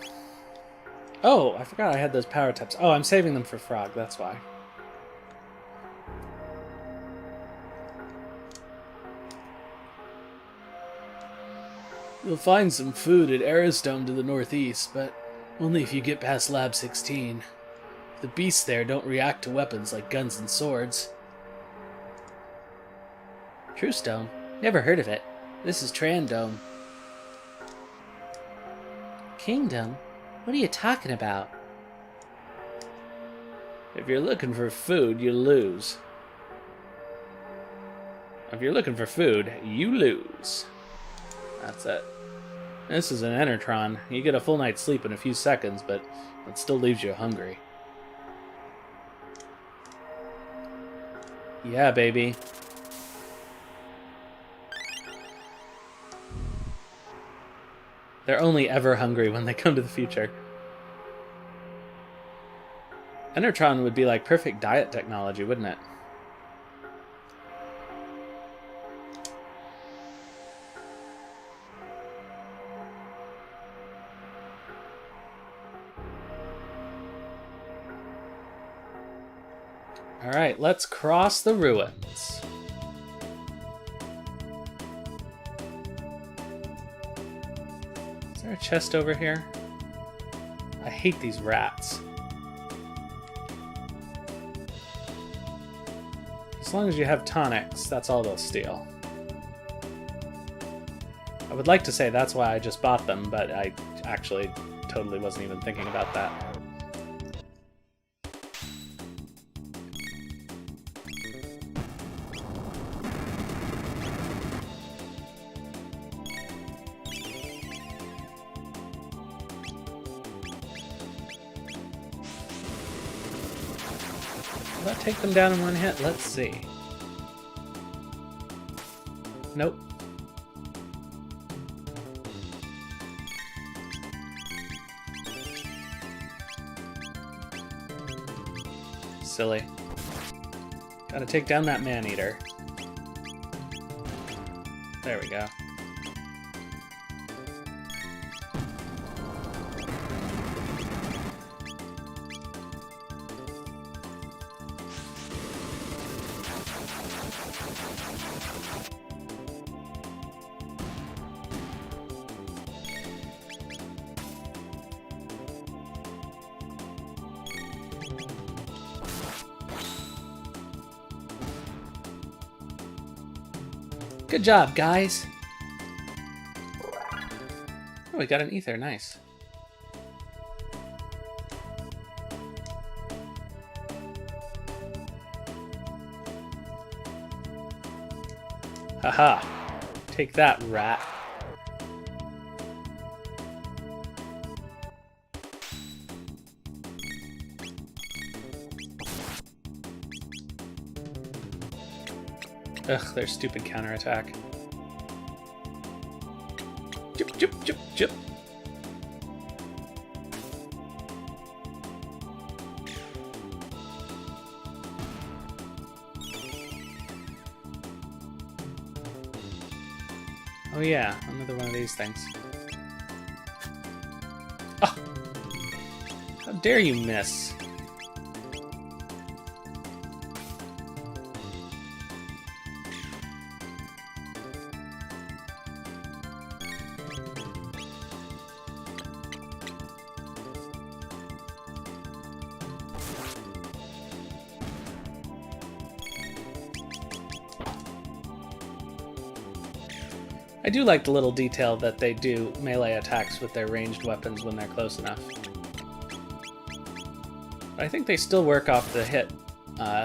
Oh, I forgot I had those power tips. Oh, I'm saving them for Frog, that's why. You'll find some food at Arris Dome to the northeast, but only if you get past Lab 16. The beasts there don't react to weapons like guns and swords. True Stone? Never heard of it. This is Tran Dome. Kingdom? What are you talking about? If you're looking for food, you lose. If you're looking for food, you lose. That's it. This is an Enertron. You get a full night's sleep in a few seconds, but it still leaves you hungry. Yeah, baby. They're only ever hungry when they come to the future. Enertron would be like perfect diet technology, wouldn't it? Alright, let's cross the ruins. Is there a chest over here? I hate these rats. As long as you have tonics, that's all they'll steal. I would like to say that's why I just bought them, but I actually totally wasn't even thinking about that. Will that take them down in one hit? Let's see. Nope. Silly. Gotta take down that man-eater. There we go. Good job, guys. Oh, we got an ether. Nice. Haha. Take that, rat. Ugh, their stupid counterattack. Jip, jip, jip, jip. Oh yeah, another one of these things. Oh! How dare you miss? I do like the little detail that they do melee attacks with their ranged weapons when they're close enough. But I think they still work off the hit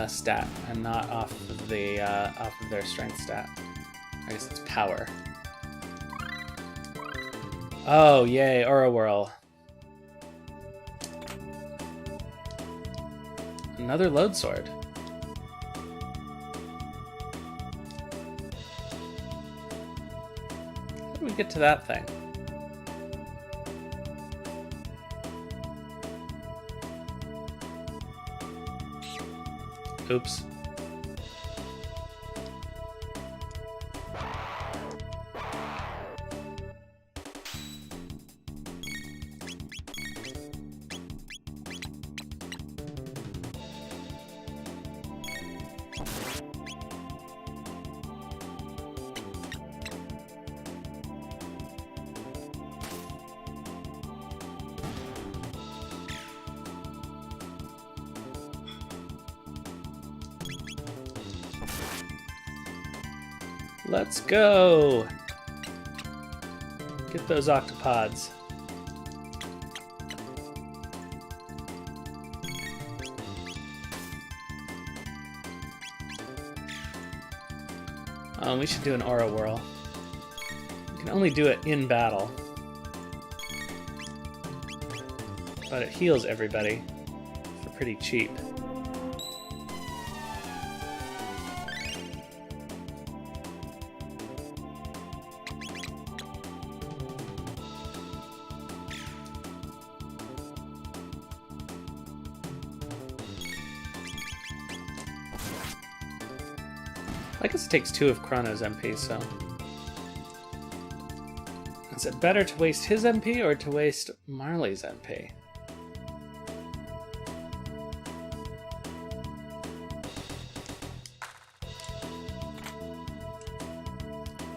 stat and not off of their strength stat. I guess it's power. Oh, yay, Aura Whirl. Another load sword. How do we get to that thing? Oops. Let's go! Get those octopods. Oh, we should do an aura whirl. We can can only do it in battle. But it heals everybody for pretty cheap. I guess it takes 2 of Chrono's MP, so... Is it better to waste his MP or to waste Marley's MP?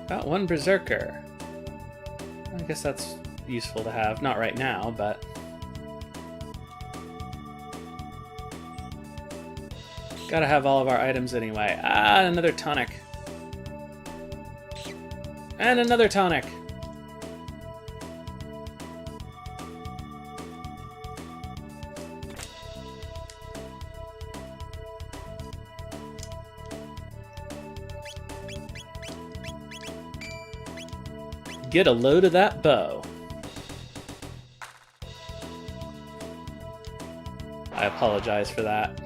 Got 1 Berserker. I guess that's useful to have. Not right now, but... Gotta have all of our items anyway. Ah, another tonic. And another tonic. Get a load of that bow. I apologize for that.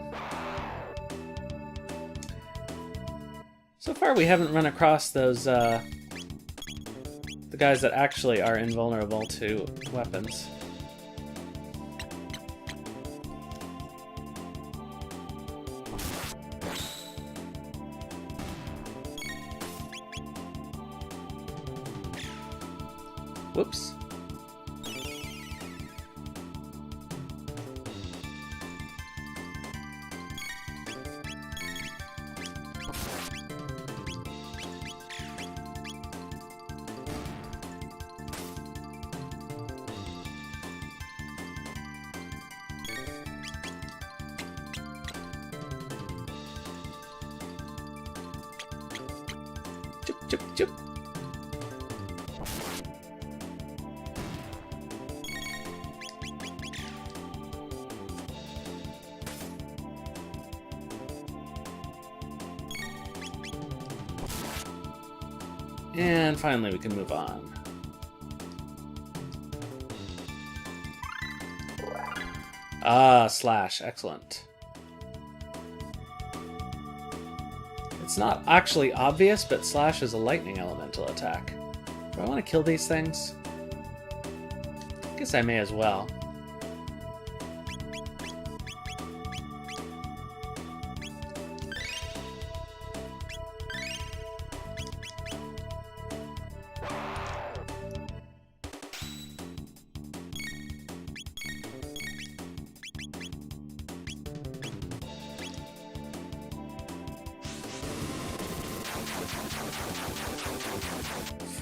So far we haven't run across those, the guys that actually are invulnerable to weapons. Whoops. Chup, chup, chup. And finally we can move on. Ah, slash. Excellent. It's not actually obvious, but slash is a lightning elemental attack. Do I want to kill these things? I guess I may as well.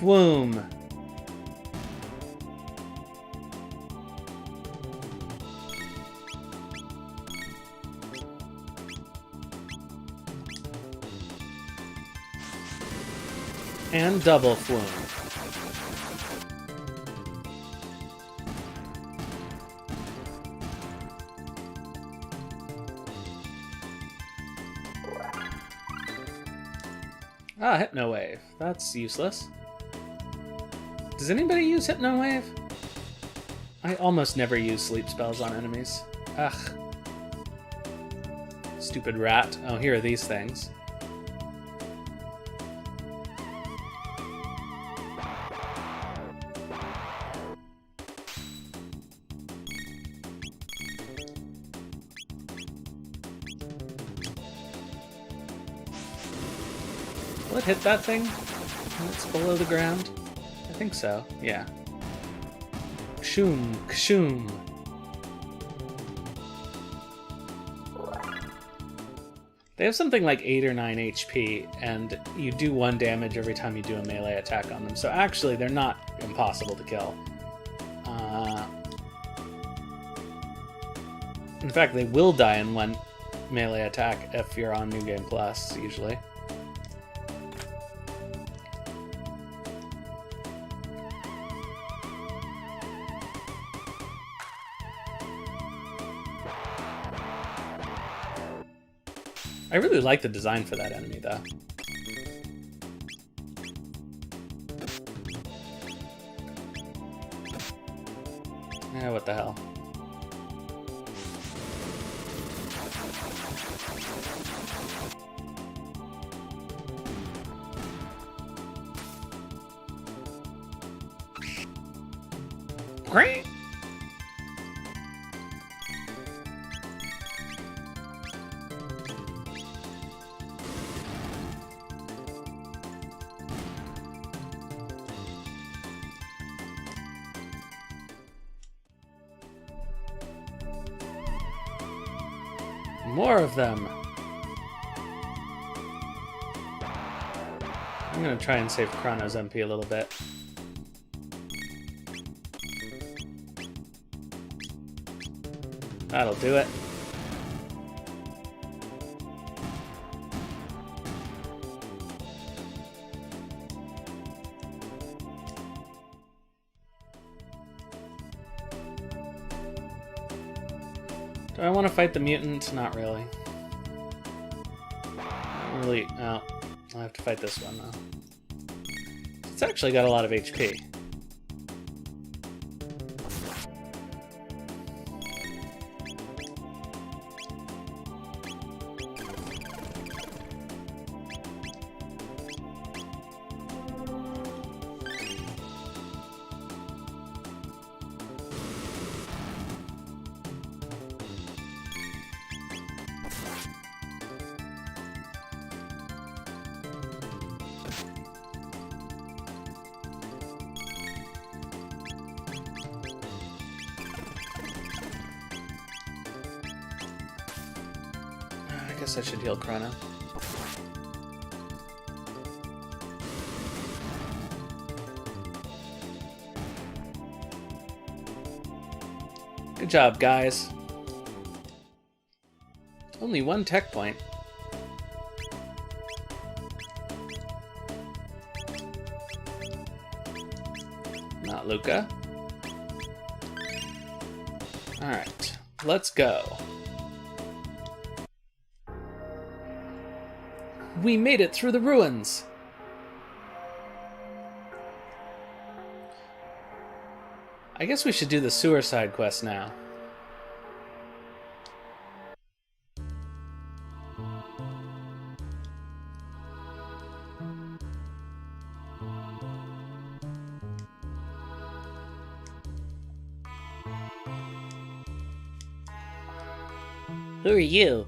Swoom. And double flume. Ah, Hypno Wave. That's useless. Does anybody use Hypno Wave? I almost never use sleep spells on enemies. Ugh. Stupid rat. Oh, here are these things. Will it hit that thing when it's below the ground? I think so, yeah. Kshoom, kshoom. They have something like 8 or 9 HP, and you do 1 damage every time you do a melee attack on them, so actually they're not impossible to kill. In fact, they will die in 1 melee attack if you're on New Game Plus, usually. I really like the design for that enemy, though. Yeah, what the hell. Great. More of them. I'm gonna try and save Chrono's MP a little bit. That'll do it. Do I want to fight the mutant? Not really. Not really. Oh, I'll have to fight this one though. It's actually got a lot of HP. I guess I should heal Chrono. Good job, guys. Only one tech point. Not Luca. Alright, let's go. We made it through the ruins! I guess we should do the sewer side quest now. Who are you?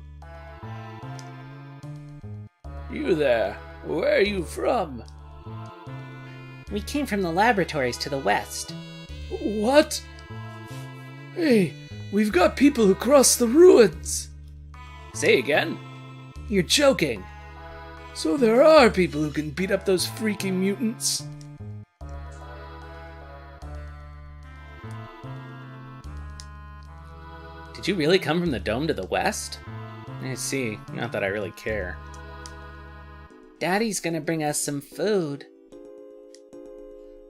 You there. Where are you from? We came from the laboratories to the west. What? Hey, we've got people who crossed the ruins. Say again? You're joking. So there are people who can beat up those freaking mutants. Did you really come from the dome to the west? I see. Not that I really care. Daddy's gonna bring us some food.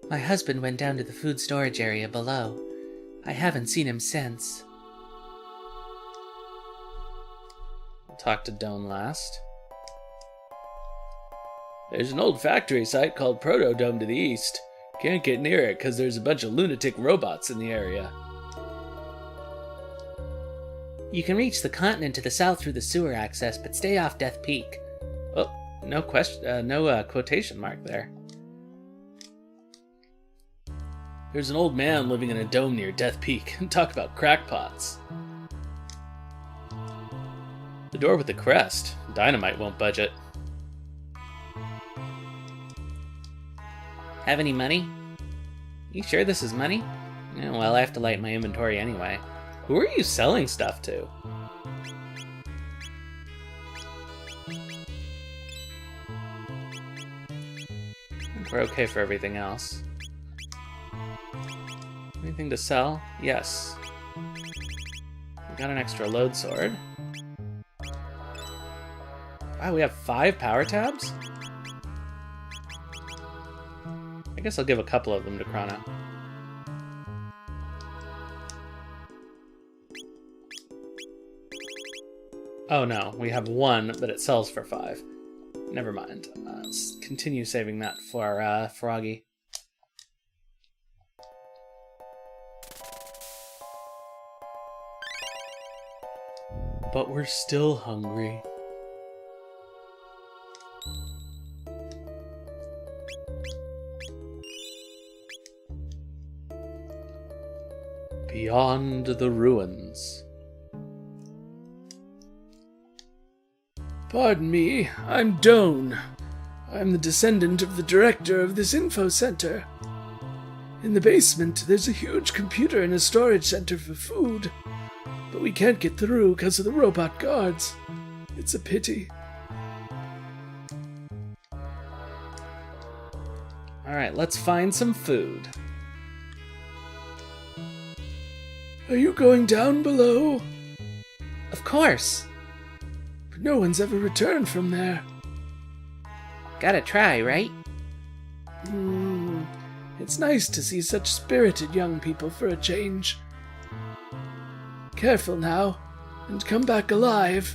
My husband went down to the food storage area below. I haven't seen him since. Talk to Dome last. There's an old factory site called Proto Dome to the east. Can't get near it because there's a bunch of lunatic robots in the area. You can reach the continent to the south through the sewer access, but stay off Death Peak. Oh, no question. No quotation mark there. There's an old man living in a dome near Death Peak. Talk about crackpots. The door with the crest. Dynamite won't budge it. Have any money? You sure this is money? Yeah, well, I have to light my inventory anyway. Who are you selling stuff to? We're okay for everything else. Anything to sell? Yes. We got an extra load sword. Wow, we have 5 power tabs? I guess I'll give a couple of them to Chrono. Oh no, we have 1, but it sells for 5. Never mind. Let's continue saving that for Froggy. but we're still hungry. Beyond the ruins. Pardon me, I'm Doan. I'm the descendant of the director of this info center. In the basement, there's a huge computer and a storage center for food. But we can't get through because of the robot guards. It's a pity. Alright, let's find some food. Are you going down below? Of course. But no one's ever returned from there. Gotta try, right? It's nice to see such spirited young people for a change. Careful now, and come back alive.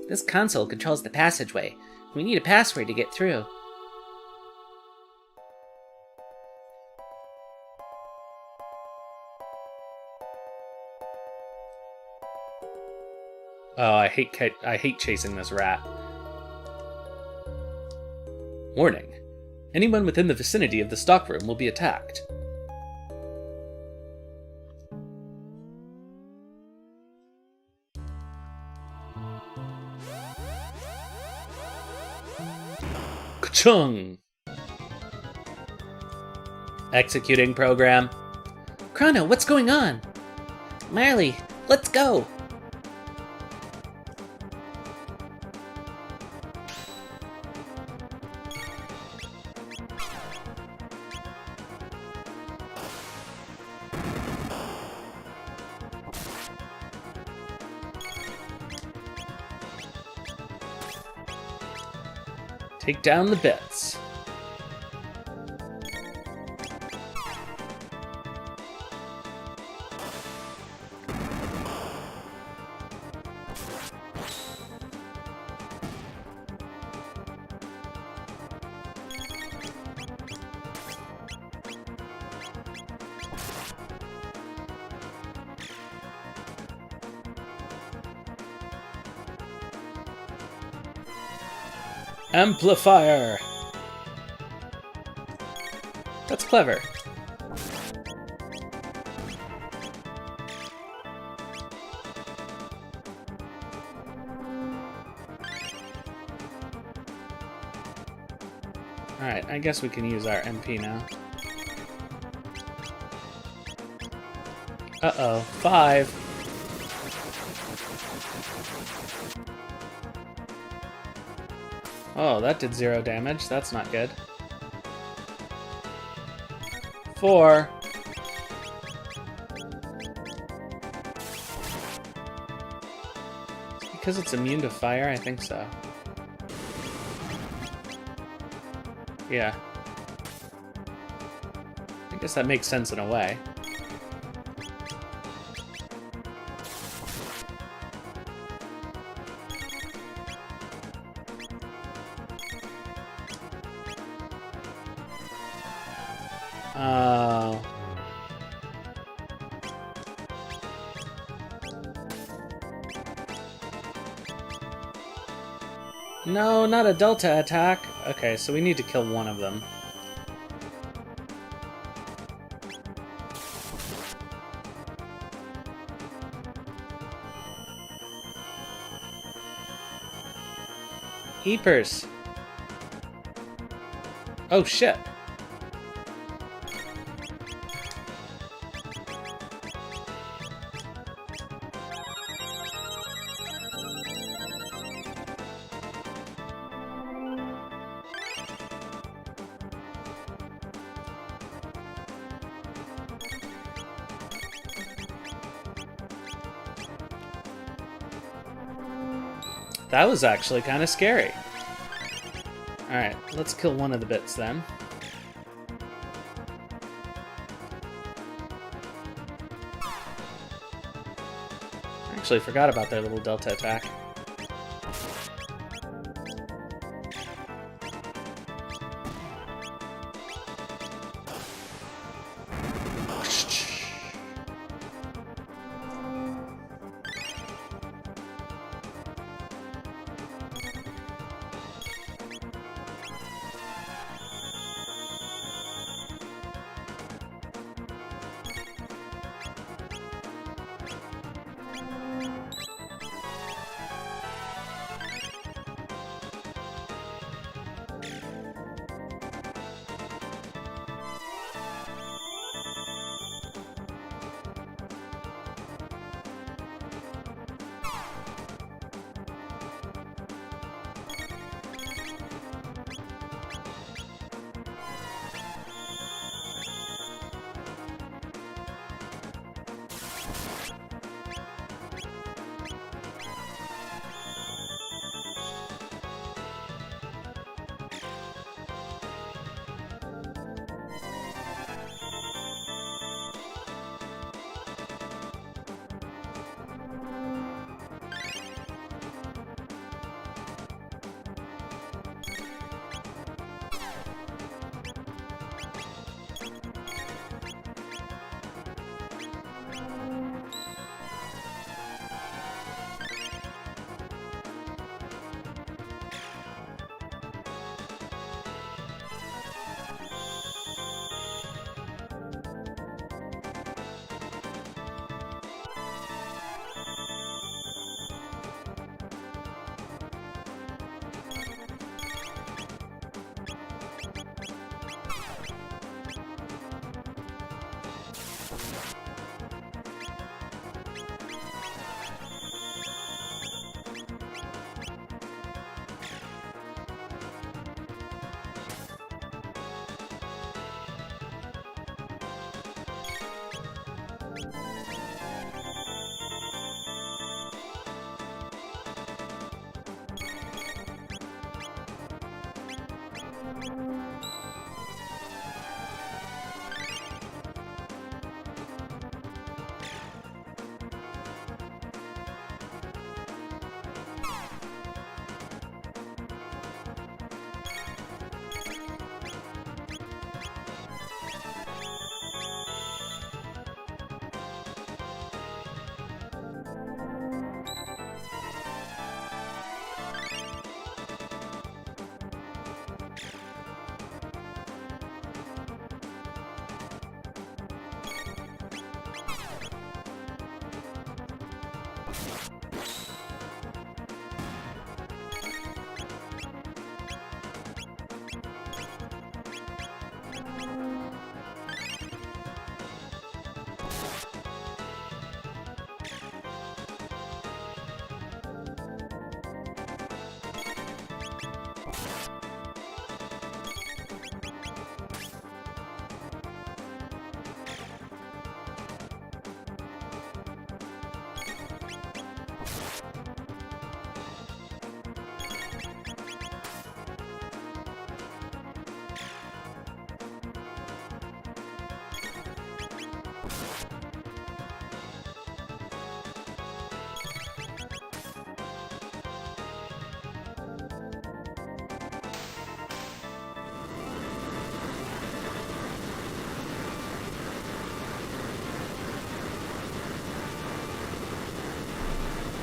This console controls the passageway. We need a password to get through. Oh, I hate chasing this rat. Warning. Anyone within the vicinity of the stockroom will be attacked. Ka-chung! Executing program. Chrono, what's going on? Marley, let's go! Take down the bits. Amplifier! That's clever. Alright, I guess we can use our MP now. Uh-oh, 5. Oh, that did 0 damage. That's not good. 4. Because it's immune to fire? I think so. Yeah. I guess that makes sense in a way. Oh. No, not a delta attack. Okay, so we need to kill one of them. Eepers. Oh shit. That was actually kind of scary. Alright, let's kill one of the bits then. Actually forgot about their little delta attack.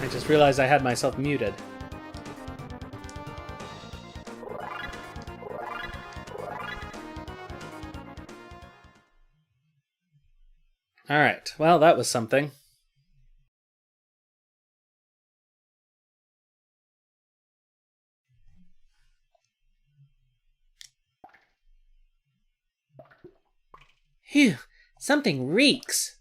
I just realized I had myself muted. Alright, well, that was something. Phew, something reeks.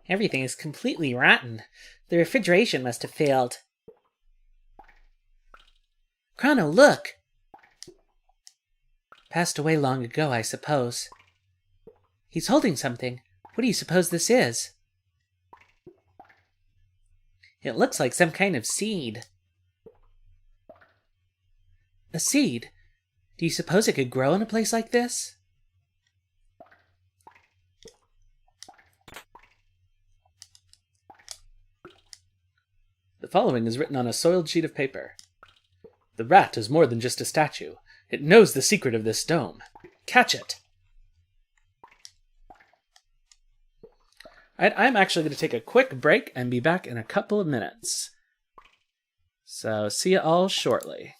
Everything is completely rotten. The refrigeration must have failed. Chrono, look! Passed away long ago, I suppose. He's holding something. What do you suppose this is? It looks like some kind of seed. A seed? Do you suppose it could grow in a place like this? The following is written on a soiled sheet of paper. The rat is more than just a statue. It knows the secret of this dome. Catch it! I'm actually going to take a quick break and be back in a couple of minutes. So, see you all shortly.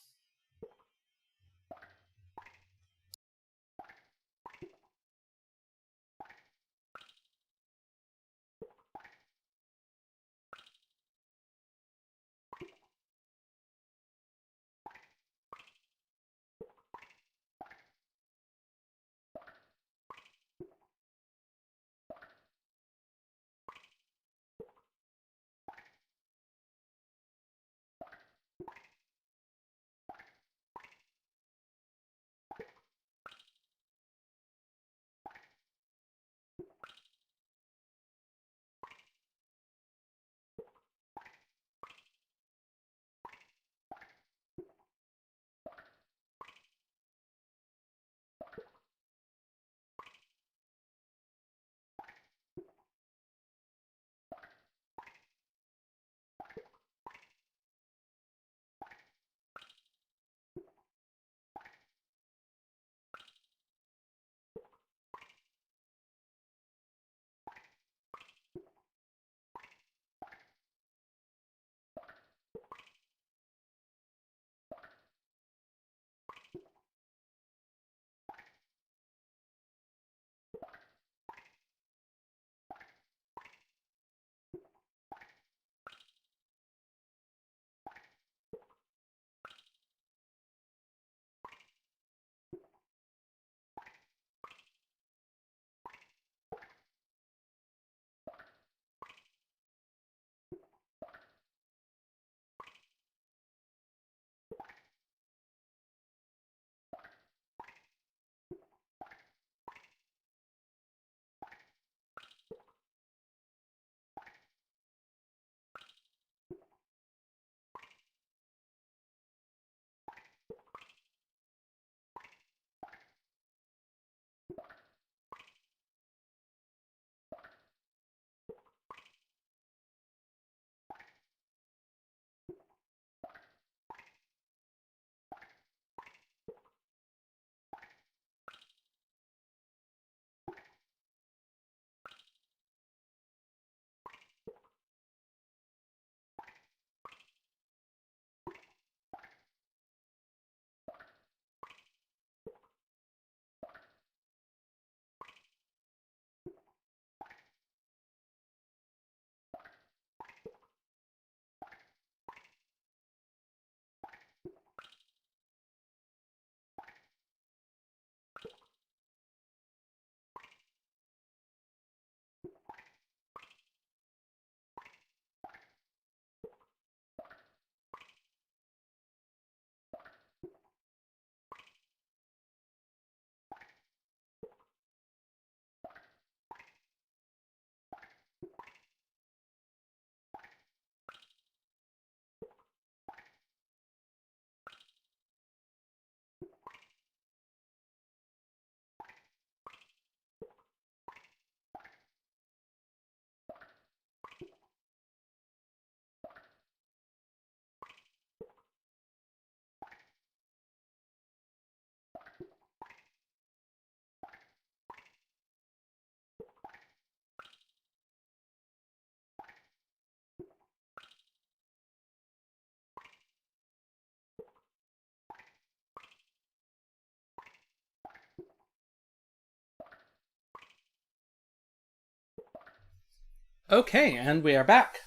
Okay, and we are back.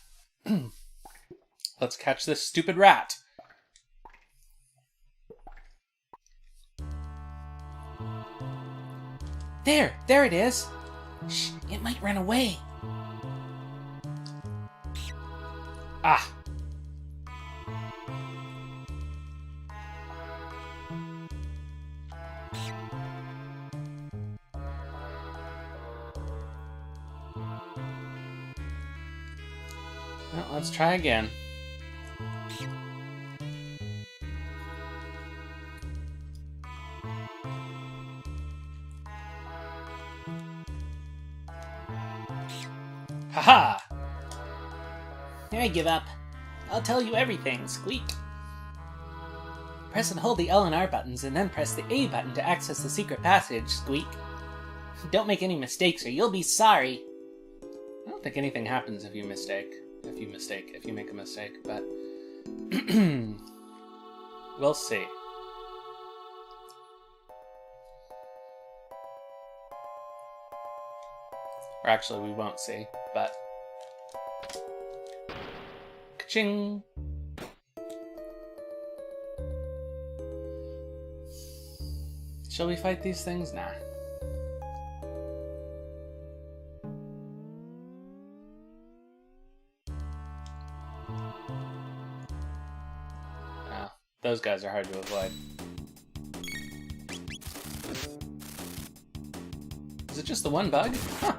Let's catch this stupid rat. There it is. Shh, it might run away. Ah! Well, let's try again. Haha! I give up. I'll tell you everything, Squeak. Press and hold the L and R buttons, and then press the A button to access the secret passage, Squeak. Don't make any mistakes, or you'll be sorry. I don't think anything happens if you make a mistake, but we'll see. Or actually, we won't see, but... Ka-ching! Shall we fight these things? Nah. Oh, those guys are hard to avoid. Is it just the one bug? Huh.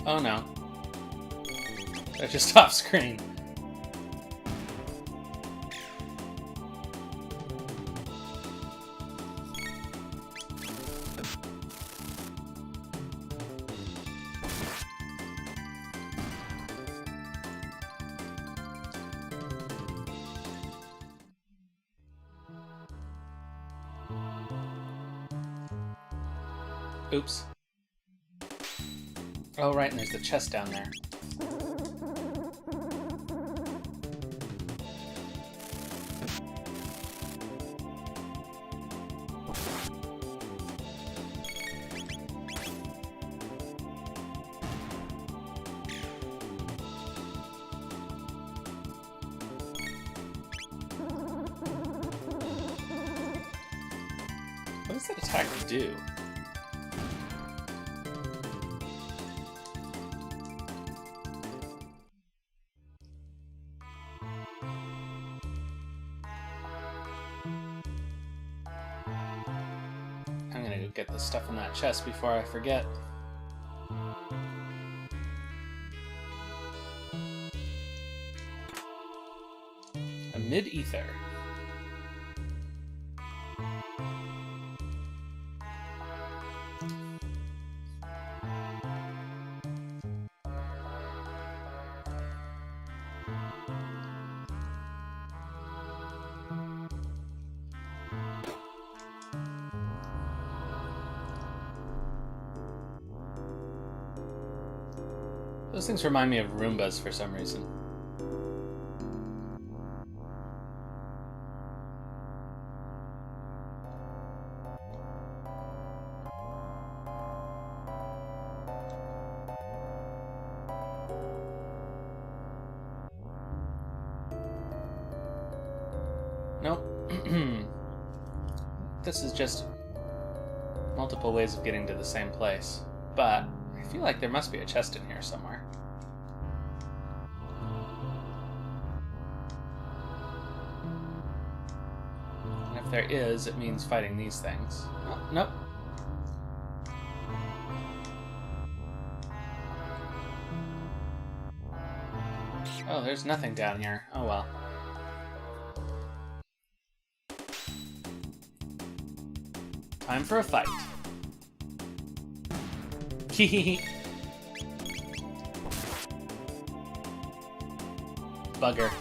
Oh no. They're just off screen. Oops. Oh, right, and there's the chest down there. What does that attack do? I'm gonna go get the stuff in that chest before I forget. A mid-ether. Those things remind me of Roombas for some reason. Nope. This is just multiple ways of getting to the same place. But I feel like there must be a chest in here somewhere. And if there is, it means fighting these things. Oh, nope. Oh, there's nothing down here. Oh well. Time for a fight. Hehehe. Bugger.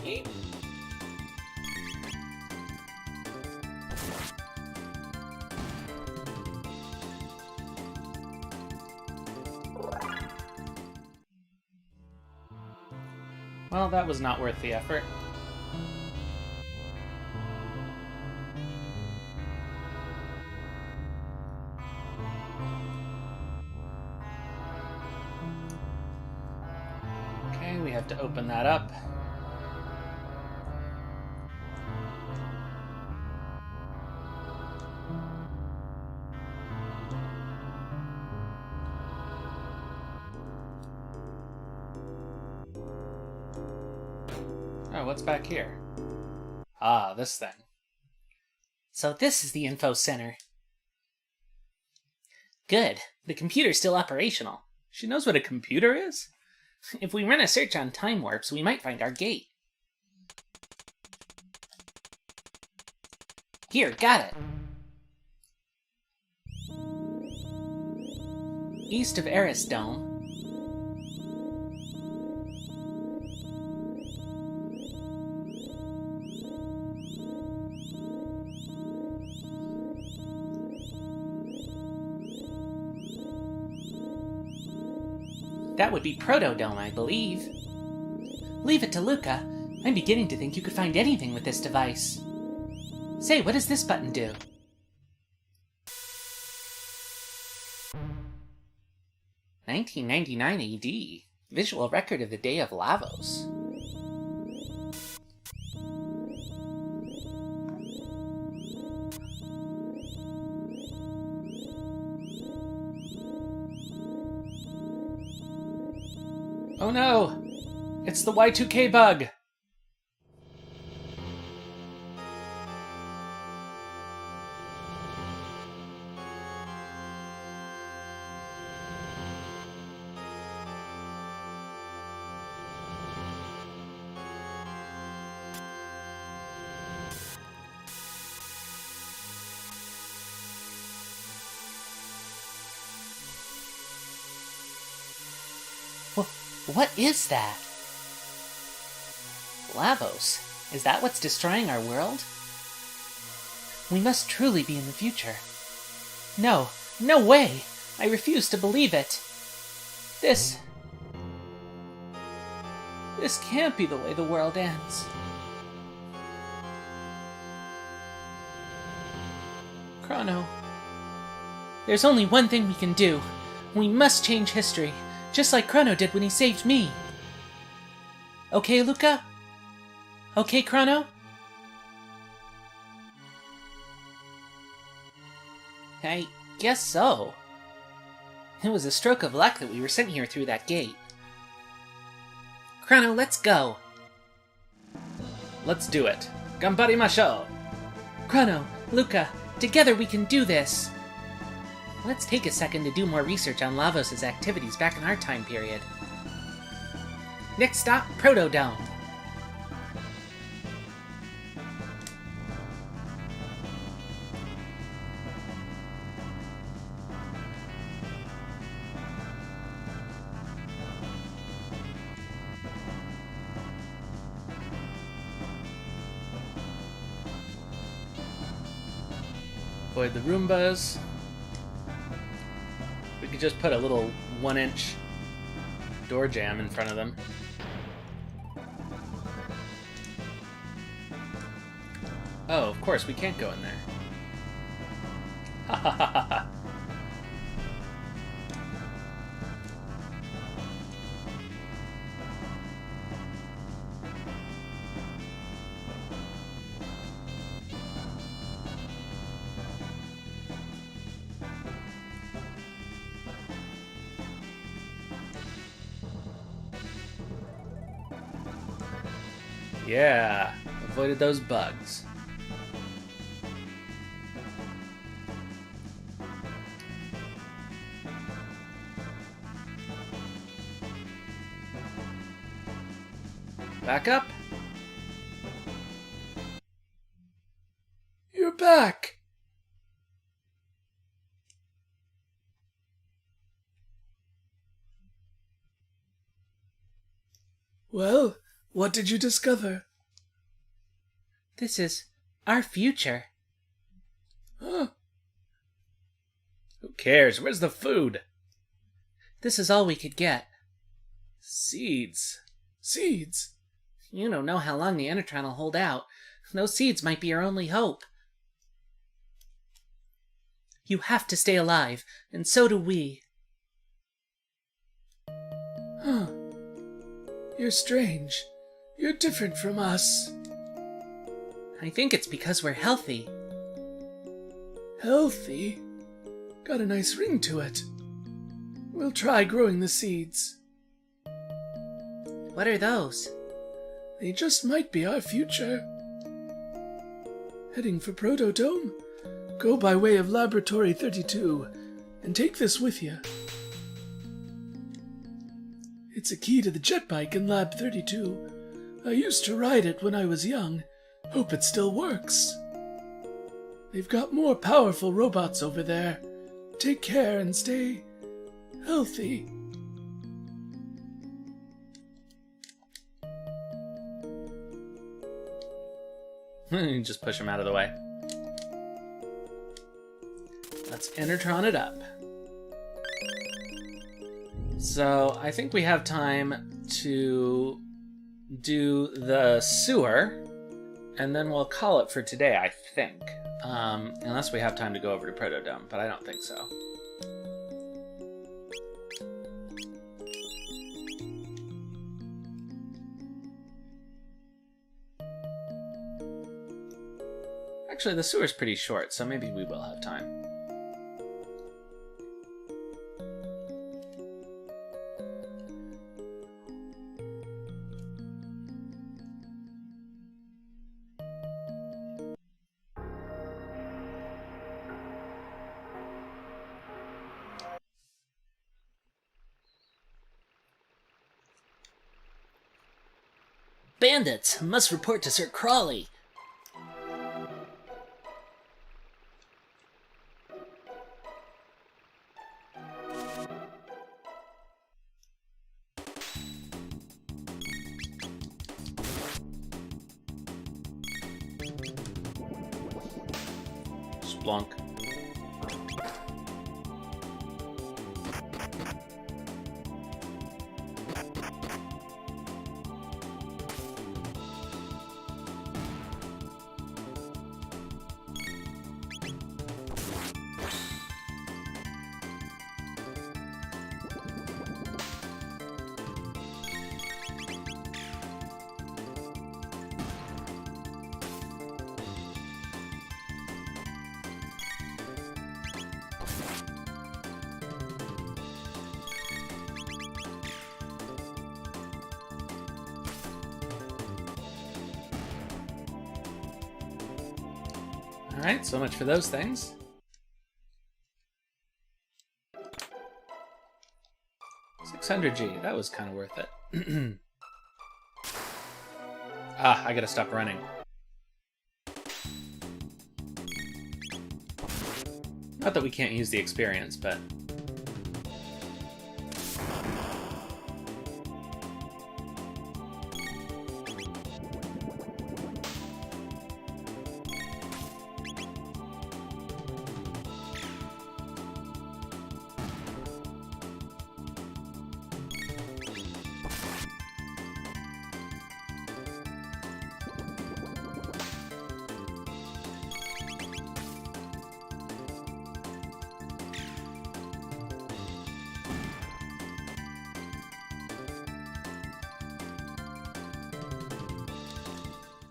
Eep. Well, that was not worth the effort. Okay, we have to open that up. Oh, what's back here? Ah, this thing. So this is the info center. Good. The computer's still operational. She knows what a computer is? If we run a search on time warps, we might find our gate. Here, got it. East of Arris Dome. That would be Proto Dome, I believe. Leave it to Luca. I'm beginning to think you could find anything with this device. Say, what does this button do? "1999 AD. Visual record of the day of Lavos." Oh no! It's the Y2K bug! What is that? Lavos. Is that what's destroying our world? We must truly be in the future. No, no way! I refuse to believe it. This can't be the way the world ends. Chrono. There's only one thing we can do. We must change history. Just like Chrono did when he saved me. Okay, Luca? Okay, Chrono? I guess so. It was a stroke of luck that we were sent here through that gate. Chrono, let's go. Let's do it. Ganbarimashou! Chrono, Luca, together we can do this. Let's take a second to do more research on Lavos' activities back in our time period. Next stop, Proto Dome. Avoid the Roombas. We could just put a little 1-inch door jam in front of them. Oh, of course, we can't go in there. Ha ha ha ha ha. Yeah, avoided those bugs. Back up. You're back. Well, what did you discover? This is our future. Huh? Who cares? Where's the food? This is all we could get. Seeds. Seeds? You don't know how long the Endertron will hold out. Those seeds might be our only hope. You have to stay alive, and so do we. Huh. You're strange. You're different from us. I think it's because we're healthy. Healthy? Got a nice ring to it. We'll try growing the seeds. What are those? They just might be our future. Heading for Proto Dome? Go by way of Laboratory 32 and take this with you. It's a key to the jet bike in Lab 32. I used to ride it when I was young. Hope it still works. They've got more powerful robots over there. Take care and stay healthy. Just push him out of the way. Let's Endertron it up. So, I think we have time to do the sewer, and then we'll call it for today, I think. Unless we have time to go over to Proto Dome, but I don't think so. Actually, the sewer's pretty short, so maybe we will have time. Bandits! Must report to Sir Crawley. Splunk. Alright, so much for those things. $600G, that was kind of worth it. I gotta stop running. Not that we can't use the experience, but...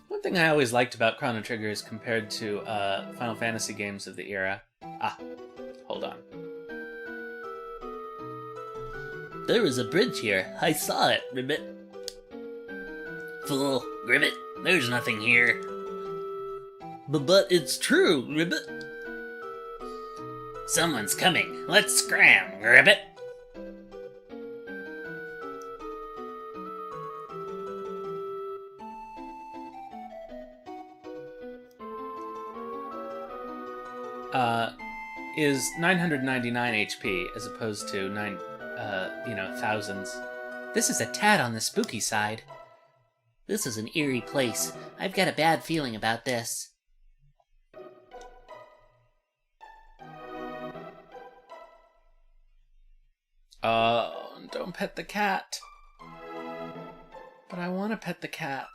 One thing I always liked about Chrono Trigger is compared to Final Fantasy games of the era. Hold on. There was a bridge here. I saw it, Ribbit. Fool, Ribbit. There's nothing here. But it's true, Ribbit. Someone's coming. Let's scram, Ribbit. Is 999 HP as opposed to thousands. This is a tad on the spooky side. This is an eerie place. I've got a bad feeling about this. Don't pet the cat. But I want to pet the cat.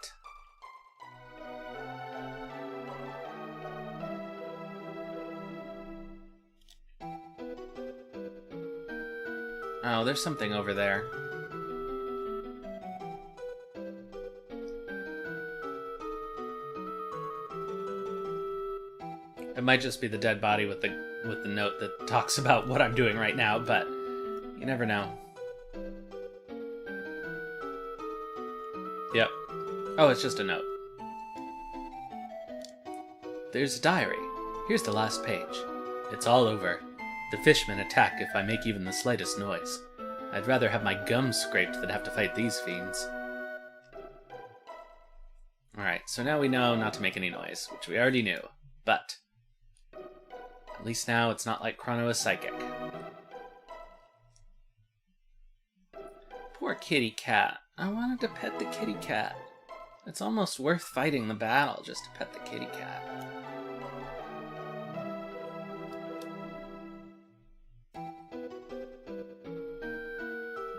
Oh, there's something over there. It might just be the dead body with the note that talks about what I'm doing right now, but you never know. Yep. Oh, it's just a note. There's a diary. Here's the last page. It's all over. The fishmen attack if I make even the slightest noise. I'd rather have my gums scraped than have to fight these fiends. Alright, so now we know not to make any noise, which we already knew. But at least now it's not like Chrono is psychic. Poor kitty cat. I wanted to pet the kitty cat. It's almost worth fighting the battle just to pet the kitty cat.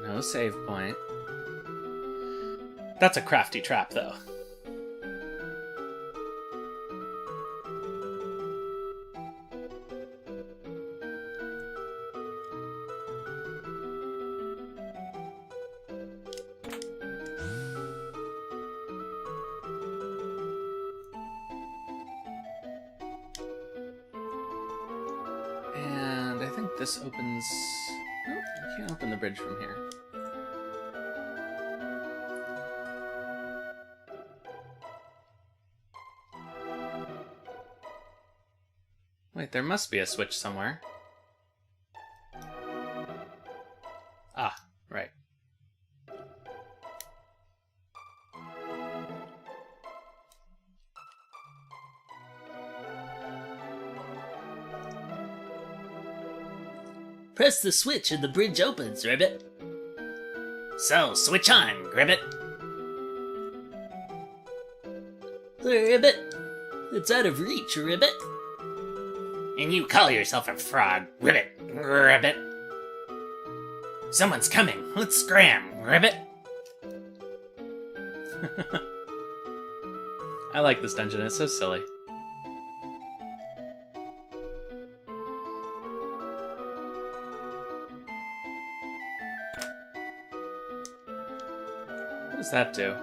No save point. That's a crafty trap, though. And I think this opens... Nope, you can't open the bridge from here. Wait, there must be a switch somewhere. Ah, right. Press the switch and the bridge opens, Ribbit. So, switch on, Gribbit. Ribbit, it's out of reach, Ribbit. And you call yourself a frog, Ribbit, Ribbit. Someone's coming. Let's scram, Ribbit. I like this dungeon, it's so silly. What does that do?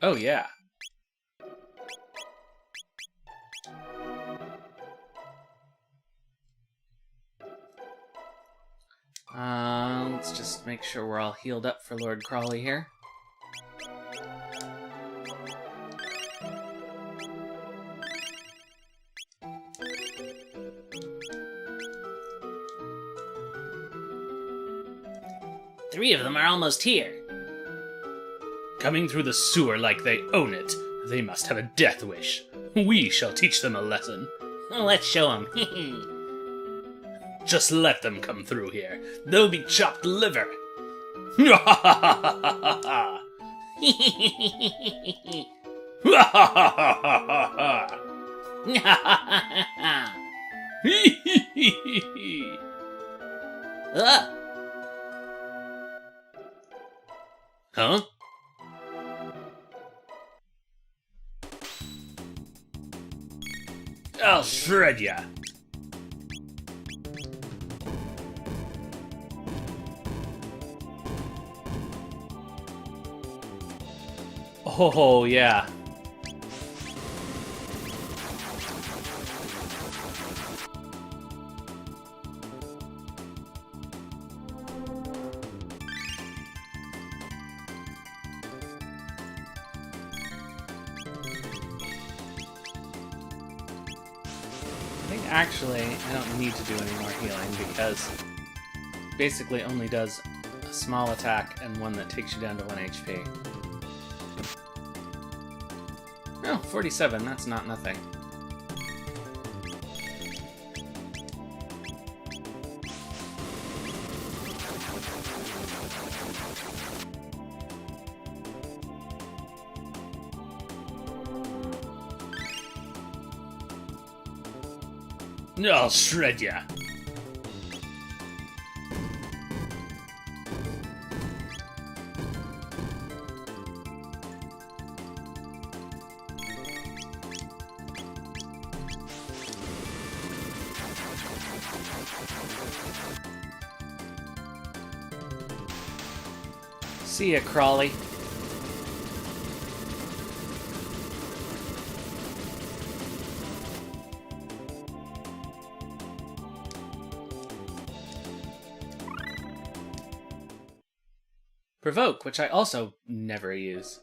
Oh, yeah. Let's just make sure we're all healed up for Lord Crawley here. Three of them are almost here. Coming through the sewer like they own it. They must have a death wish. We shall teach them a lesson. Let's show them. Just let them come through here. They'll be chopped liver. Huh? I'll shred ya. Oh, yeah. Actually, I don't need to do any more healing because it basically only does a small attack and one that takes you down to 1 HP. Oh, 47, that's not nothing. I'll shred ya. See ya, Crawley. Provoke, which I also never use.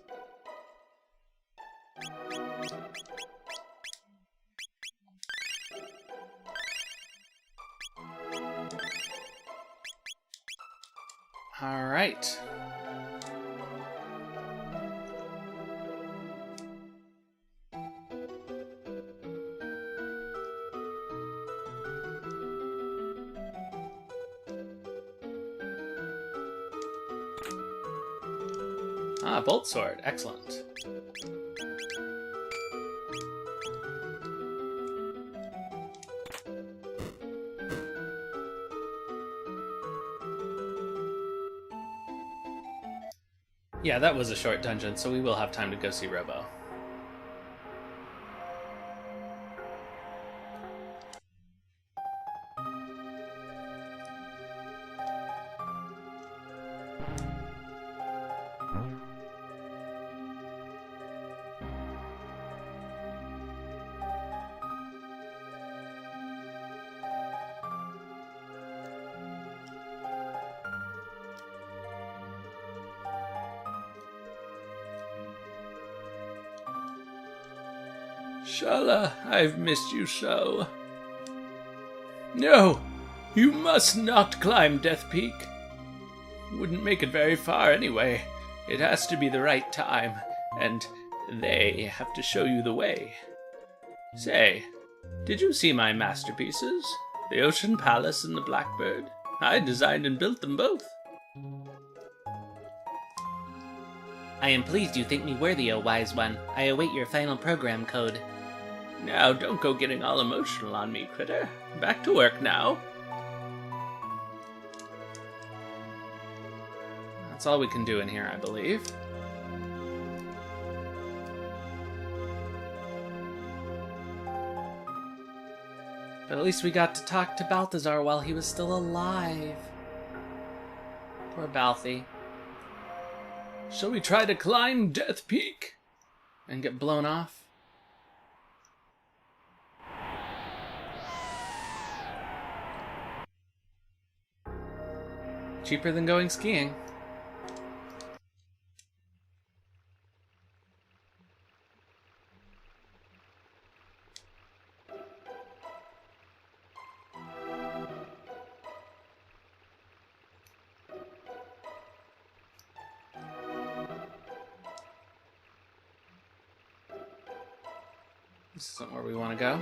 All right. Ah, bolt sword. Excellent. Yeah, that was a short dungeon, so we will have time to go see Robo. Shala, I've missed you so. No, you must not climb Death Peak. Wouldn't make it very far anyway. It has to be the right time, and they have to show you the way. Say, did you see my masterpieces? The Ocean Palace and the Blackbird? I designed and built them both. I am pleased you think me worthy, O wise one. I await your final program code. Now, don't go getting all emotional on me, critter. Back to work now. That's all we can do in here, I believe. But at least we got to talk to Balthazar while he was still alive. Poor Balthy. Shall we try to climb Death Peak? And get blown off? Cheaper than going skiing. This isn't where we want to go.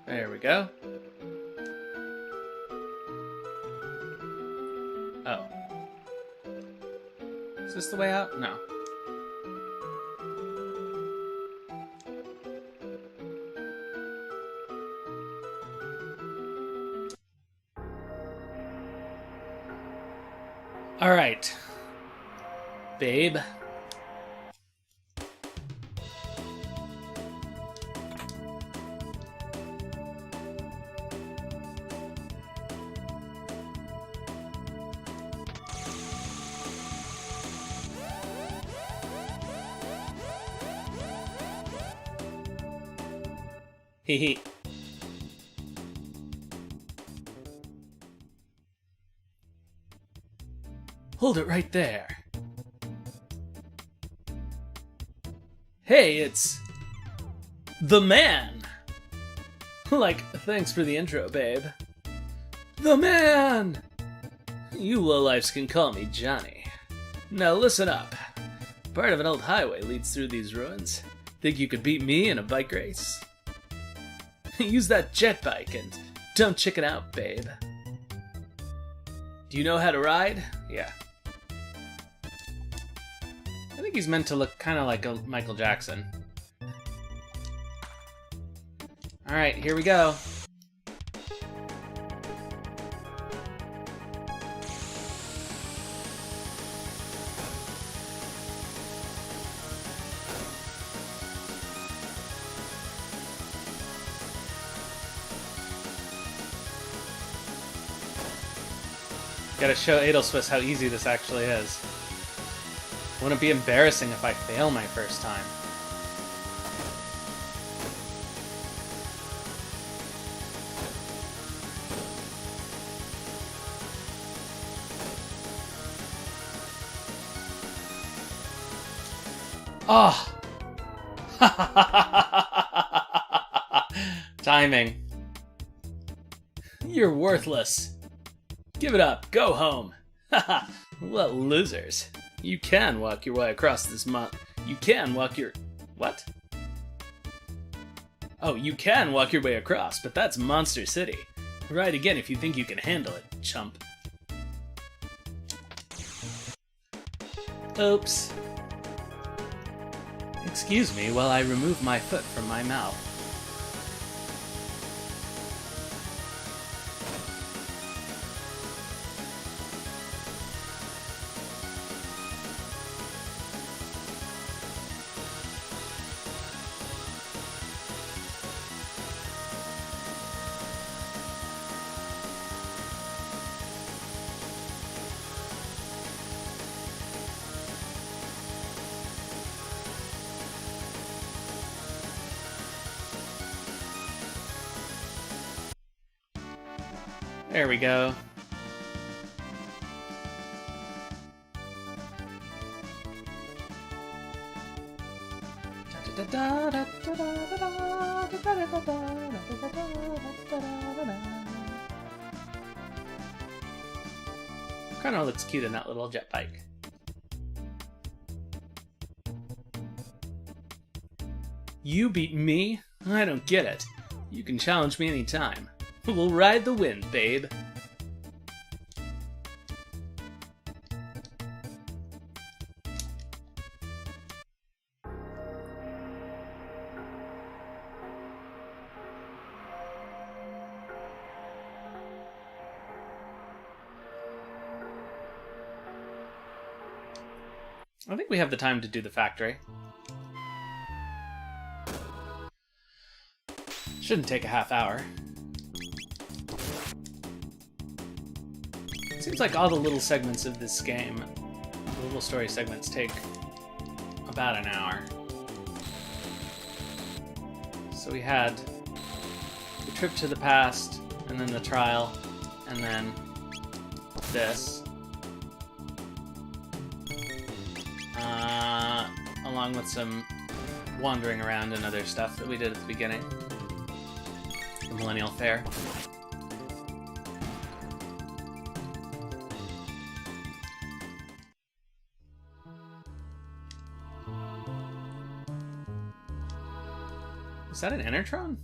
There we go. Oh. Is this the way out? No. All right, babe. Hee. Hold it right there. Hey, it's the man. Like, thanks for the intro, babe. The man! You lowlifes can call me Johnny. Now listen up. Part of an old highway leads through these ruins. Think you could beat me in a bike race? Use that jet bike and don't chicken out, babe. Do you know how to ride? Yeah. I think he's meant to look kind of like a Michael Jackson. Alright, here we go. Gotta show Adelswiss how easy this actually is. Wouldn't it be embarrassing if I fail my first time? Oh! Timing. You're worthless. Give it up. Go home. Haha. What losers. You can walk your way across this You can walk your... What? Oh, you can walk your way across, but that's Monster City. Try it again if you think you can handle it, chump. Oops. Excuse me while I remove my foot from my mouth. There we go. Chrono looks cute in that little jet bike. You beat me? I don't get it. You can challenge me anytime. We'll ride the wind, babe. I think we have the time to do the factory. Shouldn't take a half hour. Seems like all the little segments of this game, the little story segments, take about an hour. So we had the trip to the past, and then the trial, and then this. Along with some wandering around and other stuff that we did at the beginning. The Millennial Fair. Is that an Enertron?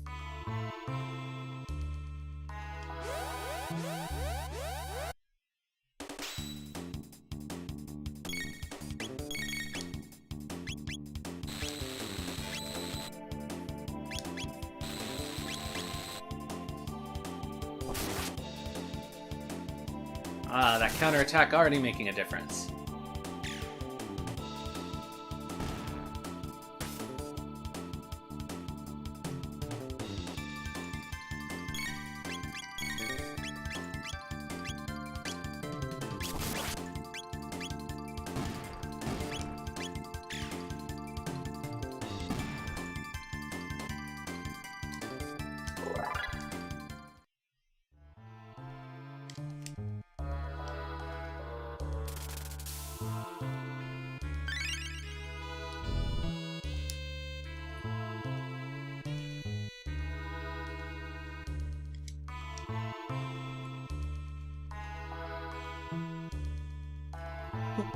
Ah, that counterattack already making a difference.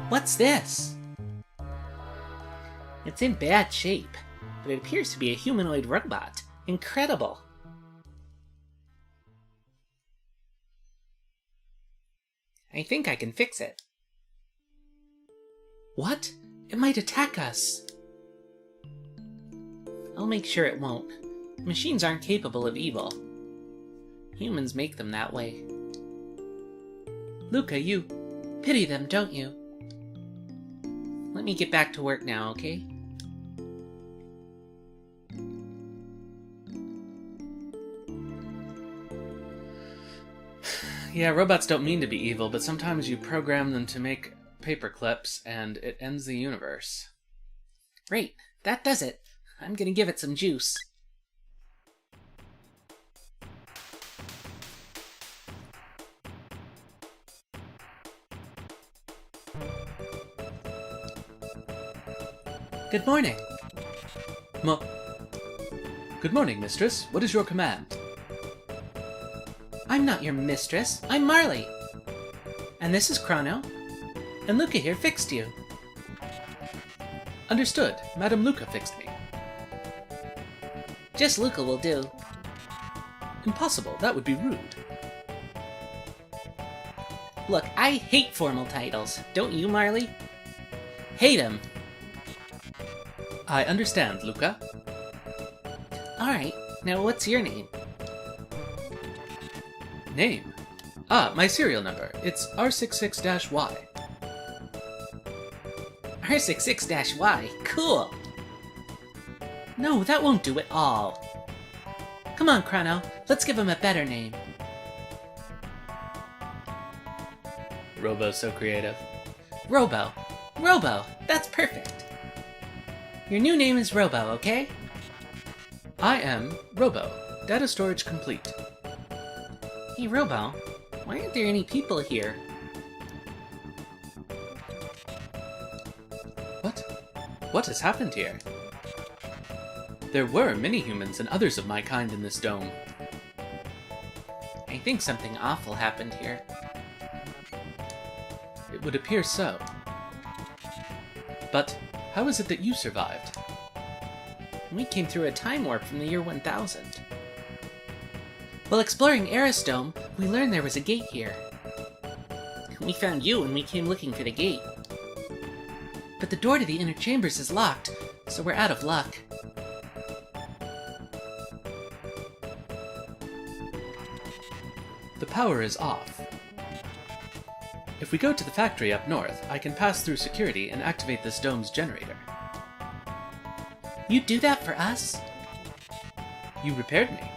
What's this? It's in bad shape, but it appears to be a humanoid robot. Incredible. I think I can fix it. What? It might attack us. I'll make sure it won't. Machines aren't capable of evil. Humans make them that way. Luca, you pity them, don't you? Let me get back to work now, okay? Yeah, robots don't mean to be evil, but sometimes you program them to make paper clips, and it ends the universe. Great, that does it. I'm gonna give it some juice. Good morning. Good morning, mistress. What is your command? I'm not your mistress. I'm Marley. And this is Chrono. And Luca here fixed you. Understood. Madam Luca fixed me. Just Luca will do. Impossible. That would be rude. Look, I hate formal titles. Don't you, Marley? Hate 'em. I understand, Luca. Alright, now what's your name? Name? Ah, my serial number. It's R66-Y. R66-Y. Cool. No, that won't do at all. Come on, Chrono. Let's give him a better name. Robo's so creative. Robo. Robo. That's perfect. Your new name is Robo, okay? I am Robo. Data storage complete. Hey, Robo. Why aren't there any people here? What has happened here? There were many humans and others of my kind in this dome. I think something awful happened here. It would appear so. But how is it that you survived? We came through a time warp from the year 1000. While exploring Arris Dome, we learned there was a gate here. We found you and we came looking for the gate. But the door to the inner chambers is locked, so we're out of luck. The power is off. If we go to the factory up north, I can pass through security and activate this dome's generator. You do that for us? You repaired me.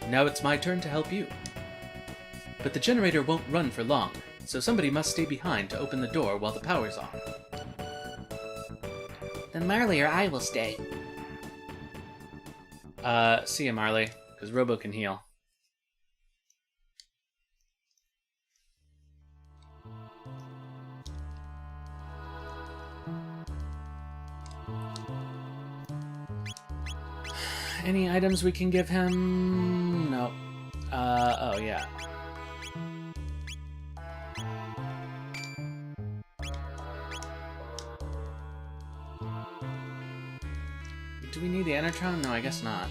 Now it's my turn to help you. But the generator won't run for long, so somebody must stay behind to open the door while the power's on. Then Marley or I will stay. See ya, Marley, because Robo can heal. Any items we can give him? No. Oh yeah. Do we need the Enertron? No, I guess not.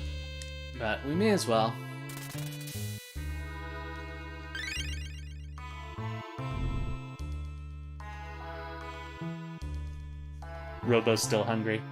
But we may as well. Robo's still hungry.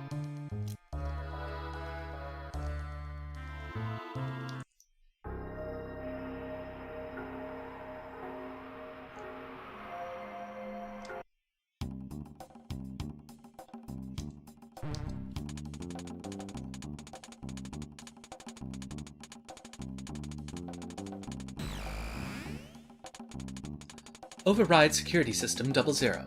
Override security system 00.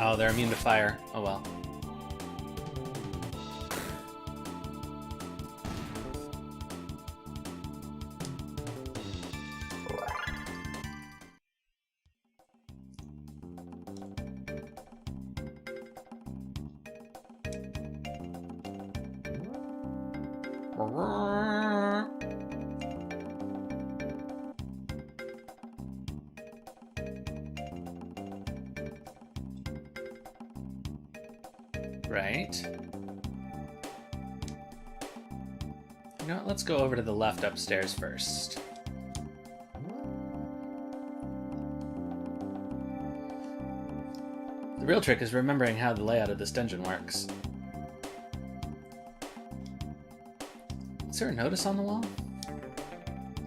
Oh, they're immune to fire. Oh well. Right. You know what? Let's go over to the left upstairs first. The real trick is remembering how the layout of this dungeon works. Is there a notice on the wall?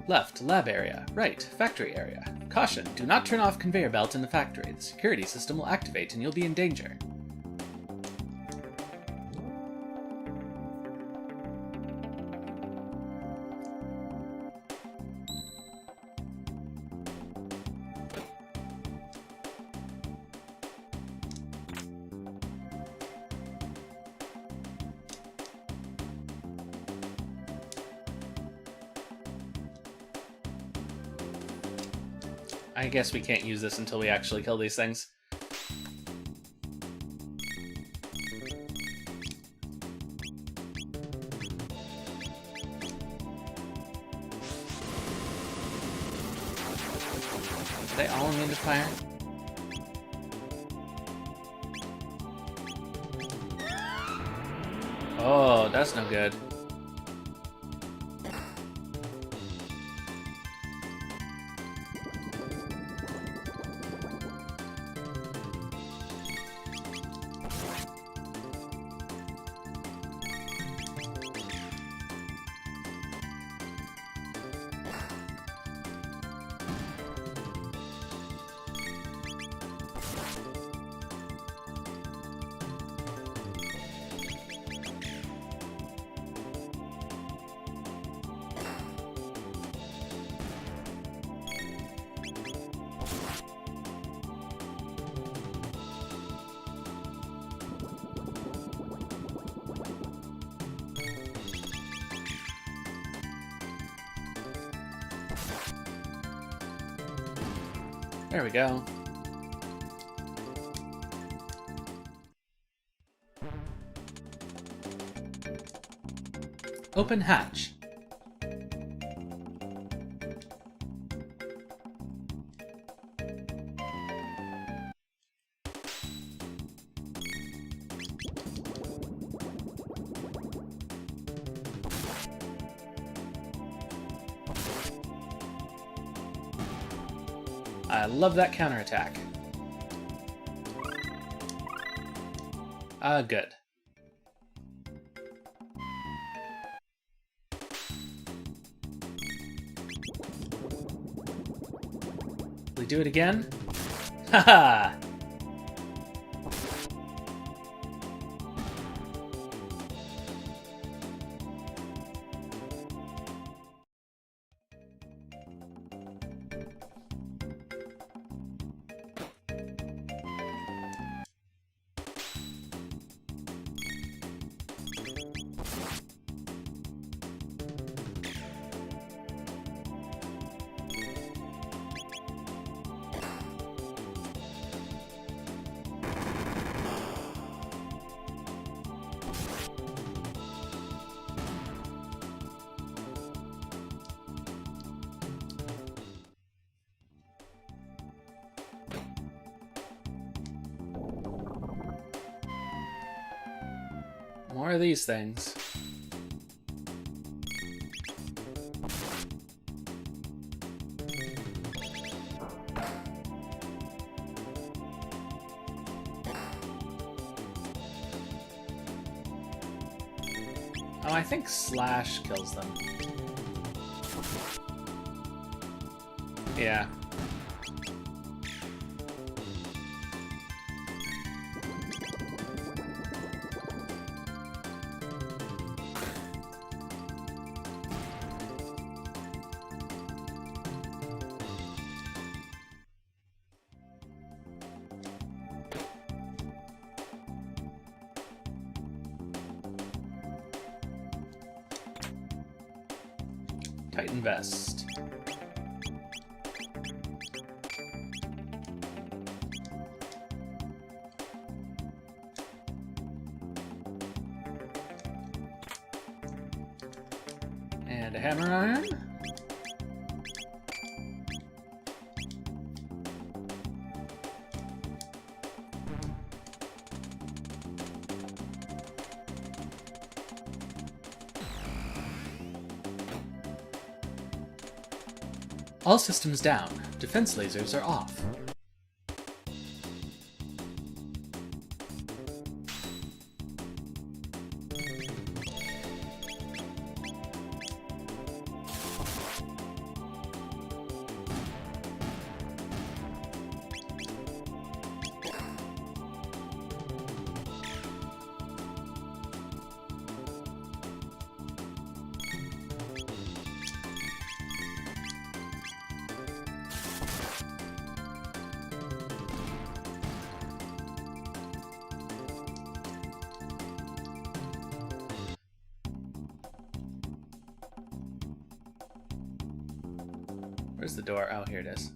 Left, lab area. Right, factory area. Caution, do not turn off conveyor belt in the factory. The security system will activate and you'll be in danger. I guess we can't use this until we actually kill these things. Are they all immune to fire? Oh, that's no good. There we go. Open hatch. I love that counterattack. Good. We do it again? Haha! More of these things. Oh, I think slash kills them. Yeah. Titan vest. And a hammer iron. All systems down. Defense lasers are off. Where's the door? Oh, here it is.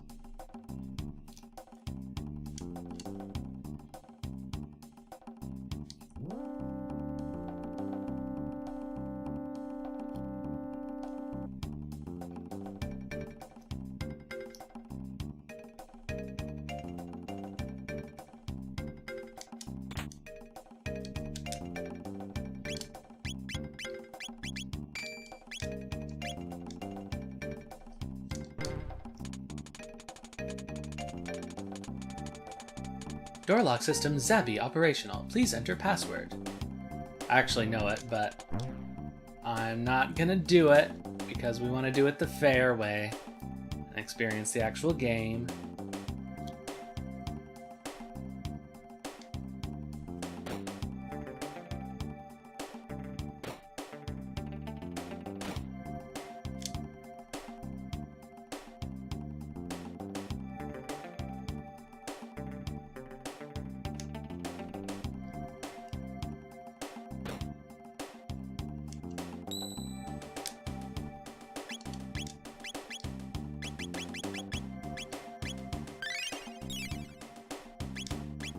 Door lock system Zabi operational. Please enter password. I actually know it, but I'm not gonna do it because we want to do it the fair way and experience the actual game.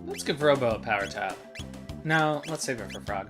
Let's give Robo a power tap. No, let's save it for Frog.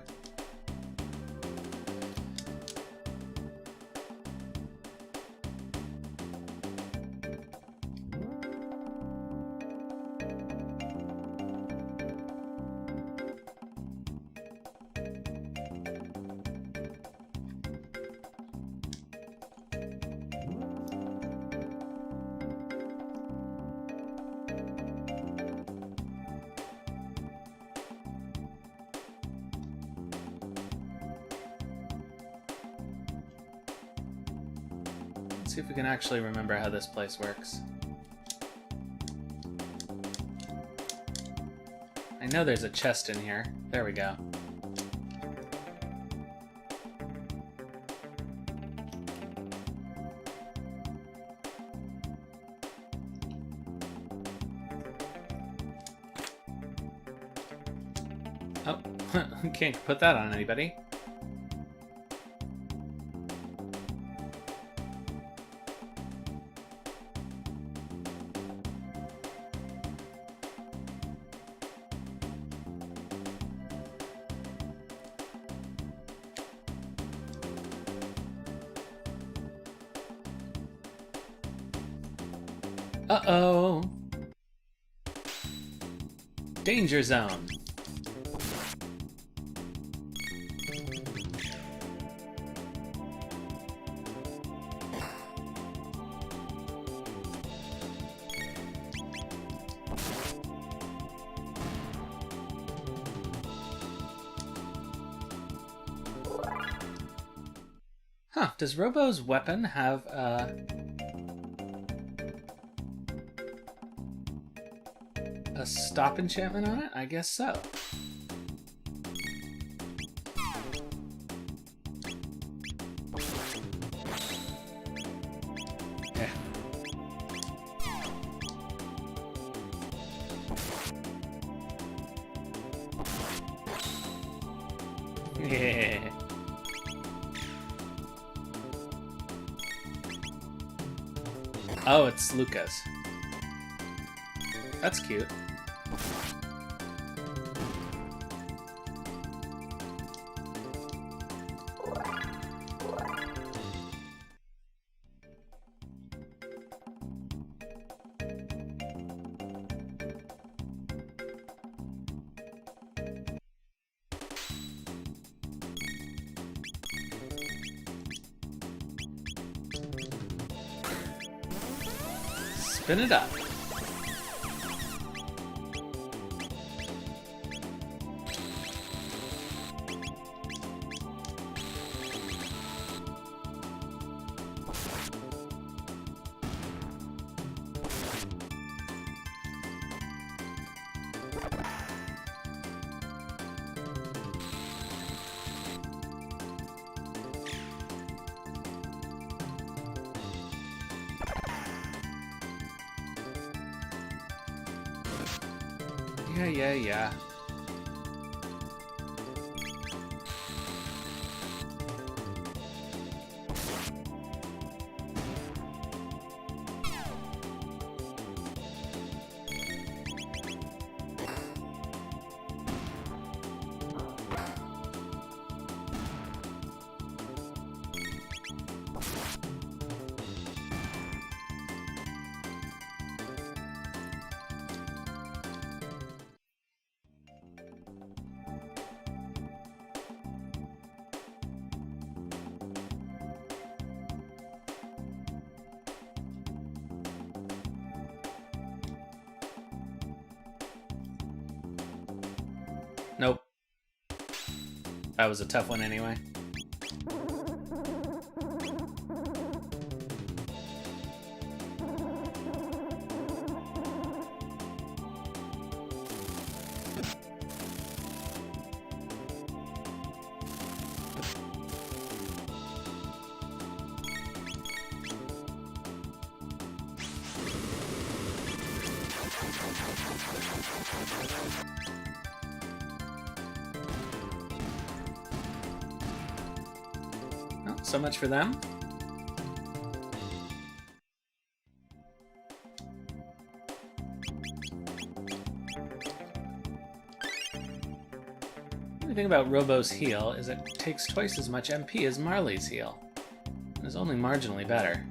Let's see if we can actually remember how this place works. I know there's a chest in here. There we go. Oh, can't put that on anybody. Uh-oh. Danger zone. Huh, does Robo's weapon have a stop enchantment on it? I guess so. Yeah. Yeah. Oh, it's Lucas. That's cute. Spin it up. Yeah. That was a tough one anyway. Well, so much for them. The thing about Robo's heal is it takes twice as much MP as Marley's heal. And is only marginally better.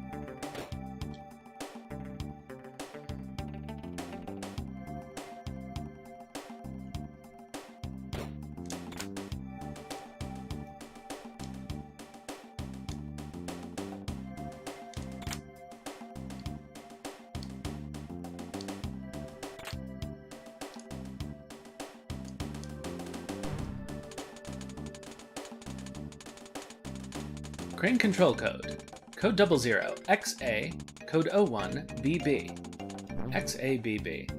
Crane control code. Code 00 XA, code 01 BB. XABB.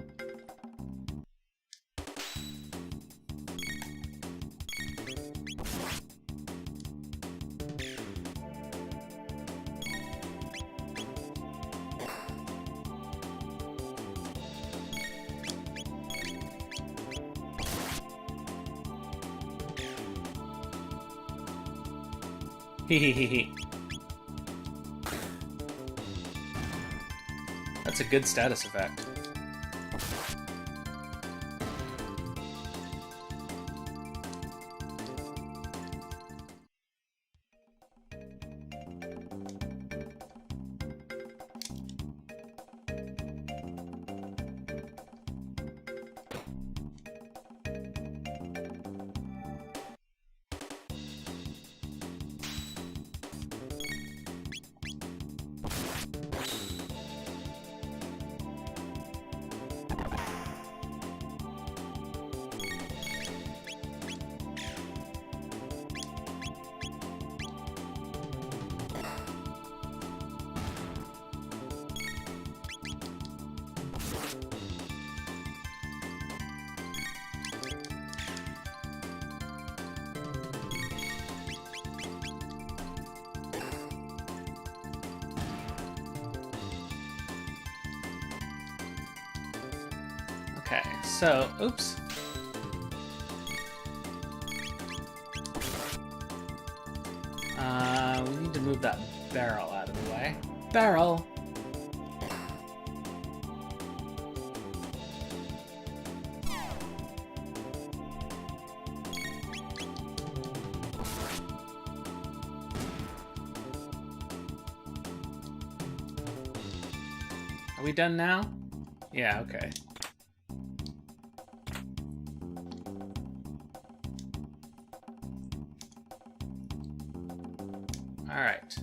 Hehehehe. That's a good status effect. Okay, so, oops. We need to move that barrel out of the way. Barrel! Are we done now? Yeah, okay. All right.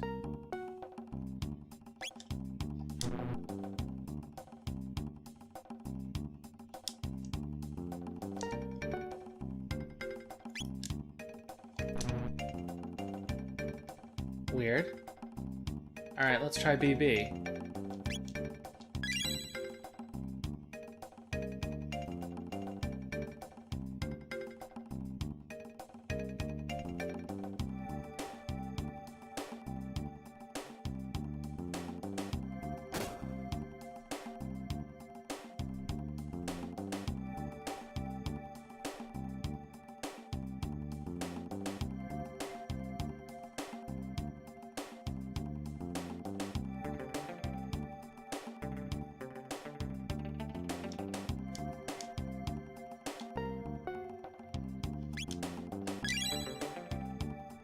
Weird. All right, let's try BB.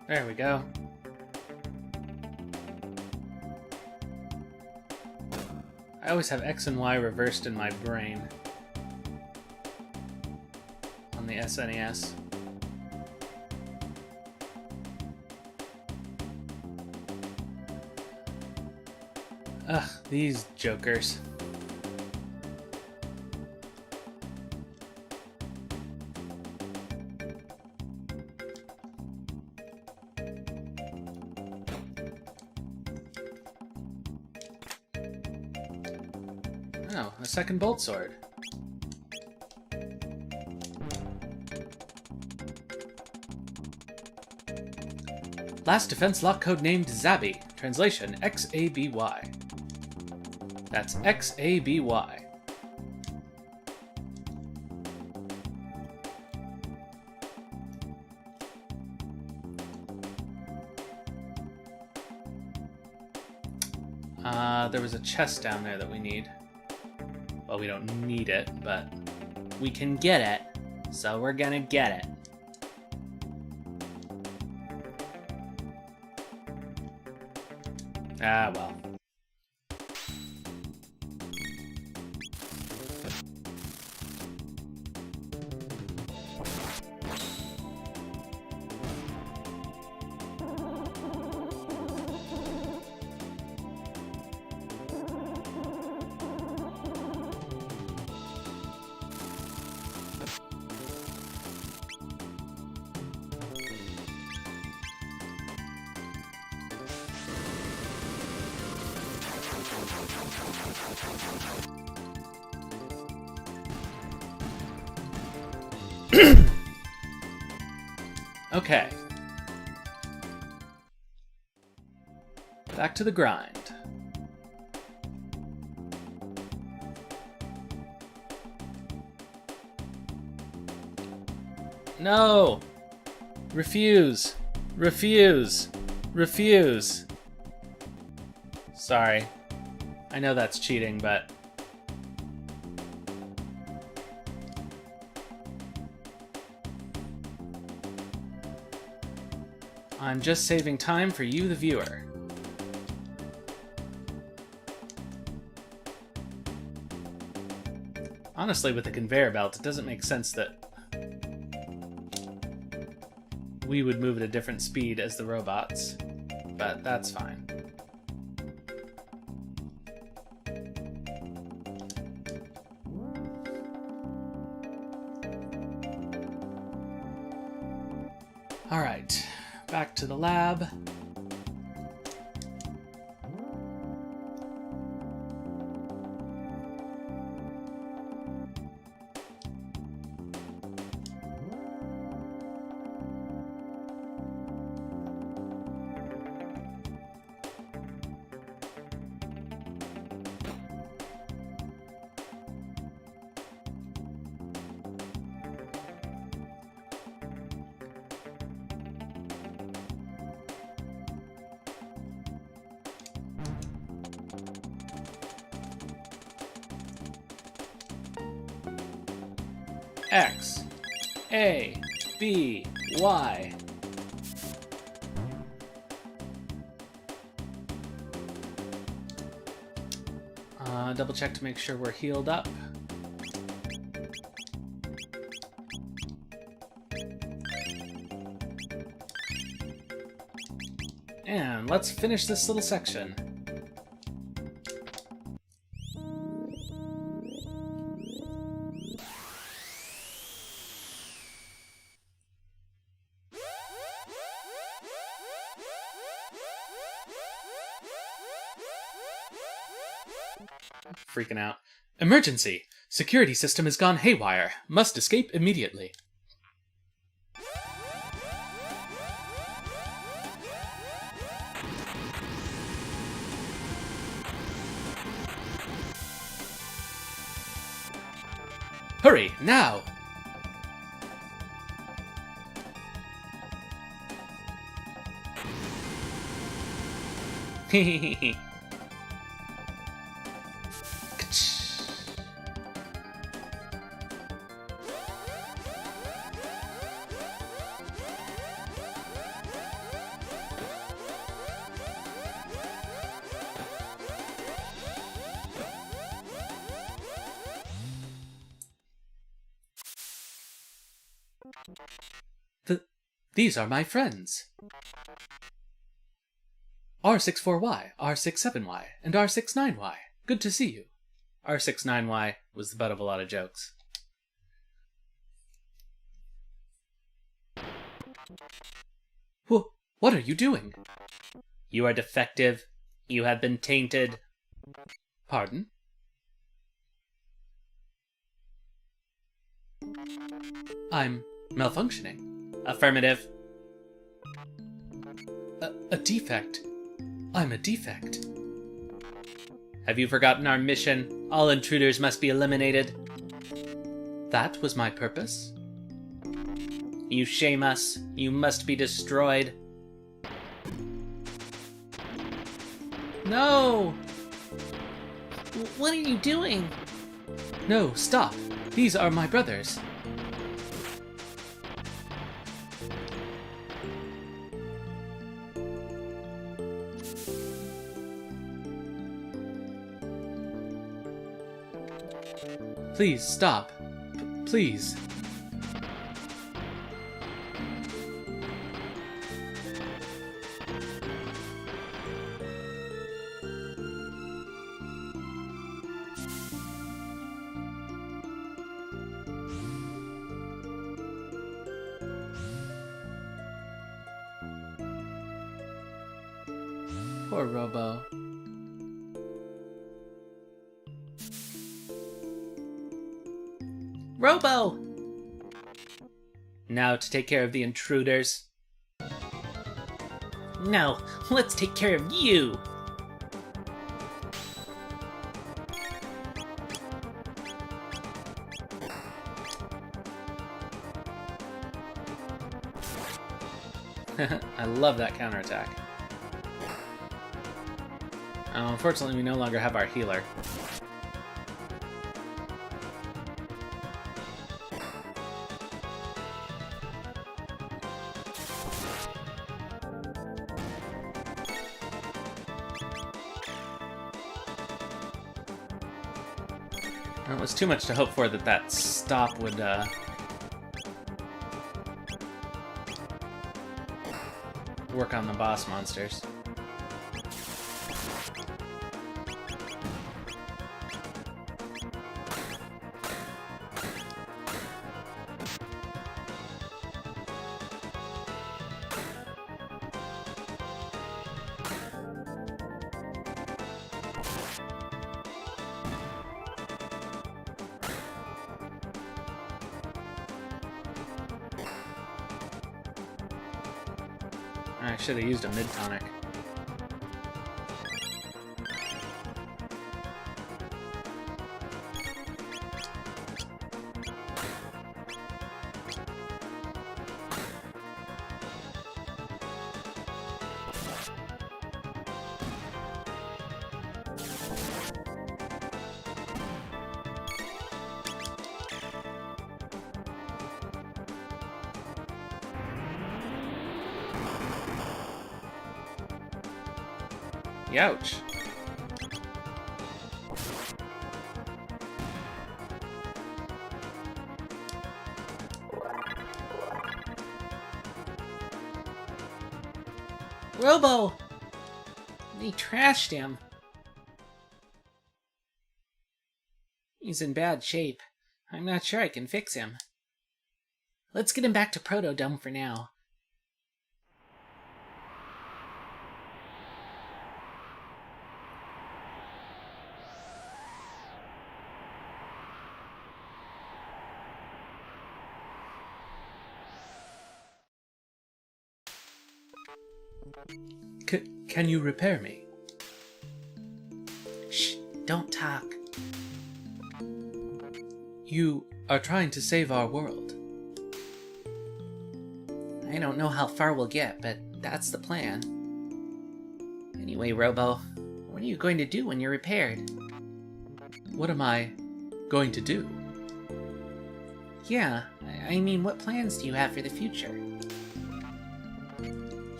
There we go. I always have X and Y reversed in my brain on the SNES. Ugh, these jokers. Oh, a second bolt sword. Last defense lock code named Zabby. Translation, XABY. That's XABY. There was a chest down there that we need. Well, we don't need it, but we can get it, so we're gonna get it. Ah, well. Okay. Back to the grind. No! Refuse! Refuse! Refuse! Sorry. I know that's cheating, but... I'm just saving time for you, the viewer. Honestly, with the conveyor belt, it doesn't make sense that we would move at a different speed as the robots, but that's fine. All right, back to the lab. X, A, B, Y. Double check to make sure we're healed up. And let's finish this little section. Freaking out. Emergency! Security system has gone haywire. Must escape immediately. Hurry, now! Hehehe. These are my friends. R64Y, R67Y, and R69Y. Good to see you. R69Y was the butt of a lot of jokes. What are you doing? You are defective. You have been tainted. Pardon? I'm malfunctioning. Affirmative. A defect. I'm a defect. Have you forgotten our mission? All intruders must be eliminated. That was my purpose? You shame us. You must be destroyed. No! What are you doing? No, stop. These are my brothers. Please, stop. Please. Poor Robo. Robo! Now to take care of the intruders. No, let's take care of you! I love that counterattack. Unfortunately, we no longer have our healer. It was too much to hope for that stop would work on the boss monsters. I should have used a mid-tonic. Youch. Robo! They trashed him. He's in bad shape. I'm not sure I can fix him. Let's get him back to Proto Dome for now. Can you repair me? Shh, don't talk. You are trying to save our world. I don't know how far we'll get, but that's the plan. Anyway, Robo, what are you going to do when you're repaired? What am I going to do? Yeah, I mean, what plans do you have for the future?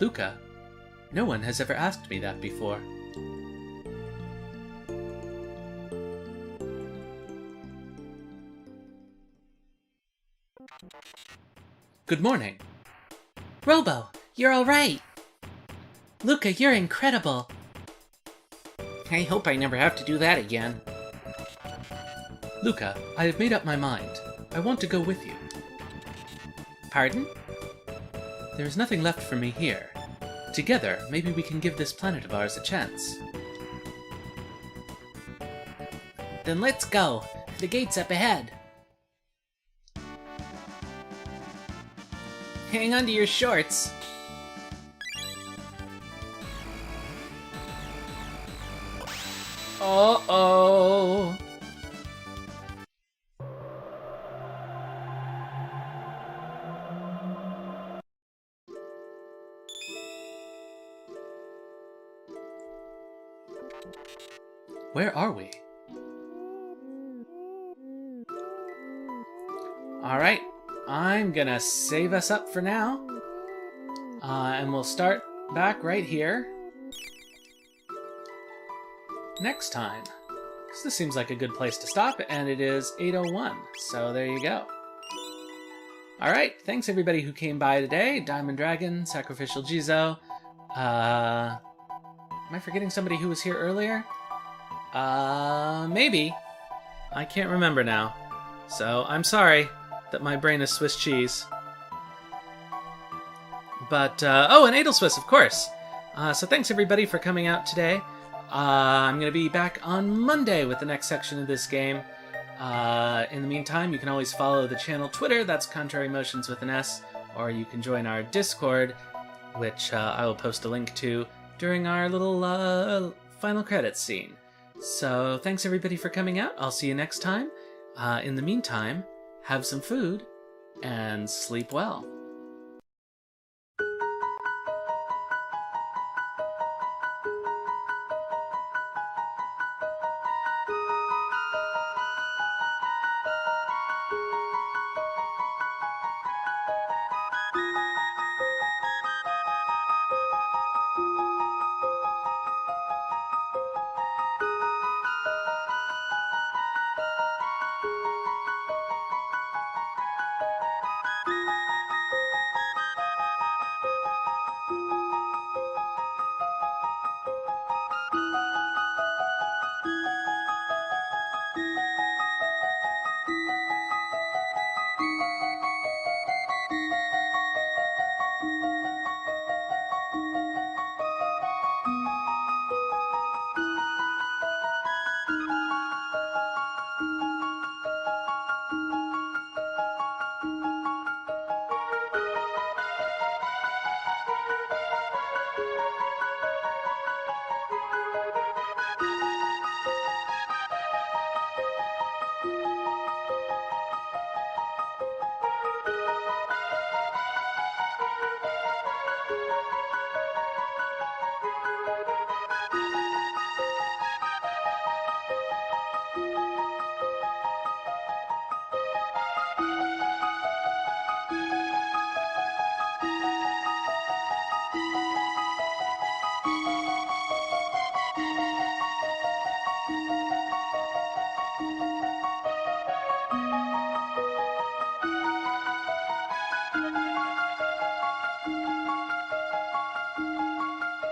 Luca, no one has ever asked me that before. Good morning. Robo, you're alright! Luca, you're incredible! I hope I never have to do that again. Luca, I have made up my mind. I want to go with you. Pardon? There is nothing left for me here. Together, maybe we can give this planet of ours a chance. Then let's go. The gate's up ahead. Hang on to your shorts. Uh-oh. Where are we? Alright, I'm gonna save us up for now. And we'll start back right here next time. 'Cause this seems like a good place to stop, and it is 8:01, so there you go. Alright, thanks everybody who came by today. Diamond Dragon, Sacrificial Jizo. Am I forgetting somebody who was here earlier? Maybe. I can't remember now. So, I'm sorry that my brain is Swiss cheese. But, oh, and Adelswiss, of course. So thanks everybody for coming out today. I'm going to be back on Monday with the next section of this game. In the meantime, you can always follow the channel Twitter, that's Contrary Motions with an S, or you can join our Discord, which I will post a link to during our little final credits scene. So thanks everybody for coming out. I'll see you next time. In the meantime, have some food and sleep well.